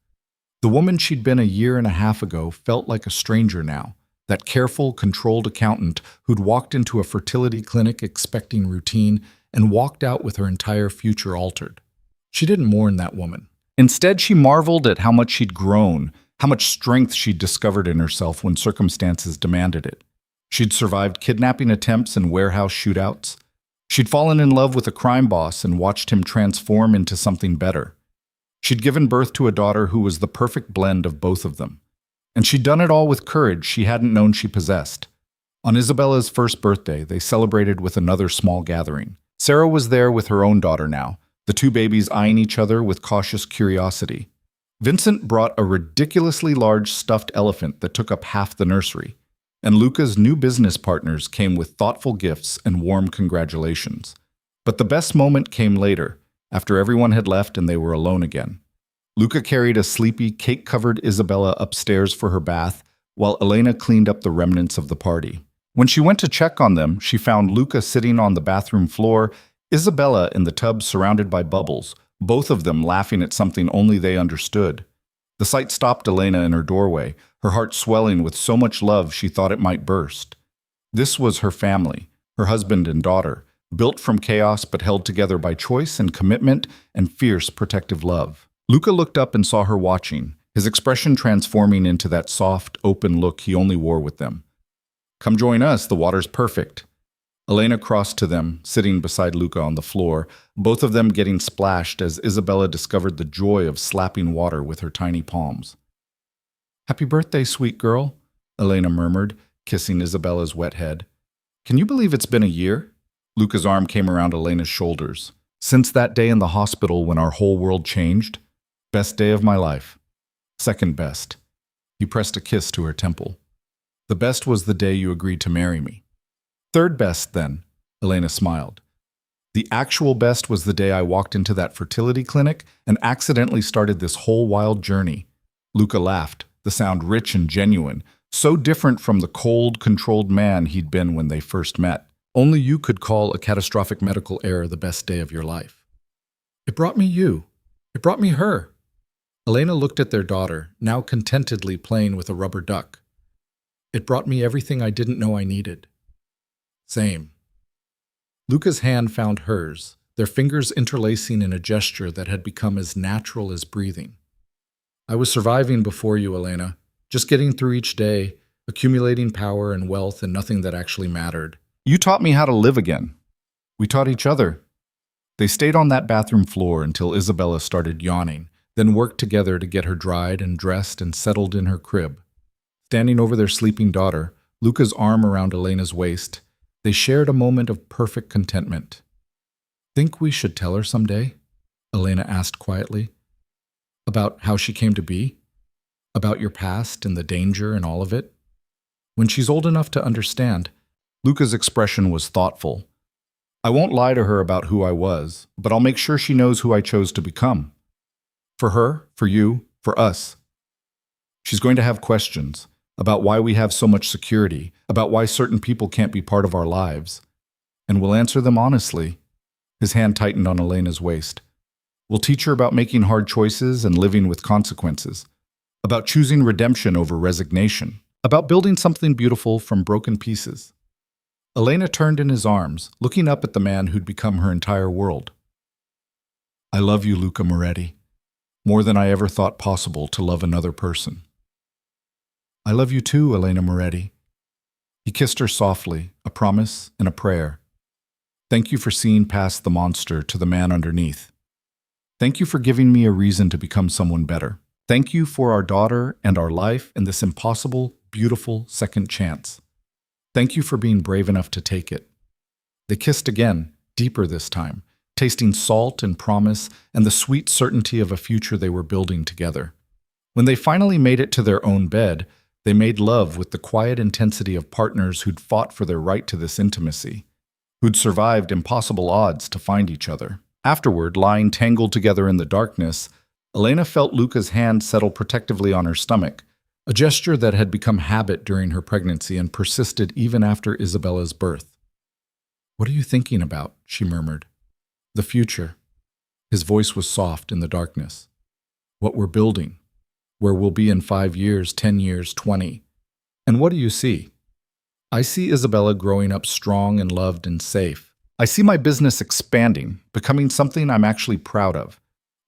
The woman she'd been a year and a half ago felt like a stranger now, that careful, controlled accountant who'd walked into a fertility clinic expecting routine and walked out with her entire future altered. She didn't mourn that woman. Instead, she marveled at how much she'd grown, how much strength she'd discovered in herself when circumstances demanded it. She'd survived kidnapping attempts and warehouse shootouts. She'd fallen in love with a crime boss and watched him transform into something better. She'd given birth to a daughter who was the perfect blend of both of them. And she'd done it all with courage she hadn't known she possessed. On Isabella's first birthday, they celebrated with another small gathering. Sarah was there with her own daughter now, the two babies eyeing each other with cautious curiosity. Vincent brought a ridiculously large stuffed elephant that took up half the nursery. And Luca's new business partners came with thoughtful gifts and warm congratulations. But the best moment came later, after everyone had left and they were alone again. Luca carried a sleepy, cake-covered Isabella upstairs for her bath, while Elena cleaned up the remnants of the party. When she went to check on them, she found Luca sitting on the bathroom floor, Isabella in the tub surrounded by bubbles, both of them laughing at something only they understood. The sight stopped Elena in her doorway, her heart swelling with so much love she thought it might burst. This was her family, her husband and daughter, built from chaos but held together by choice and commitment and fierce protective love. Luca looked up and saw her watching, his expression transforming into that soft, open look he only wore with them. Come join us, the water's perfect. Elena crossed to them, sitting beside Luca on the floor, both of them getting splashed as Isabella discovered the joy of slapping water with her tiny palms. Happy birthday, sweet girl, Elena murmured, kissing Isabella's wet head. Can you believe it's been a year? Luca's arm came around Elena's shoulders. Since that day in the hospital when our whole world changed? Best day of my life. Second best. He pressed a kiss to her temple. The best was the day you agreed to marry me. Third best, then, Elena smiled. The actual best was the day I walked into that fertility clinic and accidentally started this whole wild journey. Luca laughed, the sound rich and genuine, so different from the cold, controlled man he'd been when they first met. Only you could call a catastrophic medical error the best day of your life. It brought me you. It brought me her. Elena looked at their daughter, now contentedly playing with a rubber duck. It brought me everything I didn't know I needed. Same. Luca's hand found hers, their fingers interlacing in a gesture that had become as natural as breathing. I was surviving before you, Elena, just getting through each day, accumulating power and wealth and nothing that actually mattered. You taught me how to live again. We taught each other. They stayed on that bathroom floor until Isabella started yawning, then worked together to get her dried and dressed and settled in her crib. Standing over their sleeping daughter, Luca's arm around Elena's waist, they shared a moment of perfect contentment. Think we should tell her someday? Elena asked quietly. About how she came to be? About your past and the danger and all of it? When she's old enough to understand. Luca's expression was thoughtful. I won't lie to her about who I was, but I'll make sure she knows who I chose to become. For her, for you, for us. She's going to have questions about why we have so much security, about why certain people can't be part of our lives. And we'll answer them honestly. His hand tightened on Elena's waist. We'll teach her about making hard choices and living with consequences, about choosing redemption over resignation, about building something beautiful from broken pieces. Elena turned in his arms, looking up at the man who'd become her entire world. I love you, Luca Moretti, more than I ever thought possible to love another person. I love you too, Elena Moretti. He kissed her softly, a promise and a prayer. Thank you for seeing past the monster to the man underneath. Thank you for giving me a reason to become someone better. Thank you for our daughter and our life and this impossible, beautiful second chance. Thank you for being brave enough to take it. They kissed again, deeper this time, tasting salt and promise and the sweet certainty of a future they were building together. When they finally made it to their own bed, they made love with the quiet intensity of partners who'd fought for their right to this intimacy, who'd survived impossible odds to find each other. Afterward, lying tangled together in the darkness, Elena felt Luca's hand settle protectively on her stomach, a gesture that had become habit during her pregnancy and persisted even after Isabella's birth. What are you thinking about? She murmured. The future. His voice was soft in the darkness. What we're building. Where we'll be in 5 years, 10 years, 20. And what do you see? I see Isabella growing up strong and loved and safe. I see my business expanding, becoming something I'm actually proud of.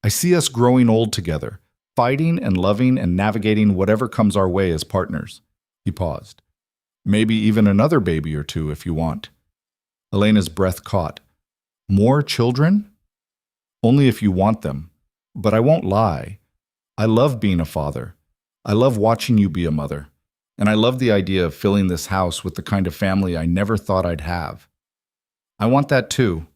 I see us growing old together, fighting and loving and navigating whatever comes our way as partners. He paused. Maybe even another baby or two if you want. Elena's breath caught. More children? Only if you want them. But I won't lie. I love being a father. I love watching you be a mother. And I love the idea of filling this house with the kind of family I never thought I'd have. I want that too.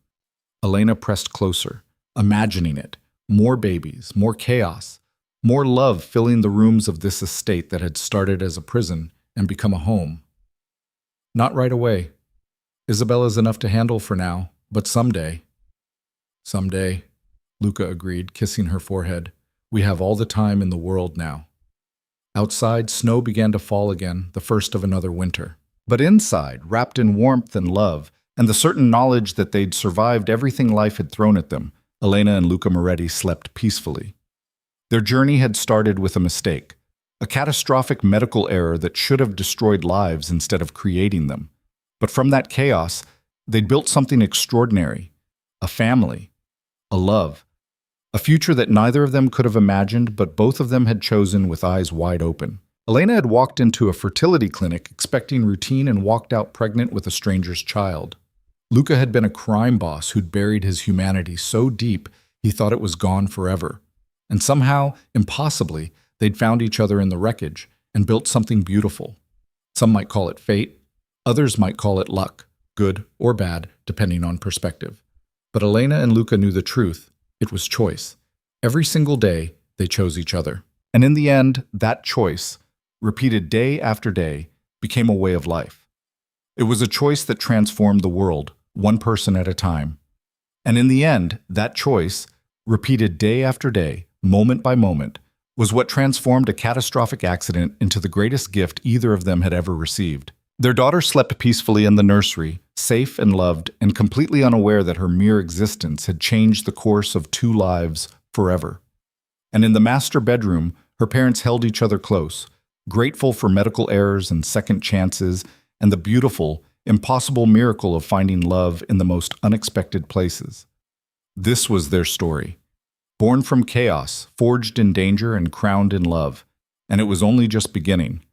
Elena pressed closer, imagining it. More babies, more chaos, more love filling the rooms of this estate that had started as a prison and become a home. Not right away. Isabella's enough to handle for now, but someday. Someday, Luca agreed, kissing her forehead. We have all the time in the world now. Outside, snow began to fall again, the first of another winter. But inside, wrapped in warmth and love, and the certain knowledge that they'd survived everything life had thrown at them, Elena and Luca Moretti slept peacefully. Their journey had started with a mistake, a catastrophic medical error that should have destroyed lives instead of creating them. But from that chaos, they'd built something extraordinary, a family, a love, a future that neither of them could have imagined, but both of them had chosen with eyes wide open. Elena had walked into a fertility clinic expecting routine and walked out pregnant with a stranger's child. Luca had been a crime boss who'd buried his humanity so deep he thought it was gone forever. And somehow, impossibly, they'd found each other in the wreckage and built something beautiful. Some might call it fate, others might call it luck, good or bad, depending on perspective. But Elena and Luca knew the truth. It was choice. Every single day, they chose each other. And in the end, that choice, repeated day after day, became a way of life. It was a choice that transformed the world, one person at a time. And in the end, that choice, repeated day after day, moment by moment, was what transformed a catastrophic accident into the greatest gift either of them had ever received. Their daughter slept peacefully in the nursery, safe and loved, and completely unaware that her mere existence had changed the course of 2 lives forever. And in the master bedroom, her parents held each other close, grateful for medical errors and second chances, and the beautiful, impossible miracle of finding love in the most unexpected places. This was their story. Born from chaos, forged in danger, and crowned in love. And it was only just beginning.